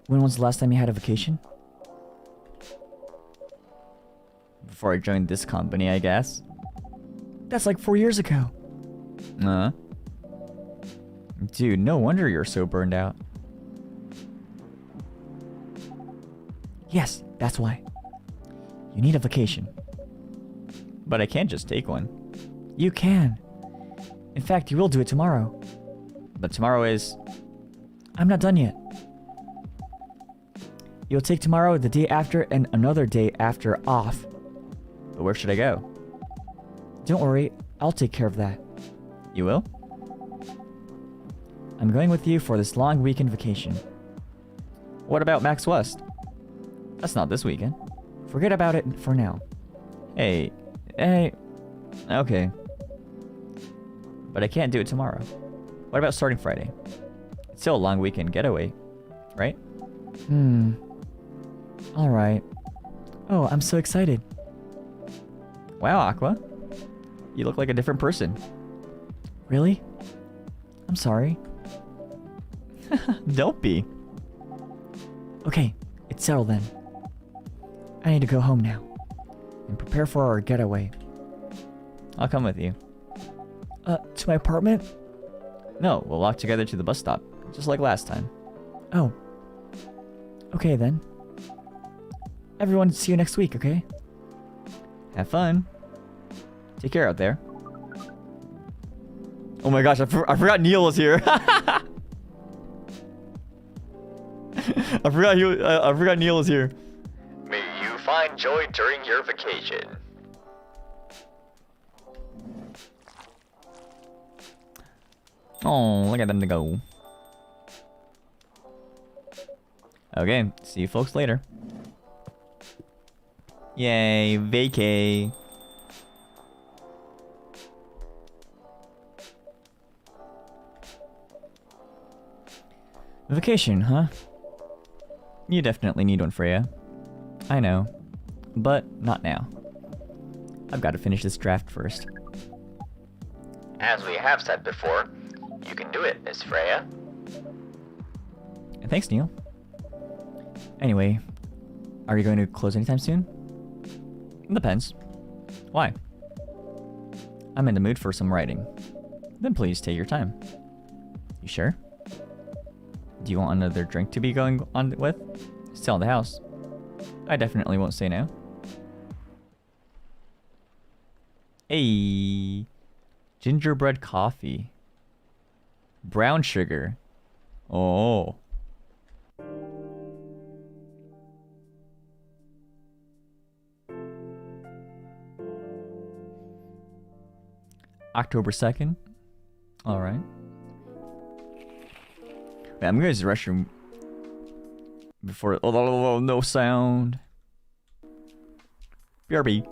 When was the last time you had a vacation? Before I joined this company, I guess. That's like 4 years ago. Dude, no wonder you're so burned out. Yes, that's why. You need a vacation. But I can't just take one. You can. In fact, you will do it tomorrow. But tomorrow is... I'm not done yet. You'll take tomorrow, the day after, and another day after off. But where should I go? Don't worry, I'll take care of that. You will? I'm going with you for this long weekend vacation. What about Max West? That's not this weekend. Forget about it for now. Hey. Okay. But I can't do it tomorrow. What about starting Friday? It's still a long weekend getaway, right? Alright. Oh, I'm so excited. Wow, Aqua. You look like a different person. Really? I'm sorry. Don't be. Okay, it's settled then. I need to go home now and prepare for our getaway. I'll come with you. To my apartment? No, we'll walk together to the bus stop, just like last time. Oh. Okay then. Everyone, see you next week, okay? Have fun. Take care out there. Oh my gosh, I forgot Neil was here. I forgot Neil was here. May you find joy during your vacation. Oh, look at them to go. Okay, see you folks later. Yay, vacay. Vacation, huh? You definitely need one, Freya. I know. But not now. I've got to finish this draft first. As we have said before, you can do it, Miss Freya. Thanks, Neil. Anyway, are you going to close anytime soon? Depends. Why? I'm in the mood for some writing. Then please take your time. You sure? Do you want another drink to be going on with? Still in the house. I definitely won't say no. Hey, gingerbread coffee. Brown sugar. Oh. October 2nd. Alright. Wait, I'm going to the restroom before. Oh, no sound. BRB.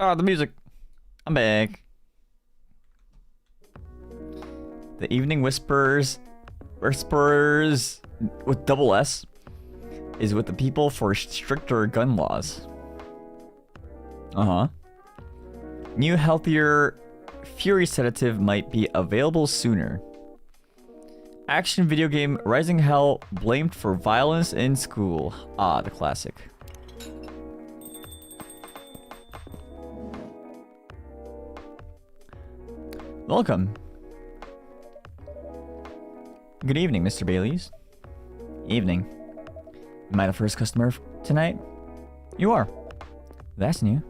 Oh, the music. I'm back. The Evening Whispers with double S is with the people for stricter gun laws. Uh-huh. New healthier Fury sedative might be available sooner. Action video game Rising Hell blamed for violence in school. Ah, the classic. Welcome. Good evening, Mr. Baileys. Evening. Am I the first customer tonight? You are. That's new.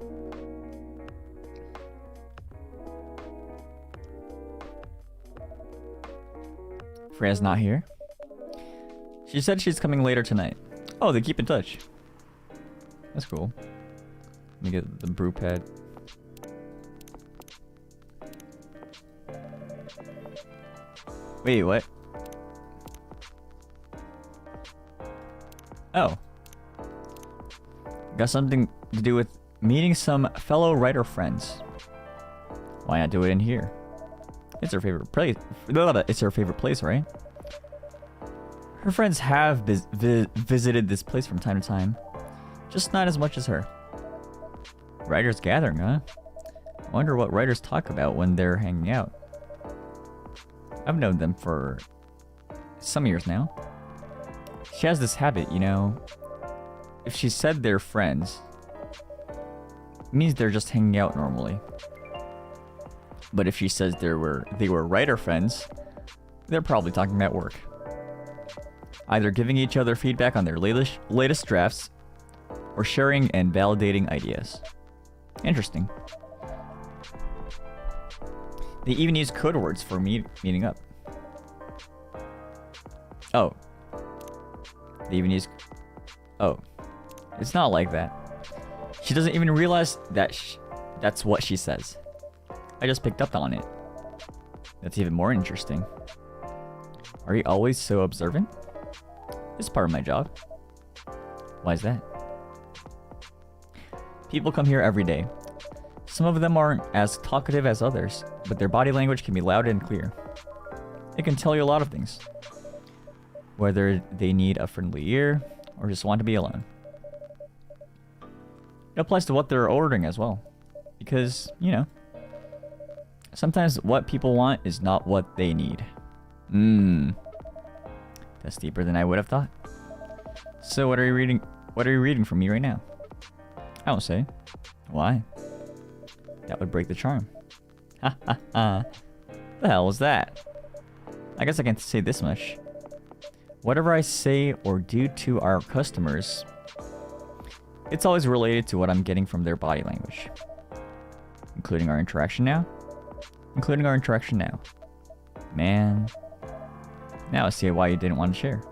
Freya's not here. She said she's coming later tonight. Oh, they keep in touch. That's cool. Let me get the brew pad. Wait, what? Oh. Got something to do with meeting some fellow writer friends. Why not do it in here? It's her favorite place. It's her favorite place, right? Her friends have visited this place from time to time. Just not as much as her. Writers gathering, huh? I wonder what writers talk about when they're hanging out. I've known them for some years now. She has this habit, you know. If she said they're friends, it means they're just hanging out normally. But if she says they were writer friends, they're probably talking about work. Either giving each other feedback on their latest drafts, or sharing and validating ideas. Interesting. They even use code words for meeting up. Oh. They even use... Oh. It's not like that. She doesn't even realize that that's what she says. I just picked up on it. That's even more interesting. Are you always so observant? It's part of my job. Why is that? People come here every day. Some of them aren't as talkative as others, but their body language can be loud and clear. It can tell you a lot of things. Whether they need a friendly ear, or just want to be alone. It applies to what they're ordering as well. Because, you know, sometimes what people want is not what they need. That's deeper than I would have thought. So what are you reading? What are you reading from me right now? I won't say. Why? That would break the charm. Ha ha ha. The hell was that? I guess I can't say this much. Whatever I say or do to our customers, it's always related to what I'm getting from their body language. Including our interaction now? Including our interaction now. Man. Now I see why you didn't want to share.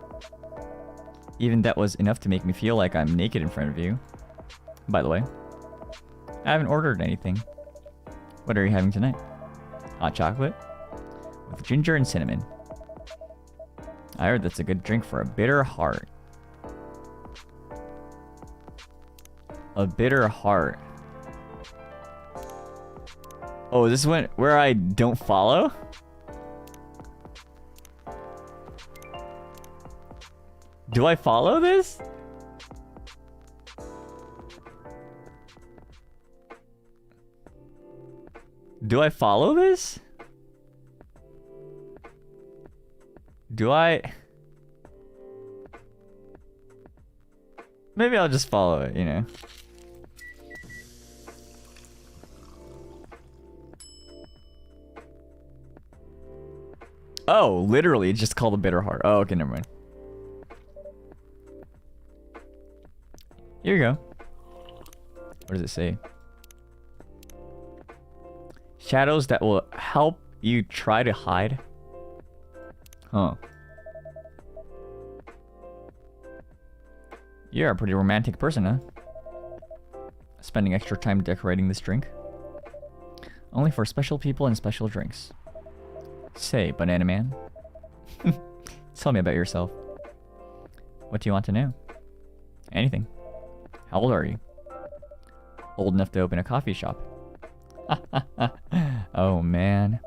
Even that was enough to make me feel like I'm naked in front of you. By the way, I haven't ordered anything. What are you having tonight? Hot chocolate? With ginger and cinnamon. I heard that's a good drink for a bitter heart. A bitter heart. Oh, this is where I don't follow? Do I follow this? Do I follow this? Do I? Maybe I'll just follow it, you know. Oh, literally, it's just called a bitter heart. Oh, okay, never mind. Here you go. What does it say? Shadows that will help you try to hide. Huh. You're a pretty romantic person, huh? Spending extra time decorating this drink. Only for special people and special drinks. Say, Banana Man. Tell me about yourself. What do you want to know? Anything. How old are you? Old enough to open a coffee shop. Oh man.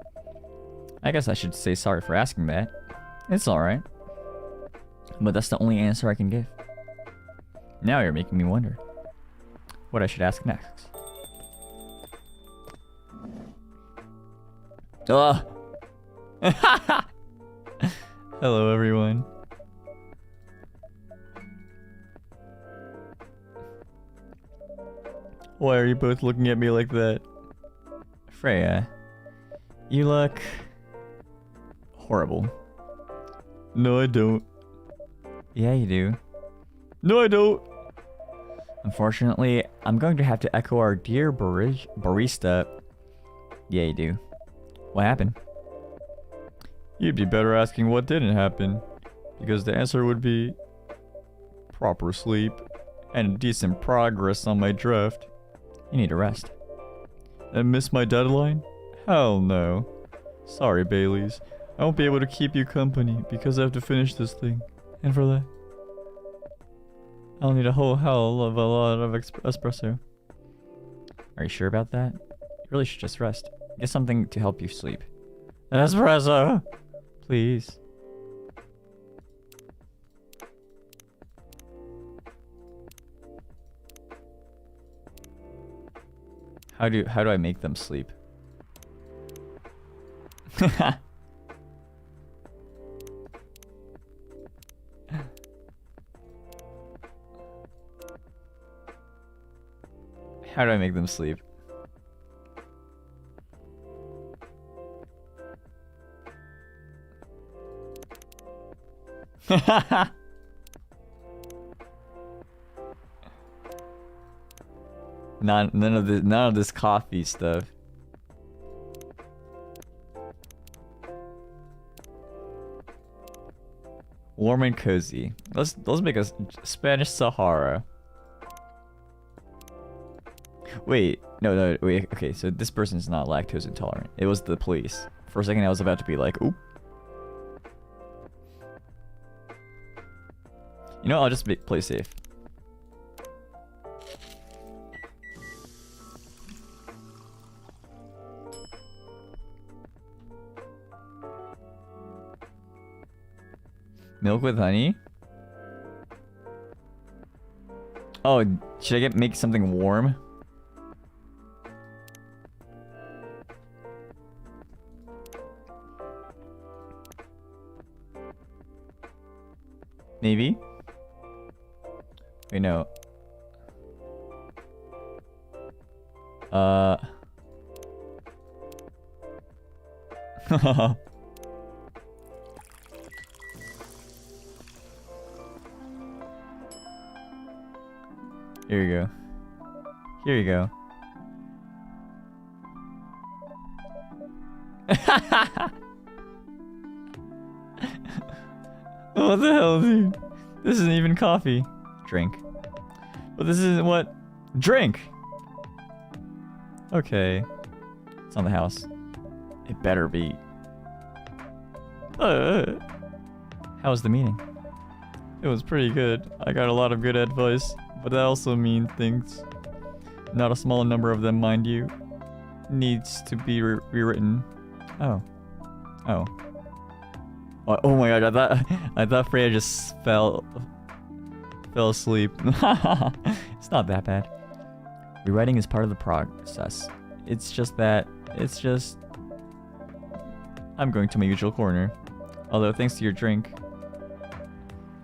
I guess I should say sorry for asking that. It's alright. But that's the only answer I can give. Now you're making me wonder what I should ask next. Ugh. Hello everyone. Why are you both looking at me like that? Freya, you look horrible. No, I don't. Yeah, you do. No, I don't. Unfortunately, I'm going to have to echo our dear barista. Yeah, you do. What happened? You'd be better asking what didn't happen, because the answer would be proper sleep and decent progress on my draft. You need to rest. And miss my deadline? Hell no. Sorry, Baileys. I won't be able to keep you company because I have to finish this thing. And for that, I'll need a whole hell of a lot of espresso. Are you sure about that? You really should just rest. Get something to help you sleep. Espresso! Please. How do I make them sleep? How do I make them sleep? None of this coffee stuff. Warm and cozy. Let's make a Spanish Sahara. Wait, no, wait. Okay, so this person's not lactose intolerant. It was the police. For a second, I was about to be like, oop. You know, I'll just play safe. Milk with honey? Oh, should I make something warm? Maybe? Wait, no. Here you go. Here you go. What the hell, dude? This isn't even coffee. Drink. But this isn't what? Drink! Okay. It's on the house. It better be. How was the meeting? It was pretty good. I got a lot of good advice, but that also means things. Not a small number of them, mind you, needs to be rewritten. Oh. Oh. Oh my god, I thought Freya just fell asleep. It's not that bad. Rewriting is part of the process. It's just I'm going to my usual corner. Although thanks to your drink,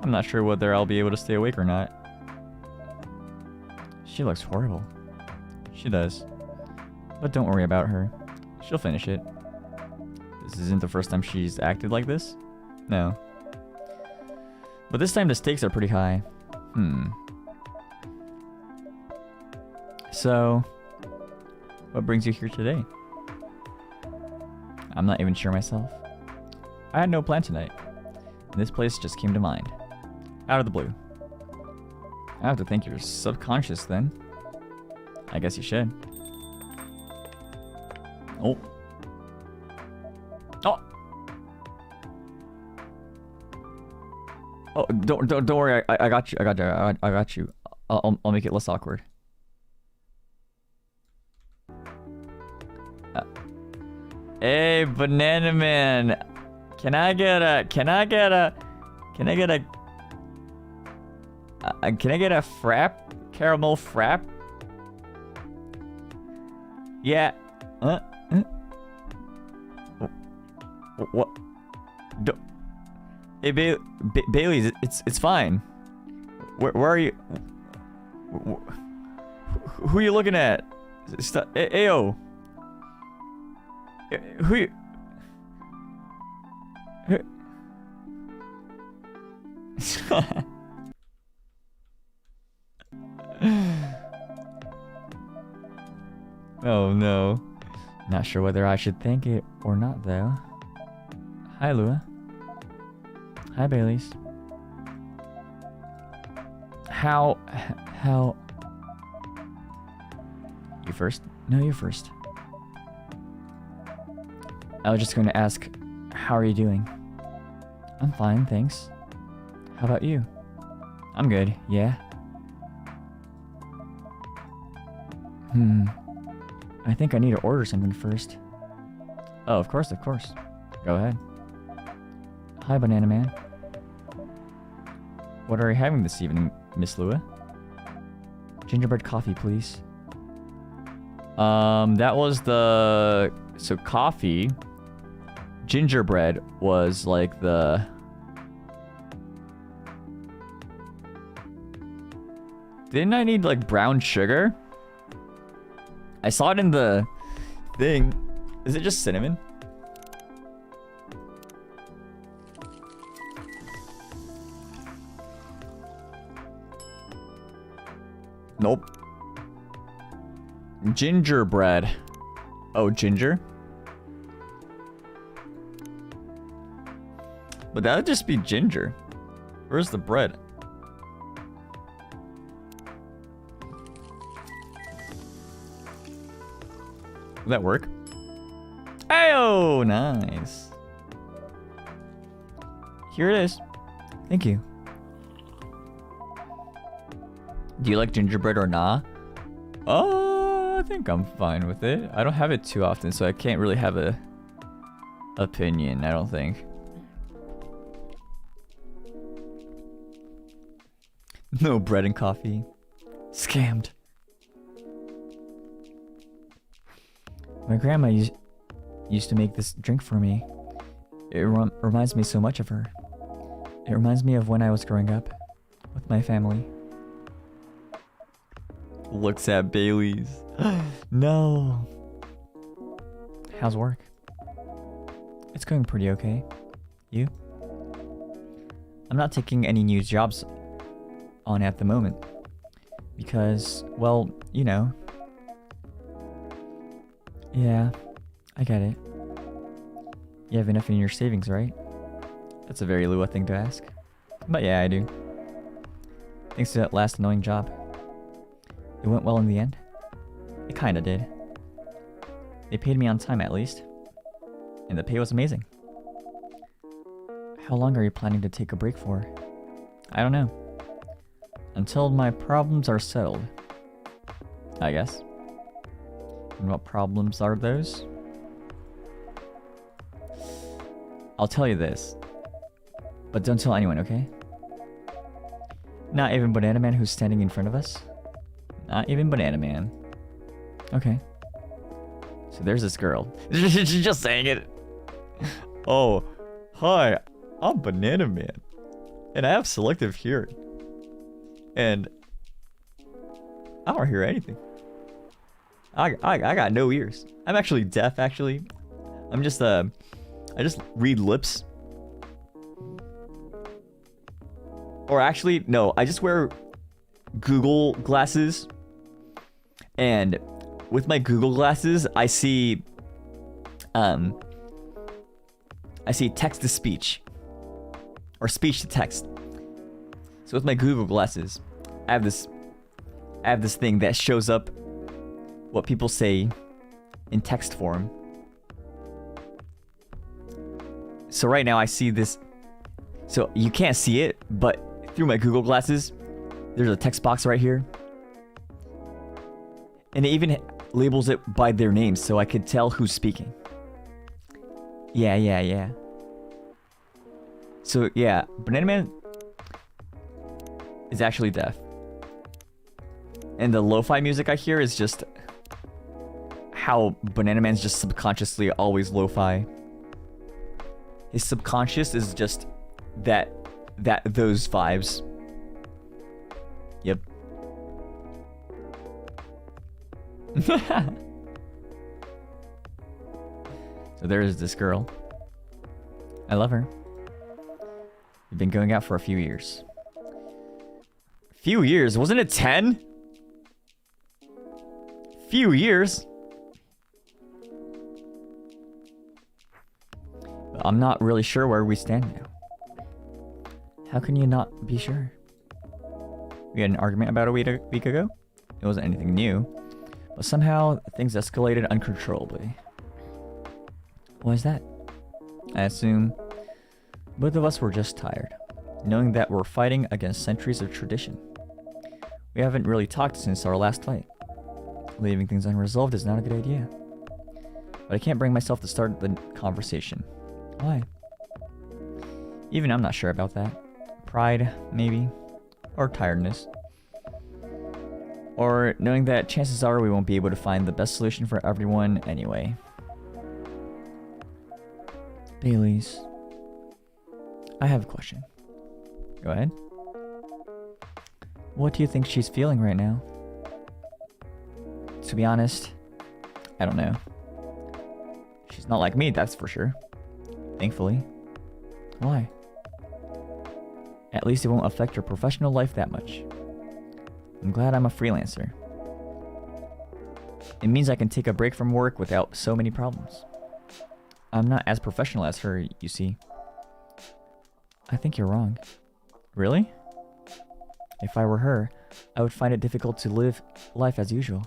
I'm not sure whether I'll be able to stay awake or not. She looks horrible. She does. But don't worry about her. She'll finish it. This isn't the first time she's acted like this. No. But this time the stakes are pretty high. So, what brings you here today? I'm not even sure myself. I had no plan tonight, and this place just came to mind. Out of the blue. I have to thank your subconscious then. I guess you should. Oh. Oh! Oh, don't worry. I got you. I got you. I'll make it less awkward. Hey, Banana Man. Can I get a frap? Caramel frap? Yeah. What? Hey, Bailey's, it's fine. Where are you? Who are you looking at? Ayo. Who you? Oh no. Not sure whether I should thank it or not though. Hi, Lua. Hi, Baileys. How... You first? No, you first. I was just going to ask, how are you doing? I'm fine, thanks. How about you? I'm good, yeah. I think I need to order something first. Oh, of course, of course. Go ahead. Hi, Banana Man. What are you having this evening, Miss Lua? Gingerbread coffee, please. That was the... So coffee... Gingerbread was like the... Didn't I need like brown sugar? I saw it in the thing. Is it just cinnamon? Nope. Gingerbread. Oh, ginger? But that would just be ginger. Where's the bread? Will that work? Ayo, nice. Here it is. Thank you. Do you like gingerbread or nah? I think I'm fine with it. I don't have it too often, so I can't really have a opinion, I don't think. No bread and coffee. Scammed. My grandma used to make this drink for me. It reminds me so much of her. It reminds me of when I was growing up with my family. Looks at Bailey's. No. How's work? It's going pretty okay. You? I'm not taking any new jobs on at the moment. Because, well, you know. Yeah, I get it. You have enough in your savings, right? That's a very Lua thing to ask. But yeah, I do. Thanks to that last annoying job. It went well in the end? It kinda did. They paid me on time at least. And the pay was amazing. How long are you planning to take a break for? I don't know. Until my problems are settled. I guess. And what problems are those? I'll tell you this. But don't tell anyone, okay? Not even Banana Man who's standing in front of us? Not even Banana Man. Okay. So there's this girl. She's just saying it. Oh, hi. I'm Banana Man. And I have selective hearing. And I don't hear anything. I got no ears. I'm actually deaf, actually. I'm just, I just read lips. Or actually, no, I just wear Google glasses. And with my Google glasses, I see text to speech. Or speech to text. So with my Google glasses, I have this thing that shows up what people say in text form. So right now I see this. So you can't see it, but through my Google glasses, there's a text box right here. And it even labels it by their names so I could tell who's speaking. Yeah. So yeah, Banana Man is actually deaf. And the lo-fi music I hear is just how Banana Man's just subconsciously always lo-fi. His subconscious is just those vibes. Yep. So there's this girl. I love her. We've been going out for a few years. Few years? Wasn't it 10? Few years. But I'm not really sure where we stand now. How can you not be sure? We had an argument about a week ago. It wasn't anything new, but somehow things escalated uncontrollably. Why is that? I assume both of us were just tired, knowing that we're fighting against centuries of tradition. We haven't really talked since our last fight. Leaving things unresolved is not a good idea. But I can't bring myself to start the conversation. Why? Even I'm not sure about that. Pride, maybe. Or tiredness. Or knowing that chances are we won't be able to find the best solution for everyone anyway. Baileys, I have a question. Go ahead. What do you think she's feeling right now? To be honest, I don't know. She's not like me, that's for sure. Thankfully. Why? At least it won't affect her professional life that much. I'm glad I'm a freelancer. It means I can take a break from work without so many problems. I'm not as professional as her, you see. I think you're wrong. Really? If I were her, I would find it difficult to live life as usual.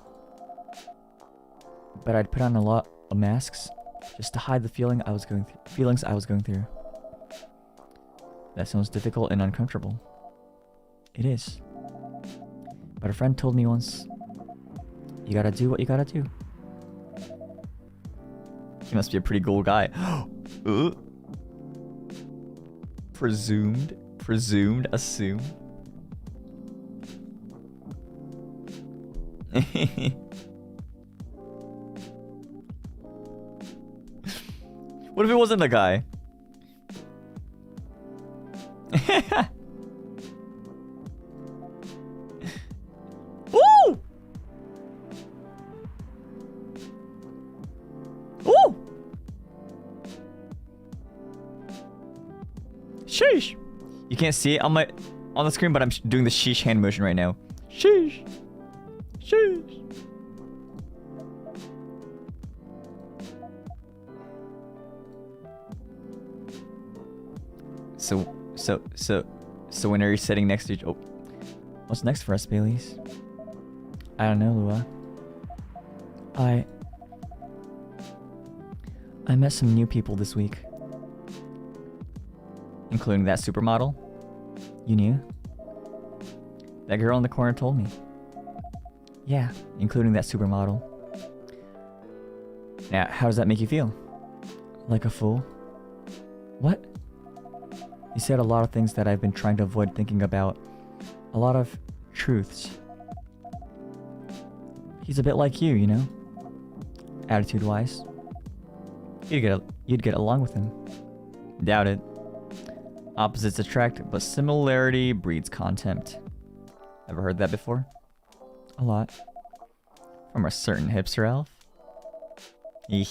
But I'd put on a lot of masks just to hide the feelings I was going through. That sounds difficult and uncomfortable. It is. But a friend told me once, you gotta do what you gotta do. He must be a pretty cool guy. Presumed, assume. What if it wasn't the guy? Ooh! Ooh! Sheesh! You can't see it on the screen, but I'm doing the sheesh hand motion right now. Sheesh! Sheesh! So when are you sitting next to each? Oh, What's next for us, Baileys? I don't know, Lua. I met some new people this week. Including that supermodel? You knew? That girl in the corner told me. Yeah. Including that supermodel. Now, how does that make you feel? Like a fool? What? You said a lot of things that I've been trying to avoid thinking about. A lot of truths. He's a bit like you know? Attitude-wise. You'd get along with him. Doubt it. Opposites attract, but similarity breeds contempt. Ever heard that before? A lot. From a certain hipster elf? And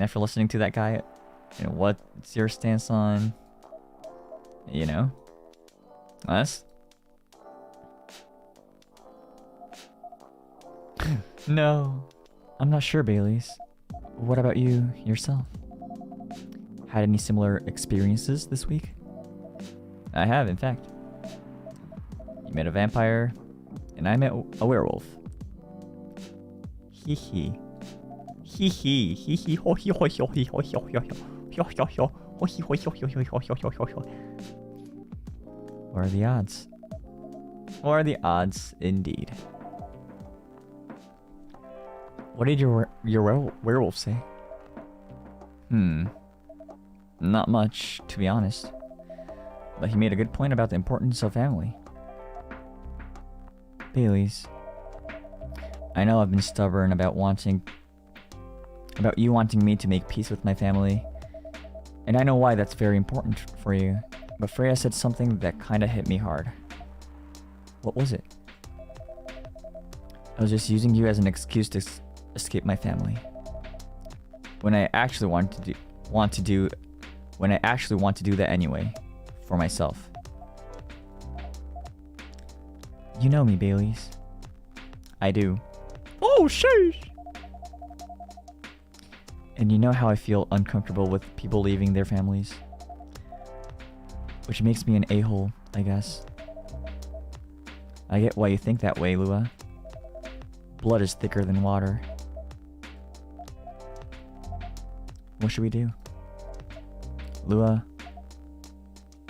after listening to that guy, what's your stance on, us? No. I'm not sure, Baileys. What about you yourself? Had any similar experiences this week? I have, in fact. You met a vampire, and I met a werewolf. Hee hee. Hee hee. Hee hee ho hee ho ho hee ho hee ho ho ho hee ho. What are the odds? What are the odds, indeed? What did your werewolf say? Not much, to be honest. But he made a good point about the importance of family. Baileys, I know I've been stubborn about you wanting me to make peace with my family. And I know why that's very important for you. But Freya said something that kinda hit me hard. what was it? I was just using you as an excuse to escape my family. When I actually want to do that anyway, for myself. You know me, Baileys. I do. Oh, sheesh! And you know how I feel uncomfortable with people leaving their families. Which makes me an a-hole, I guess. I get why you think that way, Lua. Blood is thicker than water. What should we do? Lua?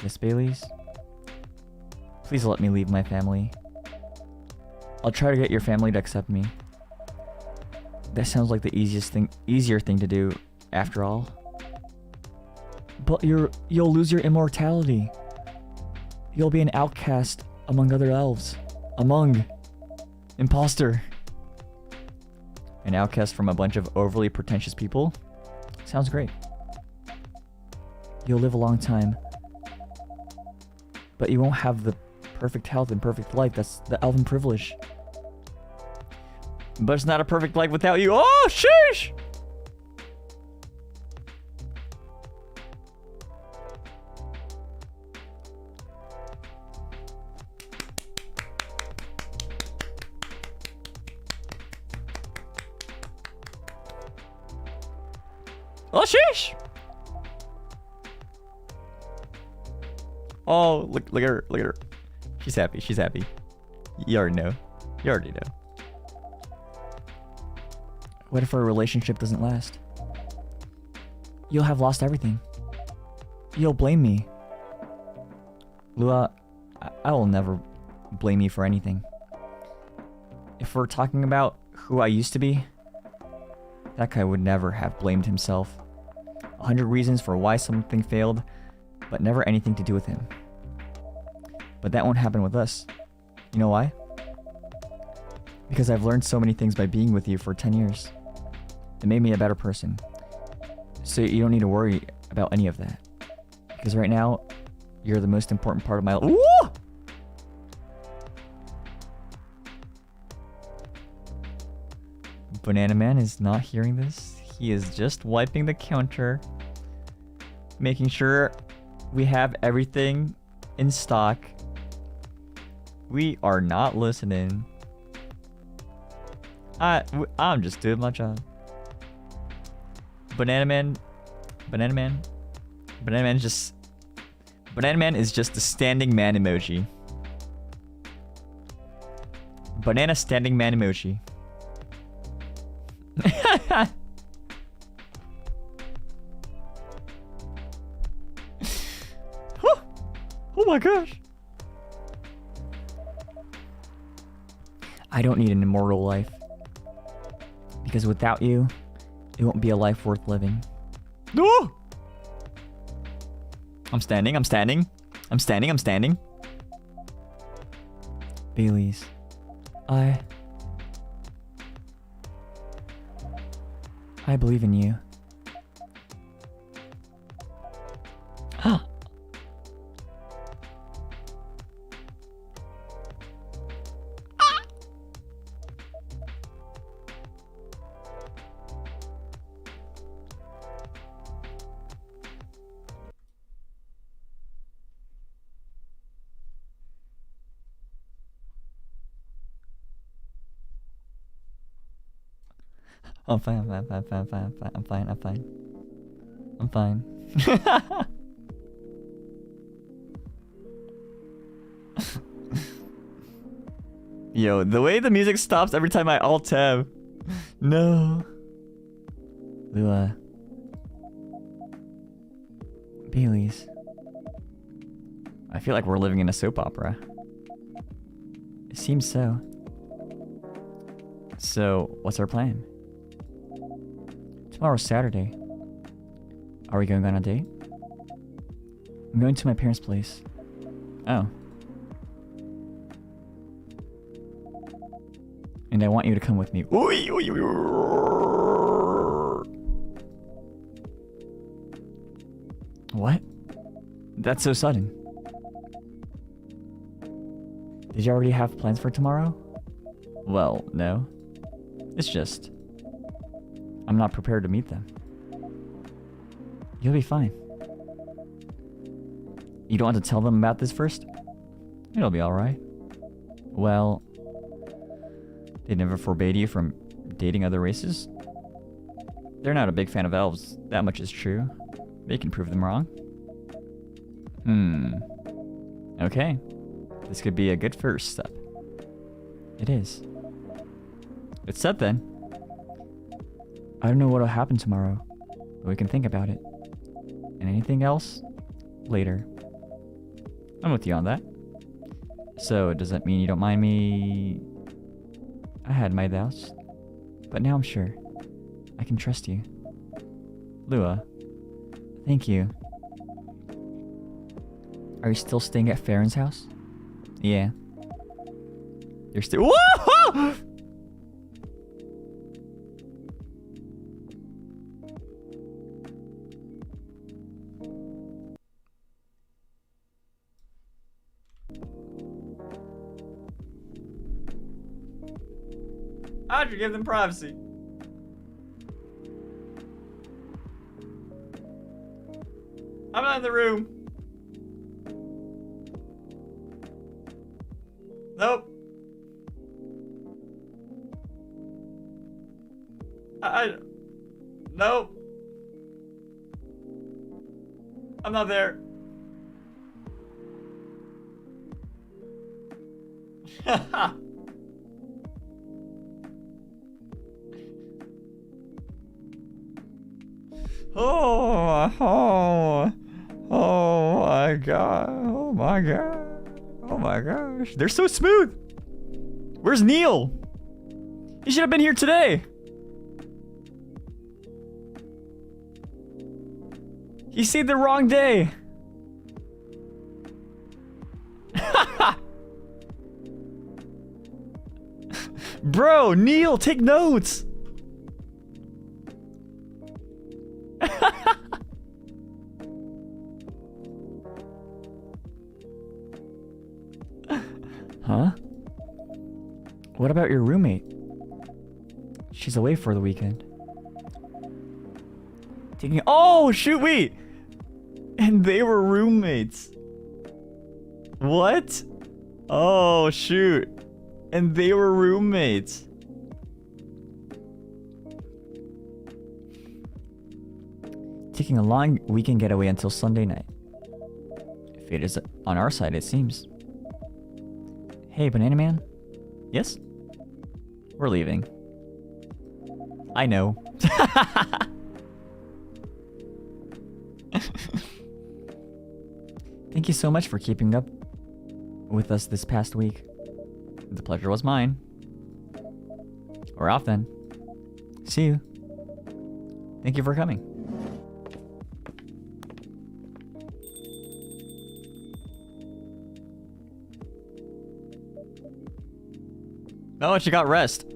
Miss Baileys? Please let me leave my family. I'll try to get your family to accept me. That sounds like the easier thing to do, after all. But you'll lose your immortality. You'll be an outcast among other elves. Imposter. An outcast from a bunch of overly pretentious people? Sounds great. You'll live a long time. But you won't have the perfect health and perfect life. That's the elven privilege. But it's not a perfect life without you. Oh, sheesh! Oh, sheesh! Oh, look at her, look at her. She's happy, she's happy. You already know. You already know. What if our relationship doesn't last? You'll have lost everything. You'll blame me. Lua, I will never blame you for anything. If we're talking about who I used to be, that guy would never have blamed himself. 100 reasons for why something failed, but never anything to do with him. But that won't happen with us. You know why? Because I've learned so many things by being with you for 10 years. It made me a better person. So you don't need to worry about any of that. Because right now, you're the most important part of my life. Ooh! Banana Man is not hearing this. He is just wiping the counter, making sure we have everything in stock. We are not listening. I'm just doing my job. Banana Man is just a standing man emoji. Banana standing man emoji. Oh my gosh. I don't need an immortal life. Because without you, it won't be a life worth living. No! I'm standing. Baileys. I believe in you. I'm fine. Yo, the way the music stops every time I alt tab. No. Lua. Baileys. I feel like we're living in a soap opera. It seems so. So, what's our plan? Tomorrow's Saturday. Are we going on a date? I'm going to my parents' place. Oh. And I want you to come with me. What? That's so sudden. Did you already have plans for tomorrow? Well, no. It's just... I'm not prepared to meet them. You'll be fine. You don't want to tell them about this first? It'll be alright. Well... They never forbade you from dating other races? They're not a big fan of elves. That much is true. They can prove them wrong. Okay. This could be a good first step. It is. It's set then. I don't know what'll happen tomorrow, but we can think about it. And anything else? Later. I'm with you on that. So, does that mean you don't mind me? I had my doubts, but now I'm sure. I can trust you. Lua. Thank you. Are you still staying at Farron's house? Yeah. You're still. Whoa! How'd you give them privacy? I'm not in the room. Nope. Nope. I'm not there. Oh my god. Oh my god. Oh my gosh. They're so smooth. Where's Neil? He should have been here today. He said the wrong day. Bro, Neil, take notes. Huh? What about your roommate? She's away for the weekend. Oh, shoot, wait. And they were roommates. What? Oh, shoot. And they were roommates. Taking a long weekend getaway until Sunday night. Fate is on our side, it seems. Hey, Banana Man? Yes? We're leaving. I know. Thank you so much for keeping up with us this past week. The pleasure was mine. We're off then. See you. Thank you for coming. Oh, she got rest.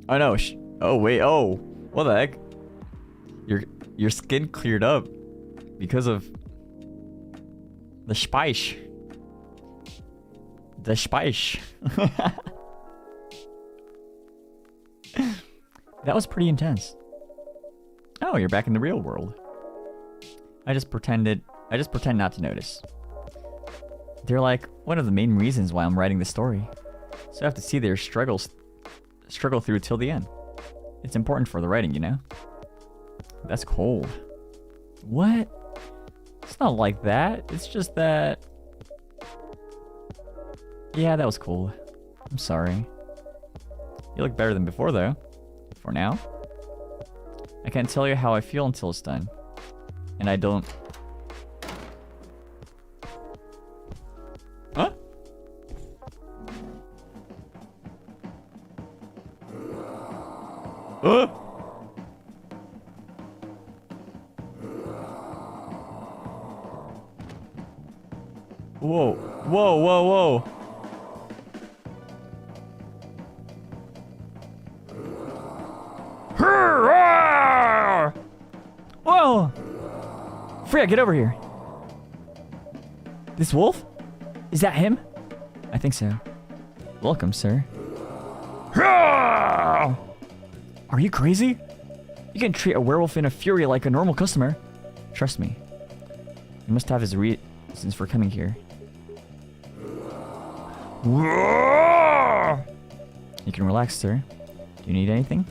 Oh no. Oh wait. Oh, what the heck? Your skin cleared up because of the spice. The spice. That was pretty intense. Oh, you're back in the real world. I just pretend not to notice. They're like one of the main reasons why I'm writing the story. So I have to see their struggle through till the end. It's important for the writing, you know? That's cold. What? It's not like that. It's just that... Yeah, that was cool. I'm sorry. You look better than before, though. For now. I can't tell you how I feel until it's done. And I don't... Huh? Whoa. Whoa, whoa, whoa. Whoa! Freya, get over here. This wolf? Is that him? I think so. Welcome, sir. Are you crazy? You can treat a werewolf in a fury like a normal customer. Trust me. He must have his reasons for coming here. You can relax, sir. Do you need anything?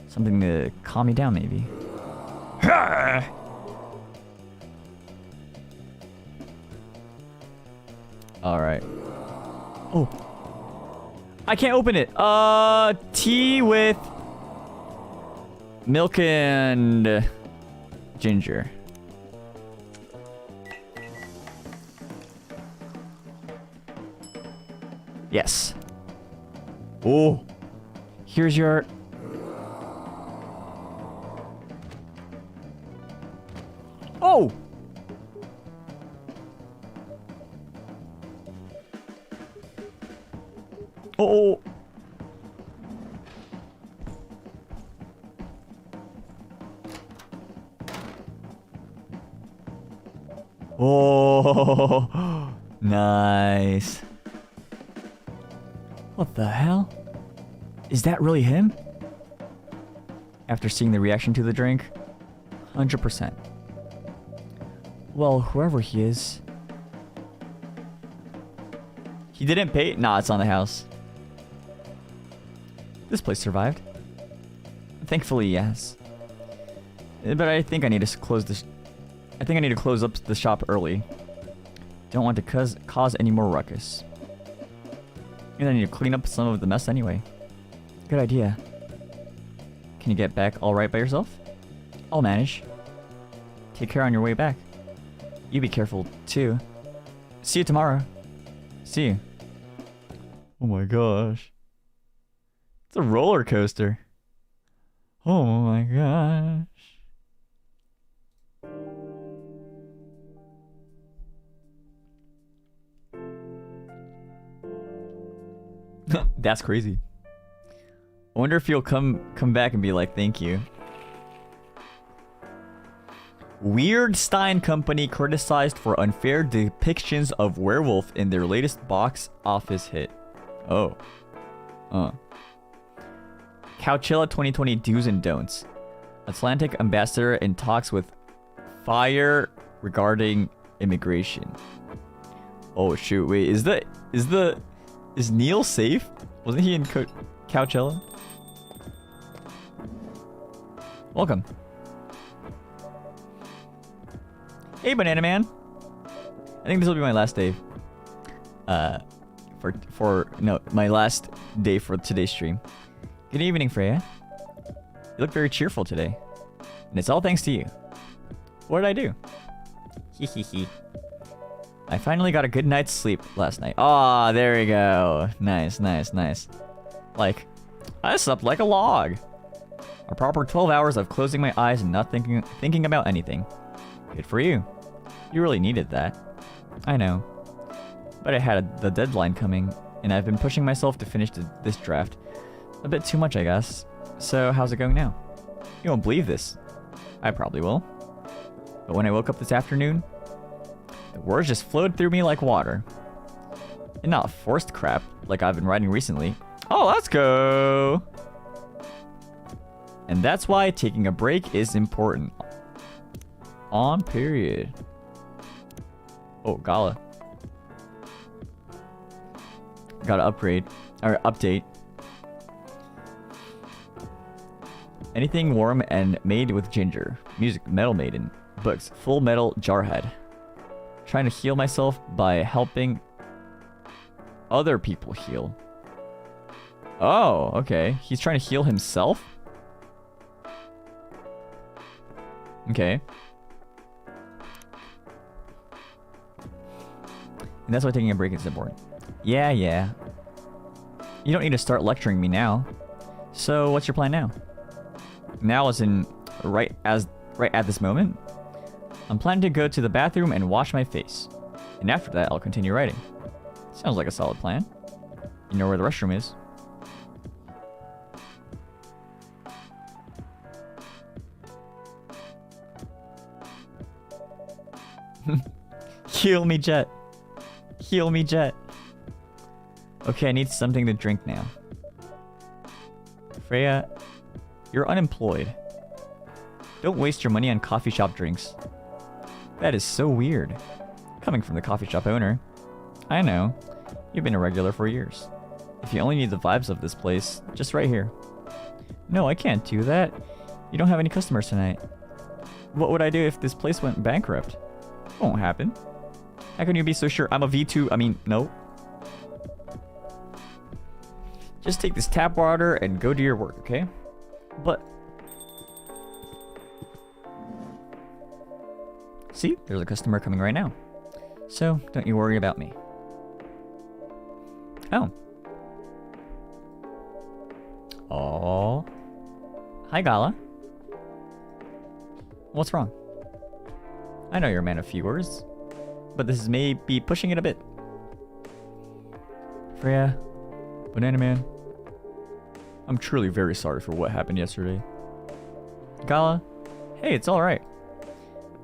Something to calm you down, maybe. Alright. Oh. I can't open it. Tea with milk and ginger. Yes. Oh. Here's your... Oh! Oh! Oh! Nice. What the hell? Is that really him? After seeing the reaction to the drink, 100%. Well, whoever he is... He didn't pay? Nah, it's on the house. This place survived. Thankfully, yes. But I think I need to close this. I think I need to close up the shop early. Don't want to cause any more ruckus. And I need to clean up some of the mess anyway. Good idea. Can you get back all right by yourself? I'll manage. Take care on your way back. You be careful, too. See you tomorrow. See you. Oh my gosh. It's a roller coaster. Oh my gosh. That's crazy. I wonder if he'll come back and be like, thank you. Weird Stein Company criticized for unfair depictions of werewolf in their latest box office hit. Oh. Coachella 2020 do's and don'ts. Atlantic ambassador in talks with Fire regarding immigration. Oh shoot, wait, is Neil safe? Wasn't he in Coachella? Welcome. Hey, Banana Man. I think this will be my last day. My last day for today's stream. Good evening, Freya. You look very cheerful today. And it's all thanks to you. What did I do? Hee. I finally got a good night's sleep last night. Ah, there we go. Nice. Like, I slept like a log. A proper 12 hours of closing my eyes and not thinking about anything. Good for you. You really needed that. I know. But I had the deadline coming, and I've been pushing myself to finish this draft. A bit too much, I guess. So, how's it going now? You won't believe this. I probably will. But when I woke up this afternoon, the words just flowed through me like water. And not forced crap like I've been writing recently. Oh, let's go! And that's why taking a break is important. On period. Oh, Gala. Gotta upgrade. Or update. Anything warm and made with ginger. Music, Metal Maiden. Books, Full Metal Jarhead. Trying to heal myself by helping other people heal. Oh, okay. He's trying to heal himself? Okay. And that's why taking a break is important. Yeah. You don't need to start lecturing me now. So, what's your plan now? Now as in right at this moment? I'm planning to go to the bathroom and wash my face. And after that, I'll continue writing. Sounds like a solid plan. You know where the restroom is. Heal me, Jet. Heal me, Jet. Okay, I need something to drink now. Freya, you're unemployed. Don't waste your money on coffee shop drinks. That is so weird. Coming from the coffee shop owner. I know. You've been a regular for years. If you only need the vibes of this place, just right here. No, I can't do that. You don't have any customers tonight. What would I do if this place went bankrupt? Won't happen. How can you be so sure? I'm a V2. I mean, no. Just take this tap water and go do your work, okay? But... See? There's a customer coming right now. So, don't you worry about me. Oh. Oh. Hi, Gala. What's wrong? I know you're a man of few words, but this is maybe pushing it a bit. Freya, Banana Man, I'm truly very sorry for what happened yesterday. Gala, hey, it's alright.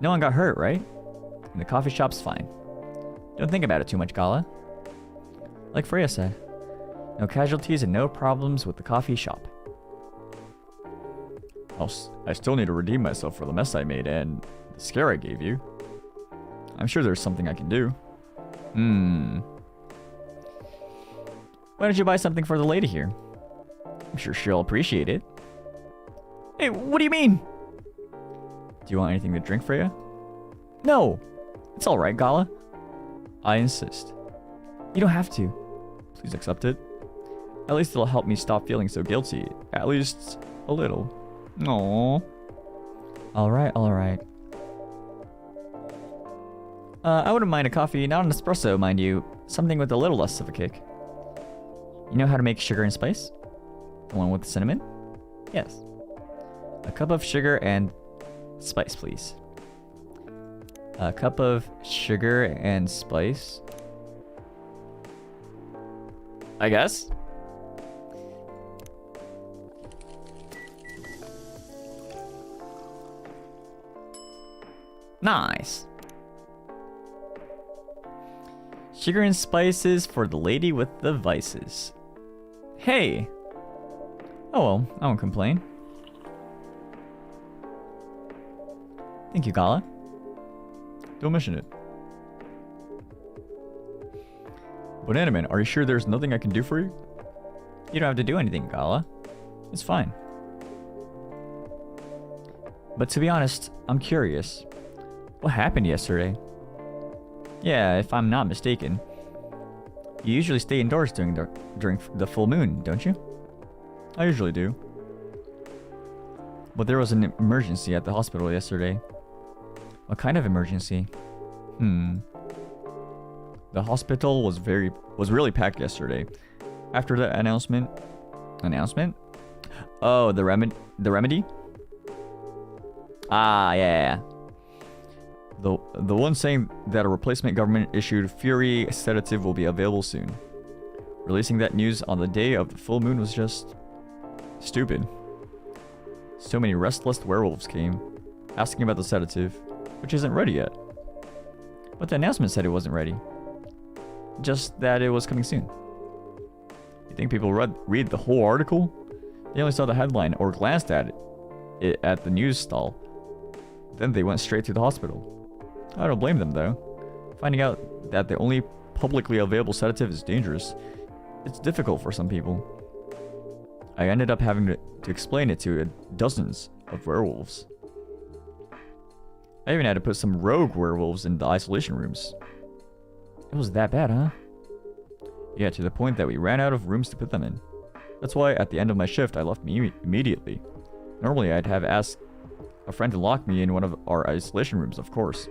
No one got hurt, right? And the coffee shop's fine. Don't think about it too much, Gala. Like Freya said, no casualties and no problems with the coffee shop. I still need to redeem myself for the mess I made and the scare I gave you. I'm sure there's something I can do. Why don't you buy something for the lady here? I'm sure she'll appreciate it. Hey, what do you mean? Do you want anything to drink, Freya? No! It's alright, Gala. I insist. You don't have to. Please accept it. At least it'll help me stop feeling so guilty. At least a little. Aww. Alright, alright. I wouldn't mind a coffee, not an espresso, mind you. Something with a little less of a kick. You know how to make sugar and spice? The one with cinnamon? Yes. A cup of sugar and spice, please. A cup of sugar and spice. I guess. Nice. Sugar and spices for the lady with the vices. Hey. Oh well, I won't complain. Thank you, Gala. Don't mention it. Banana Man, are you sure there's nothing I can do for you? You don't have to do anything, Gala. It's fine. But to be honest, I'm curious. What happened yesterday? Yeah, if I'm not mistaken. You usually stay indoors during the full moon, don't you? I usually do. But there was an emergency at the hospital yesterday. What kind of emergency? The hospital was really packed yesterday. After the announcement. Announcement? Oh, the remedy? Ah, yeah. The one saying that a replacement government-issued Fury sedative will be available soon. Releasing that news on the day of the full moon was just stupid. So many restless werewolves came, asking about the sedative, which isn't ready yet. But the announcement said it wasn't ready. Just that it was coming soon. You think people read the whole article? They only saw the headline or glanced at it at the news stall. Then they went straight to the hospital. I don't blame them though. Finding out that the only publicly available sedative is dangerous, it's difficult for some people. I ended up having to explain it to dozens of werewolves. I even had to put some rogue werewolves in the isolation rooms. It was that bad, huh? Yeah, to the point that we ran out of rooms to put them in. That's why at the end of my shift I left immediately. Normally I'd have asked a friend to lock me in one of our isolation rooms, of course,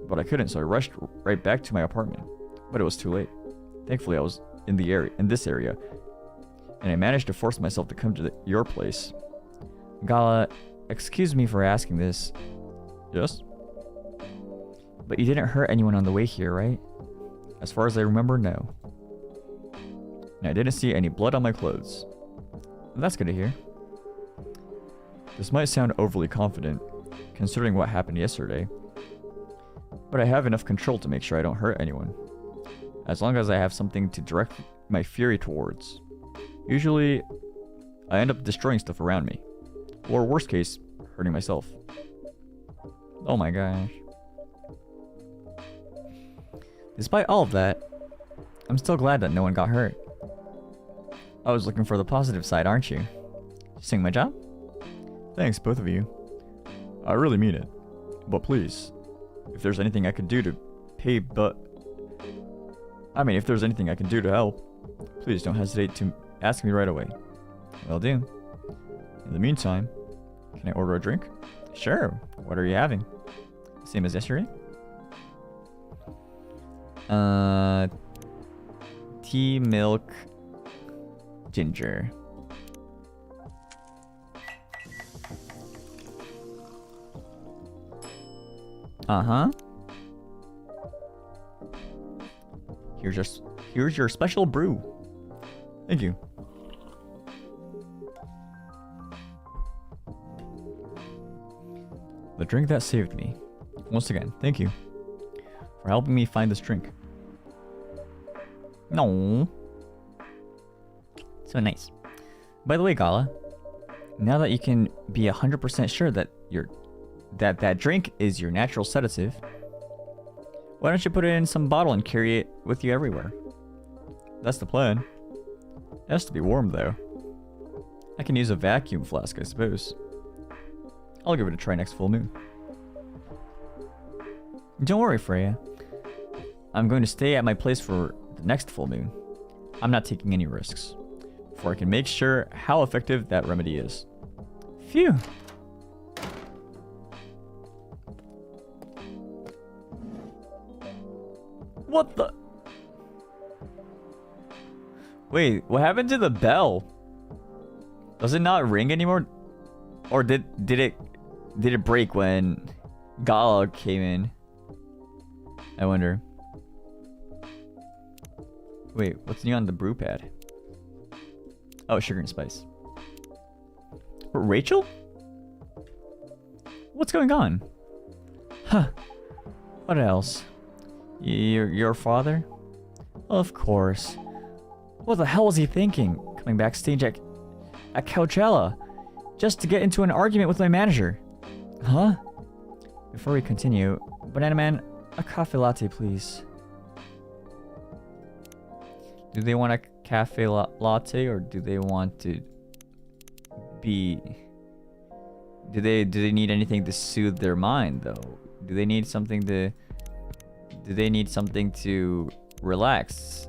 but I couldn't, so I rushed right back to my apartment. But it was too late. Thankfully I was in this area, and I managed to force myself to come to your place. Gala, excuse me for asking this. Yes? But you didn't hurt anyone on the way here, right? As far as I remember, no. And I didn't see any blood on my clothes. That's good to hear. This might sound overly confident, considering what happened yesterday, but I have enough control to make sure I don't hurt anyone, as long as I have something to direct my fury towards. Usually, I end up destroying stuff around me, or worst case, hurting myself. Oh my gosh. Despite all of that, I'm still glad that no one got hurt. I was looking for the positive side, aren't you? Just doing my job? Thanks, both of you. I really mean it. But please, if there's anything I can do to pay, if there's anything I can do to help, please don't hesitate to ask me right away. Will do. In the meantime, can I order a drink? Sure. What are you having? Same as yesterday? Tea, milk, ginger. Uh-huh. Here's your special brew. Thank you. The drink that saved me. Once again, thank you for helping me find this drink. No. So nice. By the way, Gala, now that you can be 100% sure that that drink is your natural sedative, why don't you put it in some bottle and carry it with you everywhere? That's the plan. It has to be warm though. I can use a vacuum flask, I suppose. I'll give it a try next full moon. Don't worry, Freya. I'm going to stay at my place for the next full moon. I'm not taking any risks, for I can make sure how effective that remedy is. Phew. What the? Wait, what happened to the bell? Does it not ring anymore? Or did it break when Gala came in? I wonder. Wait, what's new on the brew pad? Oh, sugar and spice. Rachel? What's going on? Huh. What else? Your father? Of course. What the hell was he thinking? Coming backstage at Coachella just to get into an argument with my manager. Huh? Before we continue, Banana Man, a coffee latte, please. Do they want a cafe latte, or do they want to be... Do they need anything to soothe their mind, though? Do they need something to relax?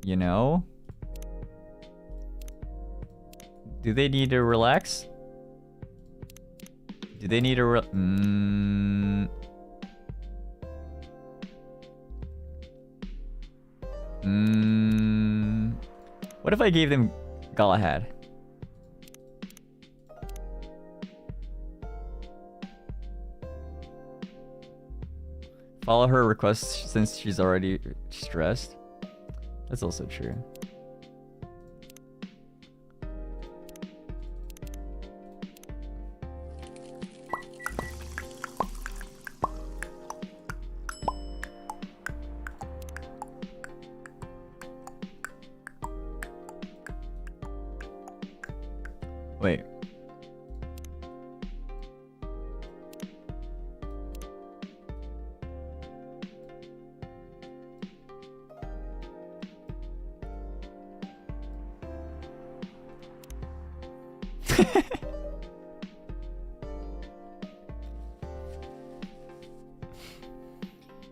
You know? Do they need to relax? Do they need to What if I gave them Galahad? Follow her request since she's already stressed. That's also true. Wait.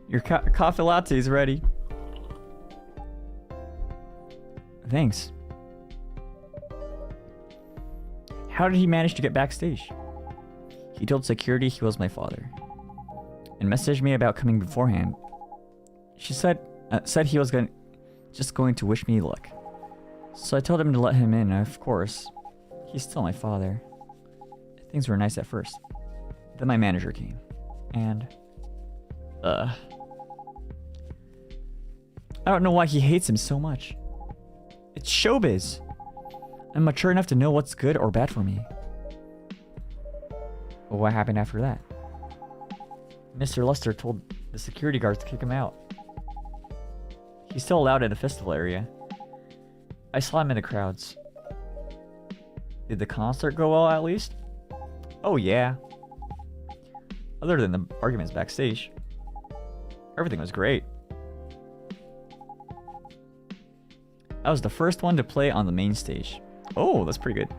Your coffee latte is ready. Thanks. How did he manage to get backstage? He told security he was my father, and messaged me about coming beforehand. She said he was just going to wish me luck. So I told him to let him in, and of course, he's still my father. Things were nice at first. Then my manager came, and I don't know why he hates him so much. It's showbiz. I'm mature enough to know what's good or bad for me. But what happened after that? Mr. Lester told the security guards to kick him out. He's still allowed in the festival area. I saw him in the crowds. Did the concert go well, at least? Oh yeah. Other than the arguments backstage, everything was great. I was the first one to play on the main stage. Oh, that's pretty good.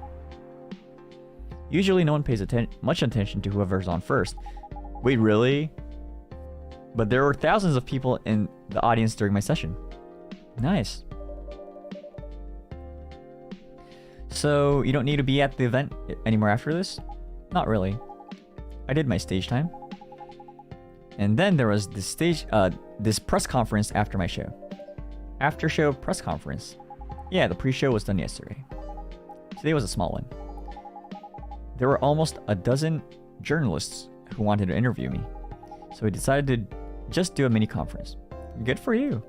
Usually no one pays much attention to whoever's on first. Wait, really? But there were thousands of people in the audience during my session. Nice. So, you don't need to be at the event anymore after this? Not really. I did my stage time. And then there was this press conference after my show. After show press conference. Yeah, the pre-show was done yesterday. Today was a small one. There were almost a dozen journalists who wanted to interview me. So we decided to just do a mini conference. Good for you.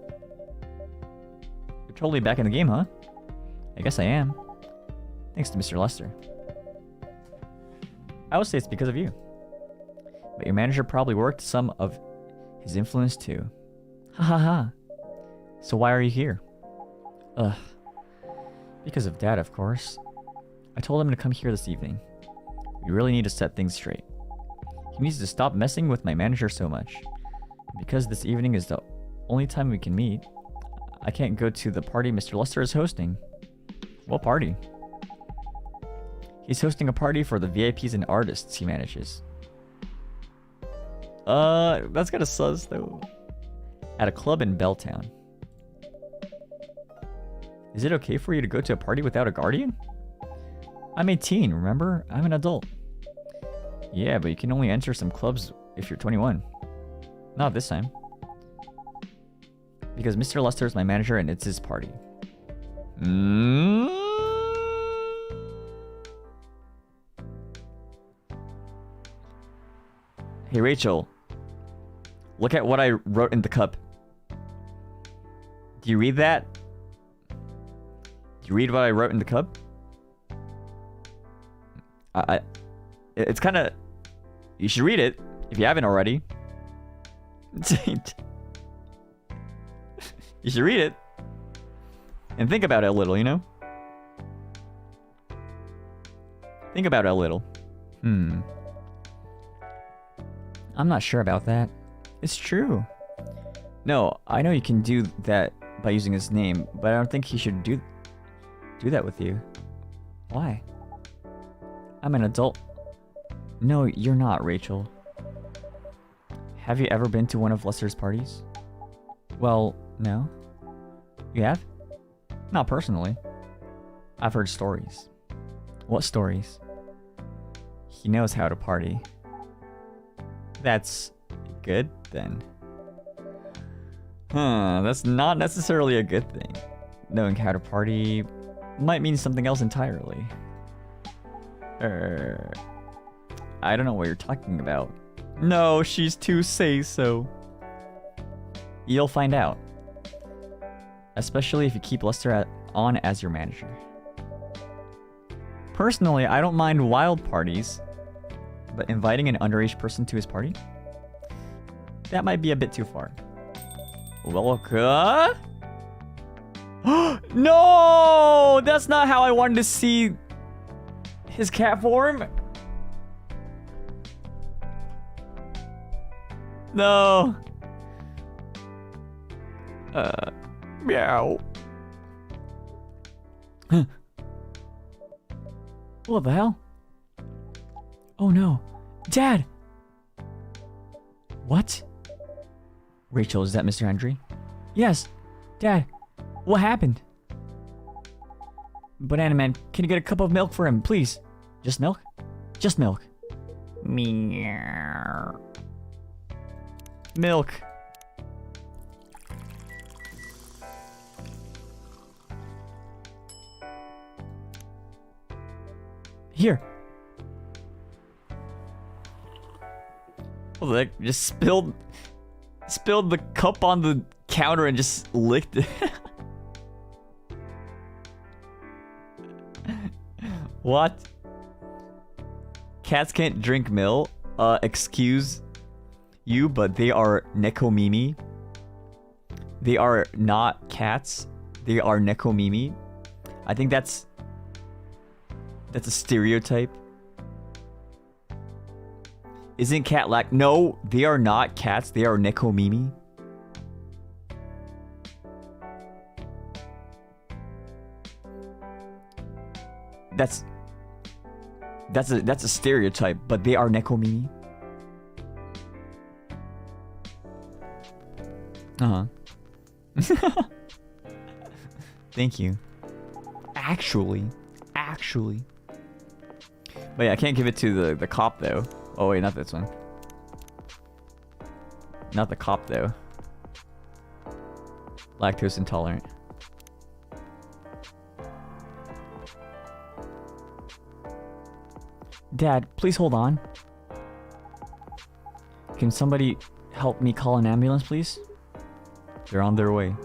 You're totally back in the game, huh? I guess I am. Thanks to Mr. Lester. I would say it's because of you. But your manager probably worked some of his influence too. Ha ha ha. So why are you here? Ugh. Because of Dad, of course. I told him to come here this evening. We really need to set things straight. He needs to stop messing with my manager so much. Because this evening is the only time we can meet, I can't go to the party Mr. Lester is hosting. What party? He's hosting a party for the VIPs and artists he manages. That's kinda sus though. At a club in Belltown. Is it okay for you to go to a party without a guardian? I'm 18, remember? I'm an adult. Yeah, but you can only enter some clubs if you're 21. Not this time. Because Mr. Lester is my manager and it's his party. Hey Rachel, look at what I wrote in the cup. Do you read that? Do you read what I wrote in the cup? It's kind of... You should read it, if you haven't already. You should read it. And think about it a little, you know? Think about it a little. I'm not sure about that. It's true. No, I know you can do that by using his name, but I don't think he should do that with you. Why? I'm an adult. No, you're not, Rachel. Have you ever been to one of Lester's parties? Well, no. You have? Not personally. I've heard stories. What stories? He knows how to party. That's good, then. That's not necessarily a good thing. Knowing how to party might mean something else entirely. I don't know what you're talking about. No, she's too say-so. You'll find out. Especially if you keep Lester on as your manager. Personally, I don't mind wild parties. But inviting an underage person to his party? That might be a bit too far. Well, no! That's not how I wanted to see his cat form. No. Meow. What the hell? Oh no. Dad! What? Rachel, is that Mr. Hendry? Yes. Dad, what happened? Banana Man, can you get a cup of milk for him, please? Just milk? Just milk. Meow. Milk. Here. Oh, that just spilled the cup on the counter and just licked it. What? Cats can't drink milk? Excuse you, but they are nekomimi. They are not cats. They are nekomimi. I think that's a stereotype. Isn't cat like... No, they are not cats. They are nekomimi. That's a stereotype, but they are Nekomimi. Thank you. Actually. But yeah, I can't give it to the cop though. Oh wait, not this one. Not the cop though. Lactose intolerant. Dad, please hold on. Can somebody help me call an ambulance, please? They're on their way.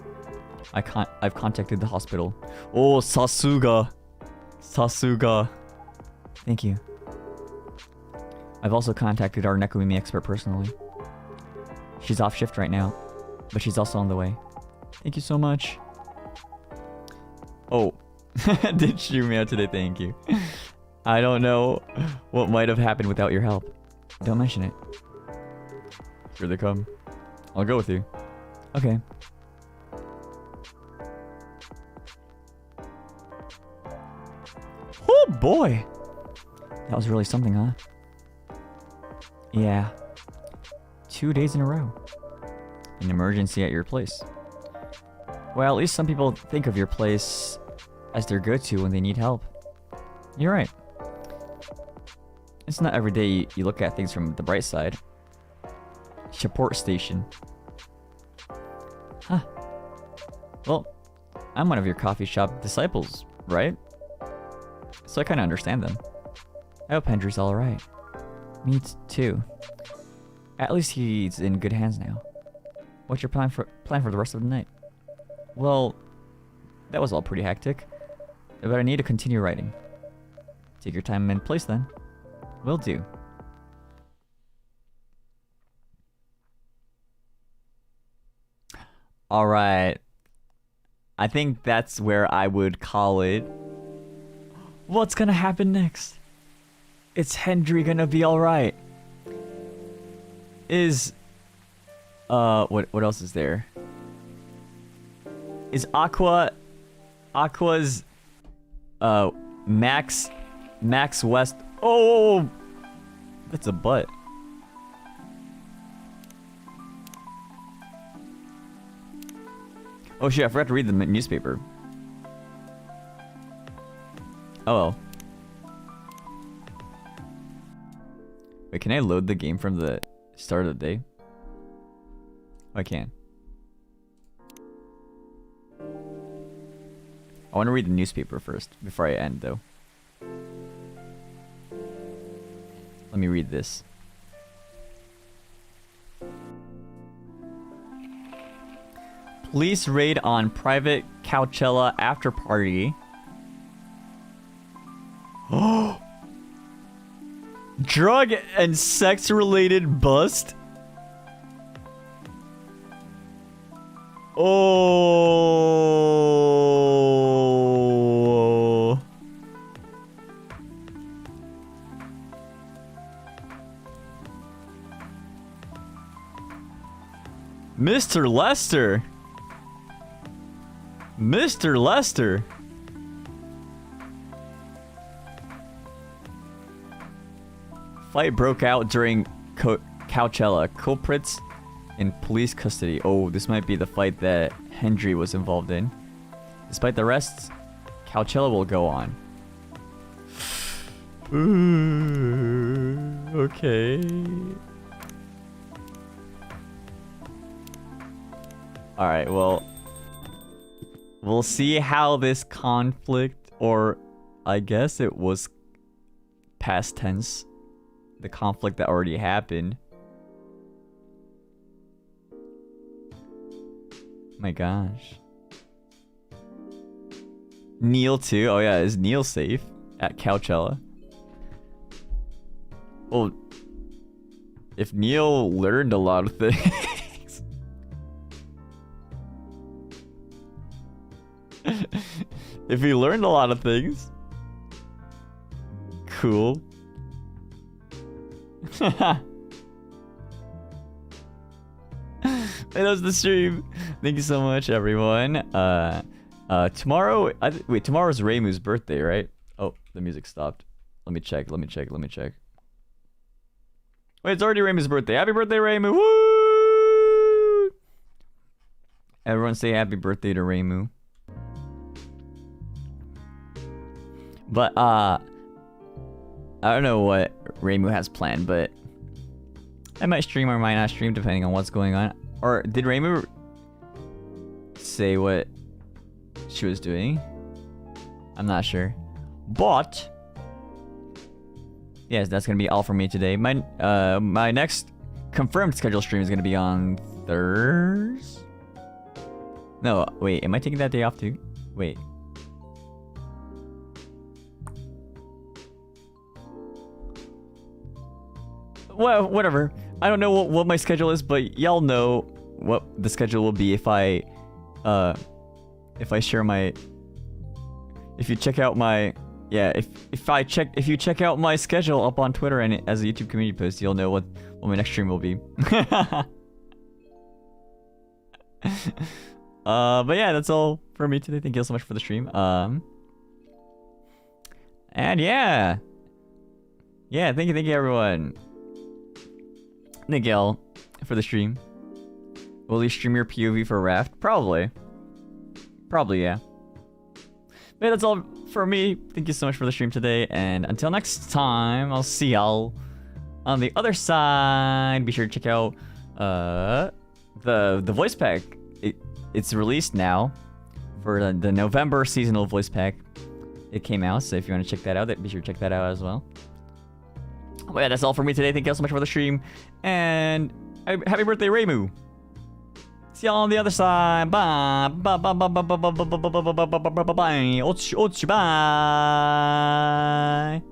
I've contacted the hospital. Oh, Sasuga. Thank you. I've also contacted our Nekomimi expert personally. She's off shift right now, but she's also on the way. Thank you so much. Oh, did Shu Yamino today? Thank you. I don't know what might have happened without your help. Don't mention it. Here they come. I'll go with you. Okay. Oh boy! That was really something, huh? Yeah. 2 days in a row. An emergency at your place. Well, at least some people think of your place as their go-to when they need help. You're right. It's not every day you look at things from the bright side. Support station. Huh. Well, I'm one of your coffee shop disciples, right? So I kind of understand them. I hope Hendry's alright. Me too. At least he's in good hands now. What's your plan for the rest of the night? Well, that was all pretty hectic. But I need to continue writing. Take your time and place then. Will do. Alright. I think that's where I would call it. What's gonna happen next? Is Hendry gonna be alright? Is... what else is there? Is Aqua's... Max West... Oh! That's a butt. Oh shit, I forgot to read the newspaper. Oh well. Wait, can I load the game from the start of the day? Oh, I can. I want to read the newspaper first, before I end though. Let me read this. Police raid on private Coachella after party. Drug and sex related bust. Oh. Mr. Lester. Mr. Lester. Fight broke out during Coachella. Culprits in police custody. Oh, this might be the fight that Hendry was involved in. Despite the arrests, Coachella will go on. Ooh, okay. Alright, well... we'll see how this conflict, or I guess it was past tense, the conflict that already happened. My gosh. Neil too. Oh yeah, is Neil safe at Coachella? Well, if Neil learned a lot of things. If he learned a lot of things. Cool. That was the stream. Thank you so much, everyone. Tomorrow, tomorrow's Reimu's birthday, right? Oh, The music stopped. Let me check. Let me check. Let me check. Wait, it's already Reimu's birthday. Happy birthday, Reimu! Woo! Everyone say happy birthday to Reimu. But I don't know what Reimu has planned, but I might stream or might not stream depending on what's going on. Or did Reimu say what she was doing? I'm not sure. But yes, that's gonna be all for me today. My next confirmed schedule stream is gonna be on Thursday. No, wait, am I taking that day off too? Wait. Well, whatever. I don't know what my schedule is, but y'all know what the schedule will be if I share my. If you check out my. Yeah, if you check out my schedule up on Twitter and as a YouTube community post, you'll know what my next stream will be. But yeah, that's all for me today. Thank you all so much for the stream. And yeah, thank you everyone. Nigel for the stream. Will you stream your POV for Raft? Probably, yeah. But that's all for me. Thank you so much for the stream today, and until next time, I'll see y'all on the other side. Be sure to check out the voice pack. It's released now for the November seasonal voice pack. It came out, so if you want to check that out, be sure to check that out as well. But yeah, that's all for me today. Thank you all so much for the stream, and happy birthday, Reimu. See y'all on the other side. Bye. Bye. Bye. Bye. Bye. Bye. Bye. Bye. Bye. Bye. Bye. Bye. Bye. Bye. Bye.